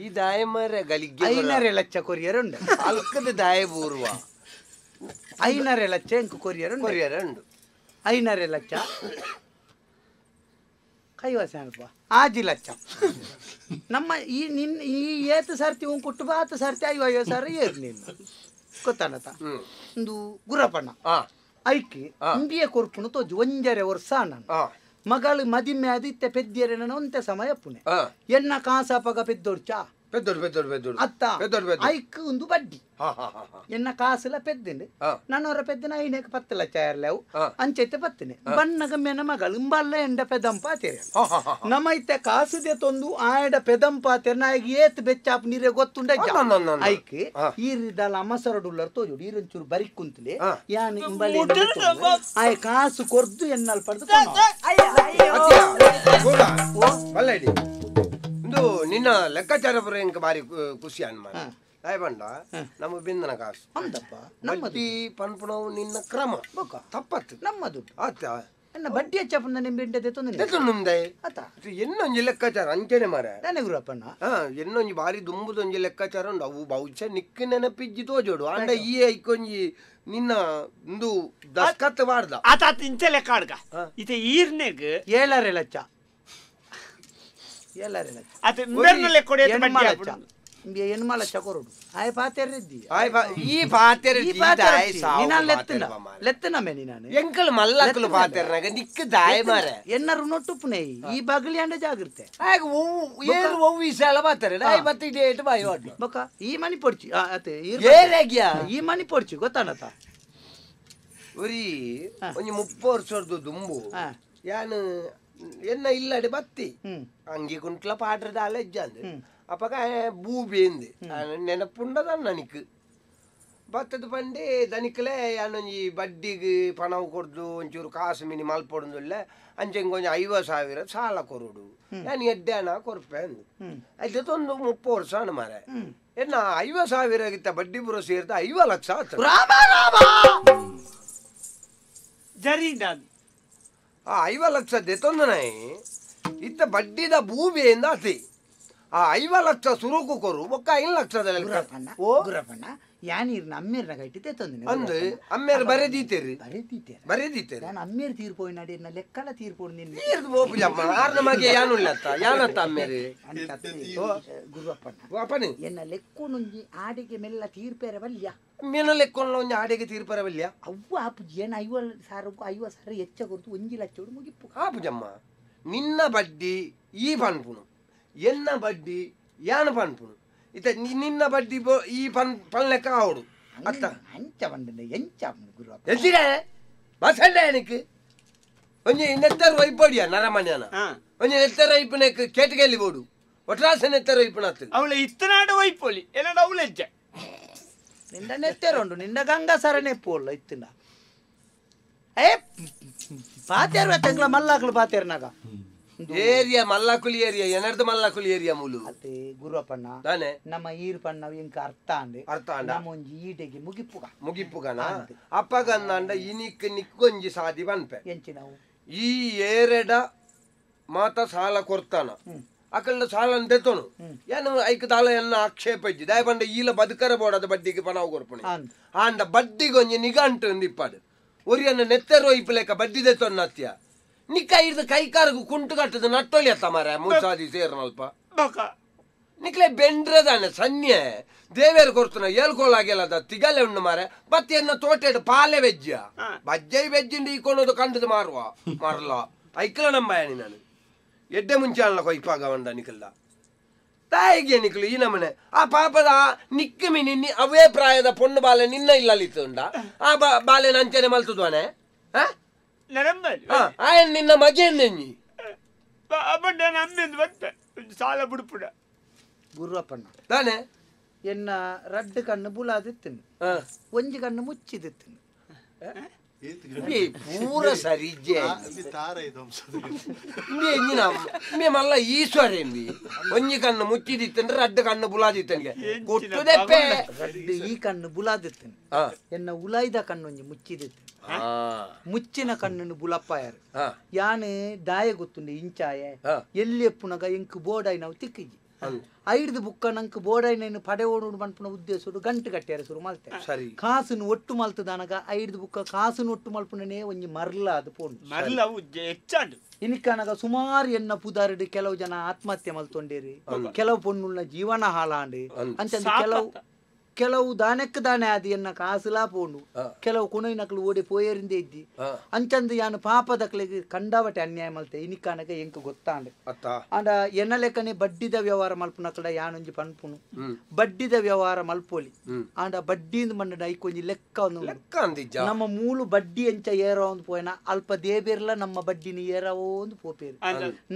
ಈ ದಾಯ ಮರ ಗಲಿಗೆ 5 ಲಕ್ಷ ಕೊರಿಯರುಂಡ ಅಲ್ಕದ ದಾಯ ಪೂರ್ವ 5 ಲಕ್ಷ ಎಂಕು ಕೊರಿಯರುಂಡು 5 ಲಕ್ಷ ಕೈವಸ ಅಲ್ಪ 6 ಲಕ್ಷ ನಮ್ಮ ಈ ಏತು ಸರ್ತಿ ಉಂ ಕುಟ್ಟು ಬಾತು ಸರ್ತಿ 50 ಸಾವಿರ ಏರು ನೀನು ಗೊತ್ತಾನತ ಒಂದು ಗುರಪ್ಪಣ್ಣ ಐಕಿ ಇಂಬಿಯ ಕೊರ್ಪುನು ತೋಜು ಒಂಜರೆ ವರ್ಷ ನಾನು ಮಗಳು ಮದಿಮೆ ಆದಿತ್ತೆ ಪೆದ್ದಿಯರೆ ನಾನು ಒಂತೆ ಸಮಯ ಪುಣೆ ಎನ್ನ ಕಾಸಪಗ ಪೆದ್ದೊಡ್ಚಾ ಅತ್ತ ಐಕ್ ಒಂದು ಬಡ್ಡಿ ಎನ್ನ ಕಾಸುಲ ಪೆದ್ದಿಂಡು ನನ್ನವರ ಪೆದ್ದಿನ 5-10 ಲಕ್ಷ ಇರ್ಲೇವು ಅಂಚೈತೆ ಪತ್ತಿನಿ ಬಣ್ಣಗ ಮೆನ ಮಗಳು ಬಲ್ಲ ಎಂಡ ಪೆದಂಪಾತೇರೆ ನಮೈತೆ ಕಾಸುದೆ ತೊಂದು ಆಯಡ ಪೆದಂಪಾತೇರೆ ನಾಯಿಗೆ ಏತ್ ಬೆಚ್ಚಾಪ್ ನೀರೇ ಗೊತ್ತುಂಡ ಐಕ್ ಈರಿದಲ್ಲ ಅಮಸರಡುಲ್ಲರ್ ತೋಜುಡು ಈರಂಚೂರು ಬರಿ ಕುಂತಲೆ ಯಾನ್ ಇಂಬಲೆ ಆಯ್ ಕಾಸು ಕೊರ್ದು ಎನ್ನಲ್ ಪಡೆದು ನಿನ್ನ ಲೆಕ್ಕಾಚಾರ ಬರ ಬಾರಿ ಖುಷಿ ಅನ್ಮಾನ ಬಂಡ ನಮ್ಮ ಬಿಂದನ ಕಾಸು ಬಡ್ಡಿ ಪನ್ಪುಣವು ನಿನ್ನ ಕ್ರಮ ತಪ್ಪತ್ತು ನಮ್ಮದು ಆತ ಎನ್ನ ಬಡ್ಡಿ ಹೆಚ್ಚಪ್ಪನ ನಿಂಬೆಂಡೆ ಮುಂದೆ ಎನ್ನೊಂಜಿ ಲೆಕ್ಕಾಚಾರ ಅಂಚೆನೆ ಮರ ಗುರಪ್ಪಣ್ಣ ಎನ್ನೊಂಜಿ ಬಾರಿ ದುಂಬುದೊಂಜಿ ಲೆಕ್ಕಾಚಾರ ಉಂಡು ಅವು ಬಹುಶಃ ನಿಕ್ಕ ನೆನಪಿಜ್ಜಿ ತೋಜೋಡು ಅಂಡ ಈ ಐಕೊಂಜಿ ನಿನ್ನ ಒಂದು ದಸ್ಕತ್ ಮಾಡ್ದ ಆತ ಇಂಚೆ ಲೆಕ್ಕ ಆಡ್ಗ ಇತ ಈರ್ನೆಗ್ 7 ಲಕ್ಷ ಎನ್ಮಾಲ ಚಕೊರುಡು ಆಯ್ ಪಾತೆರ್ರಿದ್ದಿ ಈ ಪಾತೆರ್ ಲೆತ್ತನಮೆ ನೀನು ಎಂಕಲ್ ಮಲ್ಲಕಲು ಪಾತೆರ್ನಾಗ ನಿಕ್ಕ ದಾಯ ಮಾರೆ ಎನ್ನರು ನೊಟ್ಟುಪುನೆ ಈ ಬಗಲಿ ಅಂಡ ಜಾಗ್ರತೆ ಏನು ವಿಶಾಲ ಪಾತೆರೆ ದಾಯ ಬತ್ತಿ ಡೇಟ್ ಬಾಯಿ ಹೊಡ್ಲು ಬಕ ಈ ಮನಿ ಪೊಡ್ಚಿ ಅತೆ ಈ ಮನಿ ಪೊಡ್ಚಿ ಗೊತ್ತಾನತ ಒರಿ ಒಂಜಿ 30 ವರ್ಷದ ದುಂಬು ಯಾನು ಎನ್ನ ಇಲ್ಲಡೆ ಬತ್ತಿ ಅಂಗಿ ಕುಂಟ್ಲ ಪಾಡ್ರದ ಅಲೆಜ್ಜಂದು ಅಪ್ಪಗ ಬೂಬೇಂದು ನೆನಪುಂಡದನ್ನ ನಿಕ್ ಬತ್ತದ ಪಂಡೆ ದನಿಕ್ಲೆ ಯಾನೊಂಜಿ ಬಡ್ಡಿಗೆ ಪಣವು ಕೊಡ್ದು ಒಂಚೂರು ಕಾಸು ಮಿನಿ ಮಲ್ಪೊಡುಲ್ಲ ಅಂಚೆಂಗೆ ಕೊಂಚ 50,000 ಸಾಲ ಕೊರುಡು ನಾನು ಎಡ್ಡೆನ ಕೊರ್ಪೆ ಅಂದು ಅದೊಂದು 30 ವರ್ಷ ಅನ್ನ ಮಾರೆ ಎನ್ನ 50,000 ಗಿತ್ತ ಬಡ್ಡಿ ಬುರ ಸೇರ್ದ 5 ಲಕ್ಷ ಜರೀದ 5 ಲಕ್ಷ ದೆತ್ತೊಂದನೇ ಇತ್ತ ಬಡ್ಡಿದ ಭೂಮಿಯಿಂದ ಅತಿ ಆ 5 ಲಕ್ಷ ಸುರುಕು ಕೊರು ಒಕ್ಕ 5 ಲಕ್ಷದಲ್ಲಿ ಗುರಪ್ಪಣ್ಣ ಯಾನೀರ್ನ ಅಮ್ಮೇರ್ನಾಗ ಇಟ್ಟಿದ್ದೆ ತಂದೆ ಅಂದು ಅಮ್ಮೇರ್ ಬರೆದೀತೇರಿ ನಾನು ಅಮ್ಮೇರ್ ತೀರ್ಪೋಯ್ ನಡಿನ ಲೆಕ್ಕಲ ತೀರ್ಪೋಡ್ ನಿನ್ನ ತೀರ್ದು ಬೋಪುಜಮ್ಮ ಆರ್ನ ಮಗೆ ಯಾನುಲ್ಲತ್ತ ಯಾನತ್ತ ಅಮ್ಮೇರಿ ಗುರುವಪ್ಪಣ್ಣ ಅಪ್ಪನಿ ಎನ್ನ ಲೆಕ್ಕೊಂಡೊಂಜಿ ಆಡಿಗೆ ಮೆಲ್ಲ ತೀರ್ಪೇರೆ ಬಲ್ಯ ಮೇನ ಲೆಕ್ಕೊಂಡ ಒಂಜಿ ಆಡಿಗೆ ತೀರ್ಪೇರೆ ಬಲ್ಯ ಅವ್ವ ಆಪುಜಿ ಏನು 50,000 ಹೆಚ್ಚ ಕೊರ್ತು 1 ಲಕ್ಷ ಮುಗಿಪ್ಪು ಆಪುಜಮ್ಮ ನಿನ್ನ ಬಡ್ಡಿ ಈ ಪನ್ಪುನು ಎನ್ನ ಬಡ್ಡಿ ಯಾನು ಪನ್ಪುನು ಇತ ನಿನ್ನ ಬಡ್ಡಿ ಈ ಪನ್ ಲೆಕ್ಕ ಆವಡು ಅತ್ತ ಅಂಚ ಬಂಡ ಎಂಚ ಗುರುವಪ್ಪ ಎಸಿರೆ ಬಸಂಡೆ எனக்கு ಒಂಜಿ ನೆತ್ತರ ವೈಪಡಿಯ ನರಮಣ್ಯನ ಒಂಜಿ ನೆತ್ತರ ವೈಪನೆಕ್ ಕೇಟಗೆಲ್ಲಿ ಬೋಡು ಒಟ್ರಾಸ ನೆತ್ತರ ವೈಪನತ್ತು ಅವಳ ಇತ್ತನಾಡ ವೈಪೋಲಿ ಎಲ್ಲಡ ಅವಳೆಜ್ಜ ನಿಂದ ನೆತ್ತೆರೋಂಡು ನಿಂದ ಗಂಗಾ ಸರನೆ ಪೋಲ್ಲ ಇತ್ತಿನ ಏ ಪಾತೇರ್ವ ತೆಂಗ್ಲ ಮಲ್ಲಾಕ್ಲು ಪಾತೇರ್ನಾಗ ಏರಿಯಾ ಮಲ್ಲಾಕುಲಿ ಏರಿಯಾ ಎನರ್ದ ಮಲ್ಲಾಕುಲಿ ಏರಿಯಾ ಮೂಲು ಅತ್ತೆ ಗುರುವಪ್ಪಣ್ಣ ತಾನೆ ನಮ್ಮ ಈರ್ಪಣ್ಣ ಇಂಕ ಅರ್ಥ ಅಂದೆ ನಮ್ಮ ಒಂಜಿ ಈಟೆಗೆ ಮುಗಿಪ್ಪುಗನ ಅಪ್ಪಗಂದ ಇನಿಕ್ ನಿಕ್ಕೊಂಜಿ ಸಾದಿ ಬನ್ಪೆ ಎಂಚಿ ನಾವು ಈ ಏರೆಡ ಮಾತ ಸಾಲ ಕೊರ್ತಾನ ಅಕಲ್ನ ಸಾಲ ತೆತ್ತೋನು ಏನು ಐಕ ತಾಲ ಎನ್ನ ಆಕ್ಷೇಪ ಇಜ್ಜಿ ದಯ ಬಂಡ ಈಲ ಬದುಕರ ಬೋಡದ ಬಡ್ಡಿಗೆ ಪಣವು ಕೊರ್ಪಣೆ ಆಂಡ ಬಡ್ಡಿಗೊಂಜಿ ನಿಗಂಟು ನಿಪ್ಪಾಡು ಒರಿಯನ್ನ ನೆತ್ತೆರೋ ಇಪ್ಪಲೇಕ ಬಡ್ಡಿ ತೆತ್ತೊನ್ನ ಹತ್ಯ ನಿಕ್ಕ ಹಿಡ್ದು ಕೈಕಾರಗು ಕುಂಟು ಕಟ್ಟದ ನಟ್ಟೊಲಿ ಅತ್ತ ಮಾರ ಮೂಸಾದಿ ಸೇರ್ನಲ್ಪ ನಿಕ್ಲೆ ಬೆಂಡ್ರದಾನೆ ಸನ್ಯ ದೇವೇರು ಕೊರ್ತನ ಹೇಳ್ಕೊಳ್ಳಾಗೆಲ್ಲದ ತಿಗಲೆ ಉಂಡು ಮಾರೆ ಮತ್ತೆ ಎನ್ನ ತೋಟೆಡ್ ಪಾಲೆ ವೆಜ್ಜ ಬಜ್ಜೈ ವೆಜ್ಜಿಂಡು ಈಕೊಂಡದು ಕಂಡದು ಮಾರುವ ಮರಲ ಐಕ್ಲ ನಂಬಾಯಣಿ ನಾನು ಎಡ್ಡೆ ಮುಂಚೆ ಅಲ್ಲ ಕೊಯ್ಪಾಗ ಬಂದ ನಿಕಲ್ಲ ತಾಯಿಗೆ ನಿಕ್ಲು ಈ ನಮ್ಮನೆ ಆ ಪಾಪದ ನಿಕ್ಕಮಿ ನಿನ್ನಿ ಅವೇ ಪ್ರಾಯದ ಪೊಣ್ಣು ಬಾಲೆ ನಿನ್ನ ಇಲ್ಲಲ್ಲಿತ್ತುಂಡ ಆ ಬಾಲೆ ನಂಚನೆ ಮಲ್ತದ್ವಾನೆ ಆಯನ್ ನಿನ್ನ ಮಗೇನ್ನೆಂಜಿ ಸಾಲ ಬಿಡ್ಪುಡ ಗುರುವಪ್ಪಣ್ಣ ತಾನೆ ಎನ್ನ ರಡ್ಡು ಕಣ್ಣು ಬುಲಾದಿತ್ತೇನೆ ಒಂಜಿ ಕಣ್ಣು ಮುಚ್ಚಿದಿತ್ತೇನೆ ಪೂರ ಸರಿಜ್ಜೆ ಮಲ್ಲ ಈಶ್ವರೇನ್ವಿ ಒಂಜಿ ಕಣ್ಣು ಮುಚ್ಚಿದಿತ್ತಂದ್ರೆ ರಡ್ಡು ಕಣ್ಣು ಬುಲಾದಿತ್ತನ್ಗೆ ಕೊಟ್ಟುದೆಪ್ಪೆ ಈ ಕಣ್ಣು ಬುಲಾದಿತ್ತೇನೆ ಎನ್ನ ಉಲಾಯ್ದ ಕಣ್ಣು ಒಂಜಿ ಮುಚ್ಚಿದಿತ್ತೇನೆ ಮುಚ್ಚಿನ ಕಣ್ಣನ್ನು ಬುಲಪ್ಪಾಯರು ಯಾನೆ ದಾಯ ಗೊತ್ತುಂಡೆ ಇಂಚಾಯ ಎಲ್ಲಿ ಎಪ್ಪುನಗ ಎಂಕ್ ಬೋಡಾಯಿ ನಾವು ತಿಕ್ಕಿಜಿ ಐಡ್ದು ಬುಕ್ಕ ನಂಕ್ ಬೋಡಾಯಿನ ಪಡೆ ಓಡು ಮನ್ಪುನ ಉದ್ದೇಶ ಗಂಟು ಕಟ್ಟ್ಯಾರ ಶುರು ಮಲ್ತೆ ಕಾಸನ್ನು ಒಟ್ಟು ಮಲ್ತದನಗ ಐಡ್ದು ಬುಕ್ಕ ಕಾಸನ್ನು ಒಟ್ಟು ಮಲ್ಪುನೇ ಒಂಜಿ ಮರ್ಲ ಅದು ಪೋಂಡು ಇನಿಕನಗ ಸುಮಾರು ಎನ್ನ ಪುದಾರಿಡು ಕೆಲವು ಜನ ಆತ್ಮಹತ್ಯೆ ಮಲ್ತೊಂಡೇರಿ ಕೆಲವು ಪೊಣ್ಣುಳ್ನ ಜೀವನ ಹಾಳಾಂಡು ಅಂತ ಕೆಲವು ಕೆಲವು ದಾನೆಕ್ಕೆ ದಾನೆ ಆದಿ ಎನ್ನ ಕಾಸುಲಾ ಪೋಂಡು ಕೆಲವು ಕುಣೈನಕ್ಲು ಓಡಿ ಪೋಯರಿಂದೆ ಇದ್ದಿ ಅಂಚಂದು ಯಾನು ಪಾಪದಕ್ಲಿಗೆ ಕಂಡಾವಟೆ ಅನ್ಯಾಯ ಮಲ್ತೆ ಇನಿಕಾನಗ ಎಂಕ ಗೊತ್ತಾಂಡೆ ಅಂಡ ಎನ್ನ ಲೆಕ್ಕನೆ ಬಡ್ಡಿದ ವ್ಯವಹಾರ ಮಲ್ಪುನಕಡ ಯಾನೊಂಜಿ ಪನ್ಪುನು ಬಡ್ಡಿದ ವ್ಯವಹಾರ ಮಲ್ಪೋಲಿ ಅಂಡ ಬಡ್ಡಿಯಿಂದ ಮಂಡ ಐಕೊಂಜಿ ಲೆಕ್ಕ ನಮ್ಮ ಮೂಲು ಬಡ್ಡಿ ಎಂಚ ಏರೋ ಒಂದು ಪೋಯನ ಅಲ್ಪ ದೇಬೇರ್ಲ ನಮ್ಮ ಬಡ್ಡಿನ ಏರವೋ ಒಂದು ಪೋಪೇರು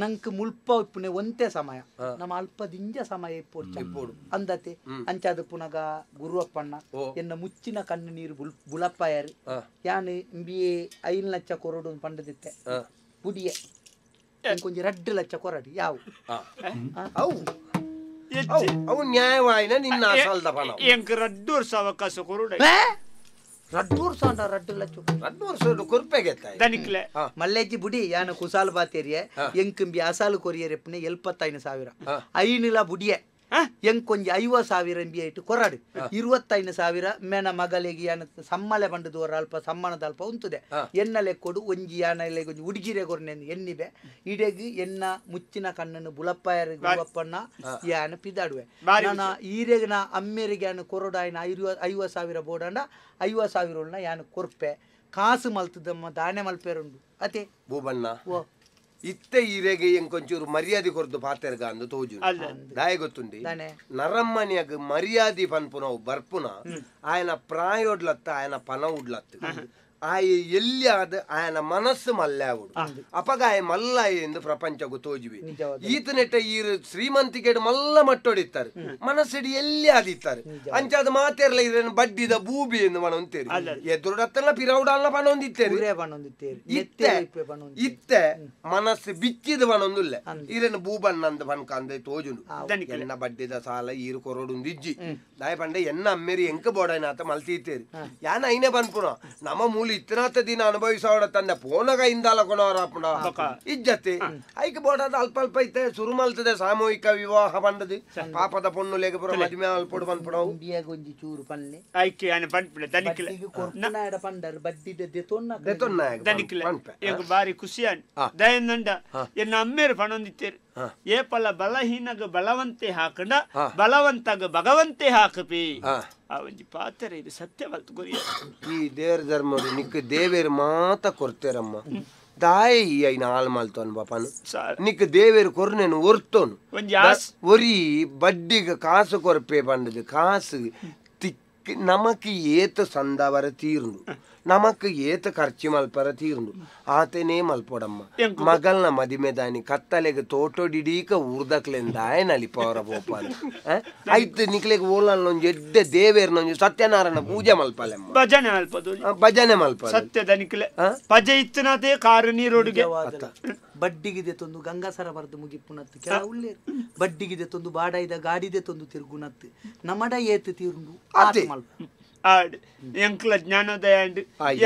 ನಂಕ್ ಮುಲ್ಪ ಇಪ್ಪುನೆ ಒಂತೆ ಸಮಯ ನಮ್ಮ ಅಲ್ಪ ದಿಂಜ ಸಮಯ ಇಪ್ಪೋಡು ಅಂದತೆ ಅಂಚಾದ ಪುನಗ ಗುರುವಪ್ಪಣ್ಣ ಎನ್ನ ಮುಚ್ಚಿನ ಕಣ್ಣು ನೀರು ಬುಲಪ್ಪಾಯರು ಯಾನು ಬಿಯೆ 5 ಲಕ್ಷ ಕೊರಡು ಪಂಡದಿತ್ತೆ ಬುಡಿಯೆ ಕೊಂಚ 2 ಲಕ್ಷ ಕೊರಡು ಯಾವ ಅವು ನ್ಯಾಯವಾಯಿನ ನಿನ್ನ ಅಸಲ್ದ ಪಣ ಎಂಕ 2 ವರ್ಷ ಅವಕಾಶ ಕೊರಡು 2 ವರ್ಷ ಅಂಡ 2 ಲಕ್ಷ 2 ವರ್ಷ ಕೊರ್ಪೆಗೆತ್ತ ದನಿಕ್ಲೆ ಮಲ್ಲೆಜ್ಜಿ ಬುಡಿ ಯಾನು ಕುಸಾಲ್ ಬಾತೇರಿಯೆ ಎಂಕಂಬಿ ಅಸಾಲು ಕೊರಿಯರೆಪ್ಪನೆ 75,000 ಐನಿಲ ಬುಡಿಯೆ ಎಂಕೊಂಜಿ 50,000 ಎಂಬಿ ಆಯ್ತು ಕೊರಡು 25,000 ಮೇನ ಮಗಲಿಗೆ ಯಾನ ಸಮ್ಮಳೆ ಬಂಡದವರ ಅಲ್ಪ ಸಮ್ಮಣದ ಅಲ್ಪ ಉಂತುದೆ ಎನ್ನಲೆ ಕೊಡು ಒಂಜಿ ಯಾನ ಒಂಜಿ ಉಡುಗಿರೆ ಕೊರ್ನೆ ಎನ್ನಿಬೆ ಇಡೆಗಿ ಎನ್ನ ಮುಚ್ಚಿನ ಕಣ್ಣನ್ನು ಬುಲಪ್ಪಾಯರ ಗುರುವಪ್ಪಣ್ಣ ಯಾನ ಪಿದಾಡುವೆ ನಾನು ಈರೆಗಿನ ಅಮ್ಮೆರಿಗೆ ಯಾನು ಕೊರಡಾಯಿನ 50,000 ಬೋಡಂಡ 50,000 ಯಾನು ಕೊರ್ಪೆ ಕಾಸು ಮಲ್ತದಮ್ಮ ದಾನೆ ಮಲ್ಪೇರುಂಡು ಅತೆ ಬೂಬಣ್ಣ ಇತ್ತೆ ಈರೆಗೆ ಎಂಕೊಂಚೂರು ಮರ್ಯಾದೆ ಕೊರ್ದು ಪಾತೆರ್ಗ ಅಂದು ತೋಜು ದಾಯ ಗೊತ್ತುಂಡಿ ನರಮ್ಮನಿಯಾಗ ಮರ್ಯಾದೆ ಪನ್ಪುನ ಬರ್ಪುನ ಆಯನ ಪ್ರಾಯೋಡ್ಲತ್ತ ಆಯನ ಪನ ಉಡ್ಲತ್ತ ಆಯ ಎಲ್ಲಿ ಆದ ಆಯನ ಮನಸ್ಸು ಮಲ್ಲಾವುಡು ಅಪಗ ಆಯ ಮಲ್ಲ ಎಂದು ಪ್ರಪಂಚಗೂ ತೋಜುವೆ ಈತನೆಟ್ಟ ಈ ಶ್ರೀಮಂತಿಕೆಡು ಮಲ್ಲ ಮಟ್ಟೊಡಿತ್ತಾರೆ ಮನಸ್ಸಿಡಿ ಎಲ್ಲಿ ಆದಿತ್ತಾರೆ ಅಂಚಾದ ಮಾತೇರ್ಲ ಇರೇನು ಬಡ್ಡಿದ ಬೂಬಿ ಎಂದು ಮನೊಂತೇರಿ ಎದುರುಡತ್ತಲ್ಲ ಪಿರೌಡಲ್ಲ ಪಣೊಂದಿತ್ತೇರಿ ಇತ್ತೆ ಮನಸ್ಸು ಬಿಚ್ಚಿದ ಪಣೊಂದುಲ್ಲೆ ಇರೇನು ಬೂಬಣ್ಣ ಅಂತ ಪನ್ಕಂದೆ ತೋಜುಂಡು ಎನ್ನ ಬಡ್ಡಿದ ಸಾಲ ಈರು ಕೊರಡುಂದಿಜ್ಜಿ ದಾಯ ಪಂಡೆ ಎನ್ನ ಅಮ್ಮೇರಿ ಎಂಕ ಬೋಡೈನಾತ ಮಲ್ತೀತೇರಿ ಯಾನ ಐನೆ ಪನ್ಪುನ ನಮ್ಮ ಮೂಲ ಇತ್ತನಾತ ದಿನ ಅನುಭವಿಸೋಡ ತಂದೆ ಪೋನಗ ಇಂದಾಲ ಕೊಣವರಪ್ಪಣ ಇಜ್ಜತೆ ಐಕ ಬೋಡದ ಅಲ್ಪ ಅಲ್ಪ ಐತೆ ಶುರು ಮಲ್ತದೆ ಸಾಮೂಹಿಕ ವಿವಾಹ ಬಂದది ಪಾಪದ ಪೊಣ್ಣು ಲೇಗಪುರ ಮದುವೆ ಅಲ್ಪಡು ಬಂದ್ಪಡ ಗೊಂಜಿ ಚೂರು ಪನ್ನೆ ಐಕೆ ಆನೆ ಬಂದ್ಬಿಡ ದನಿಕ್ಲೆ ಕೊರ್ನಾಡ ಪಂಡರ್ ಬಡ್ಡಿದ ದೆತೊನ್ನ ದನಿಕ್ಲೆ ಎಂಗ ಬಾರಿ ಖುಷಿಯಾನ್ ದಯನಂಡ ಎನ್ನ ಅಮ್ಮೇರು ಪಣೊಂದಿತ್ತೇರು ಏಪಲ ಬಲಹೀನಗ ಬಲವಂತೆ ಹಾಕಂಡ ಬಲವಂತಗ ಭಗವಂತೆ ಹಾಕಪಿ ಅವಜಿ ಪಾತ್ರೆ ಇದು ಸತ್ಯವಲ್ತು ಗುರಿಯ ಈ ದೇವರ ಧರ್ಮ ನಿಕ್ ದೇವೇರು ಮಾತ ಕೊರ್ತೇರಮ್ಮ ದಾಯ ಐನ ಹಾಳು ಮಾಲ್ತೋನ್ ಬಾಪನು ನಿಕ್ ದೇವೇರು ಕೊರ್ನೇನು ಒರ್ತೋನು ಒರಿ ಬಡ್ಡಿಗೆ ಕಾಸು ಕೊರಪೆ ಬಂದದು ಕಾಸು ತಿಕ್ ನಮಕ್ ಏತ ಸಂದವರ ತೀರ್ನು ನಮಕ್ ಏತ ಖರ್ಚು ಮಲ್ಪರ ತೀರ್ನು ಆತನೇ ಮಲ್ಪೊಡಮ್ಮ ಮಗಲ್ನ ಮದಿಮೆ ದಾನಿ ಕತ್ತಲೆಗೆ ತೋಟೋಡಿಡೀಕ ಊರ್ದಕ್ಲೆಂದಾಯ ನಲಿಪವರ ಬೋಪಾನ ಐತ್ ನಿಕ್ಲೆಗೆ ಓಲಲ್ಲೊಂಜಿ ಎಡ್ಡೆ ದೇವೇರ್ನೊಂಜಿ ಸತ್ಯನಾರಾಯಣ ಪೂಜೆ ಮಲ್ಪಲೆಮ್ಮ ಭಜನೆ ಮಲ್ಪದು ಭಜನೆ ಮಲ್ಪ ಸತ್ಯದ ನಿಕ್ಲೆ ಪಜ ಇತ್ತನದೇ ಕಾರು ನೀರೋಡಿಗೆ ಬಡ್ಡಿಗಿದೆ ತೊಂದು ಗಂಗಾಸರ ಬರ್ದು ಮುಗಿಪುನತ್ತು ಕೆಲವುಳ್ಳೇ ಬಡ್ಡಿಗಿದೆ ತೊಂದು ಬಾಡಾಯ್ದ ಗಾಡಿದೆ ತೊಂದು ತಿರುಗುನತ್ತು ನಮಡ ಏತು ತೀರ್ನು ಆತ ಮಲ್ಪ ಆಡ್ ಎಂಕ್ಲ ಜ್ಞಾನೋದಯ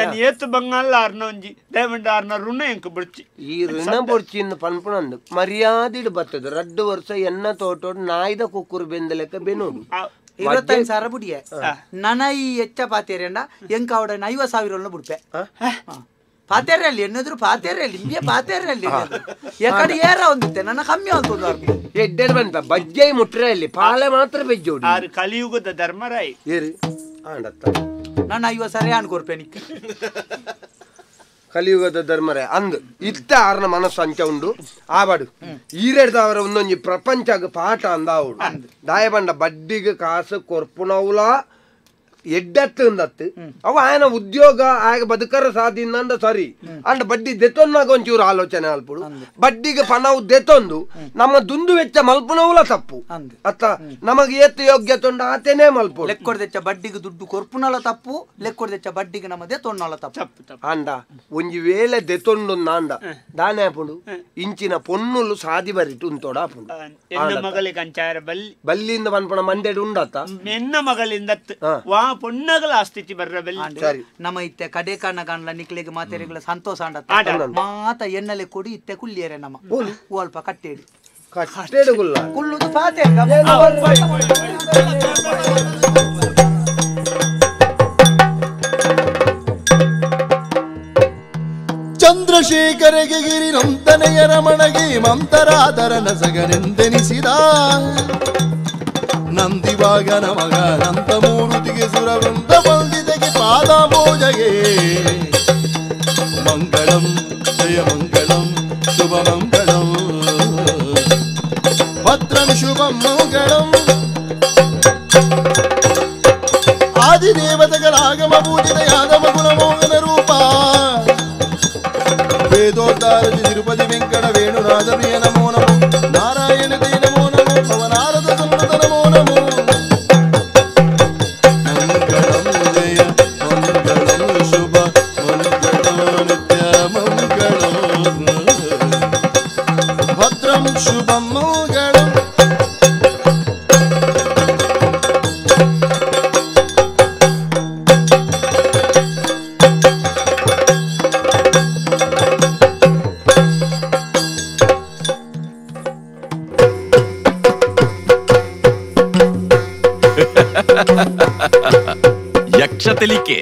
ಏನ್ ಏತು ಬಂಗಲ್ಲ ಆರ್ನ ಒಂಜಿ ದಯಮಂಡ ಆರ್ನ ಋಣ ಎಂಕ್ ಬುಡ್ಚಿ ಈ ಋಣ ಬುಡ್ಚಿಂದ ಪನ್ಪುನಂದು ಮರ್ಯಾದಿಡ್ ಬರ್ತದೆ 2 ವರ್ಷ ಎನ್ನ ತೋಟೋಡು ನಾಯ್ದ ಕುಕ್ಕುರು ಬೆಂದಲೆಕ್ಕ ಬೆನೋಡು 25,000 ಬುಡಿಯೆ ನನ ಈ ಎಚ್ಚ ಪಾತೇರಿಯಂಡ ಎಂಕ ಅವಡ 50,000 ಬುಡ್ಪೆ ಪಾತೇರಲ್ಲಿ ಎನ್ನದ್ರು ಪಾತೇರಲ್ಲಿ ಇಂಬಿಯ ಪಾತೇರಲ್ಲಿ ಎಕಡೆ ಏರ ಒಂದಿತ್ತೆ ನನ್ನ ಕಮ್ಮಿ ಒಂದು ಎಡ್ಡೆಡ್ ಬಂತ ಬಜ್ಜೈ ಮುಟ್ರೆ ಅಲ್ಲಿ ಪಾಲೆ ಮಾತ್ರ ಬೆಜ್ಜೋಡಿ ಆರು ಕಲಿಯುಗದ ಧರ್ಮರಾಯ್ ಏರಿ ಆಂಡತ್ತ ನನ್ನ 50,000 ಯಾನ್ ಕೊರ್ಪೆನಿಕ್ ಕಲಿಯುಗದ ಧರ್ಮರೇ ಅಂದ್ ಇತ್ತ ಆರ್ನ ಮನಸ್ಸು ಅಂಚ ಉಂಡು ಆಬಡು ಈರೆಡ್ದವರ ಒಂದೊಂಜಿ ಪ್ರಪಂಚಗ ಪಾಠ ಅಂದಾವುಡು ದಾಯ ಬಂಡ ಬಡ್ಡಿಗೆ ಕಾಸು ಕೊರ್ಪುನವುಲ ಎಡ್ಡತ್ತು ಅವ ఆయన ಉದ್ಯೋಗ ಆಗ ಬದುಕರ ಸಾಧಿಂದ ಸರಿ ಅಂಡ್ ಬಡ್ಡಿ ದೆತೊನ್ನಾಗ ಒಂಚೂರು ಆಲೋಚನೆ ಅಲ್ಪುಡು ಬಡ್ಡಿಗೆ ಪಣವು ದೆತೊಂದು ನಮ್ಮ ದುಂದು ವೆಚ್ಚ ಮಲ್ಪುನವುಲ ತಪ್ಪು ಅತ್ತ ನಮಗೆ ಏತು ಯೋಗ್ಯತೆ ಉಂಡ ಆತೇನೆ ಮಲ್ಪು ಲೆಕ್ಕೊಡ್ದೆಚ್ಚ ಬಡ್ಡಿಗೆ ದುಡ್ಡು ಕೊರ್ಪುನಲ ತಪ್ಪು ಲೆಕ್ಕೊಡ್ದೆಚ್ಚ ಬಡ್ಡಿಗೆ ನಮ್ಮ ದೆತೊನ್ನಲ ತಪ್ಪು ಅಂಡ ಒಂಜಿ ವೇಳೆ ದೆತೊಂಡು ನಾಂಡ ದಾನೆ ಆಪುಂಡು ಇಂಚಿನ ಪೊನ್ನುಲು ಸಾದಿ ಬರಿಟ್ಟು ಉಂತೋಡ ಆಪುಂಡು ಎನ್ನ ಮಗಳಿಗೆ ಅಂಚಾರ ಬಲ್ಲಿಂದ ಪನ್ಪಣ ಮಂಡೆಡು ಉಂಡತ್ತ ಎನ್ನ ಮಗಳಿಂದ ವಾ ಪೊನ್ನಗಲ ಆಸ್ತಿಚಿ ಬರ್ರ ಬೆಲ್ಲಿ ನಮ್ಮ ಇತ್ತೆ ಕಡೆ ಕಾಣ ಕಾಣಲ ನಿಕ್ಲೆಗೆ ಮಾತೆರೆಗಳ ಸಂತೋಷ ಅಂಡ ಮಾತ ಎನ್ನಲೆ ಕೊಡಿ ಇತ್ತೆ ಕುಲ್ಲಿಯರೆ ನಮ್ಮ ಸ್ವಲ್ಪ ಕಟ್ಟೇಡಿ ಕಟ್ಟೇಡುಗುಲ್ಲ ಕುಲ್ಲುದು ಪಾತೆ ಚಂದ್ರಶೇಖರಗೆ ಗಿರಿ ನೊಂತನೆಯ ರಮಣಗೆ ಮಂತರಾದರ ನಸಗನೆಂದೆನಿಸಿದ ನಂದಿವಾಗನ ಮಗ ನಂತ ಮೂರುತಿಗೆ ಸುರವೃಂದ ಬಂದಿದೆಗೆ ಪಾದ ಪೂಜೆಗೆ ಮಂಗಳಂ ಜಯ ಮಂಗಳಂ ಶುಭ ಮಂಗಳಂ ಭದ್ರಂ ಶುಭಂ ಮಂಗಳಂ ಆದಿದೇವತೆಗಳಾಗಮ ಪೂಜಿತ ಯಾದವ ಗುಣಮೋಹನ ರೂಪ ವೇದೋದ್ಧಾರಜಿ ತಿರುಪತಿ ವೆಂಕಟ ವೇಣುರಾಜ ಪ್ರಿಯ ನಮೋ ನಮೋ ನಾರಾಯಣ ದೇ ನಮೋ ನಮೋ ಪವನಾರದ ಸಂವೃತ ನಮೋ ನಮೋ ಮಂಗಳಂ ಜಯ ಮಂಗಳಂ ಶುಭ ಮಂಗಳಂ ನಿತ್ಯ ಮಂಗಳಂ ಭದ್ರಂ ಶುಭಂ ಮಂಗಳಂ ಯಕ್ಷತೆಲಿಕೆ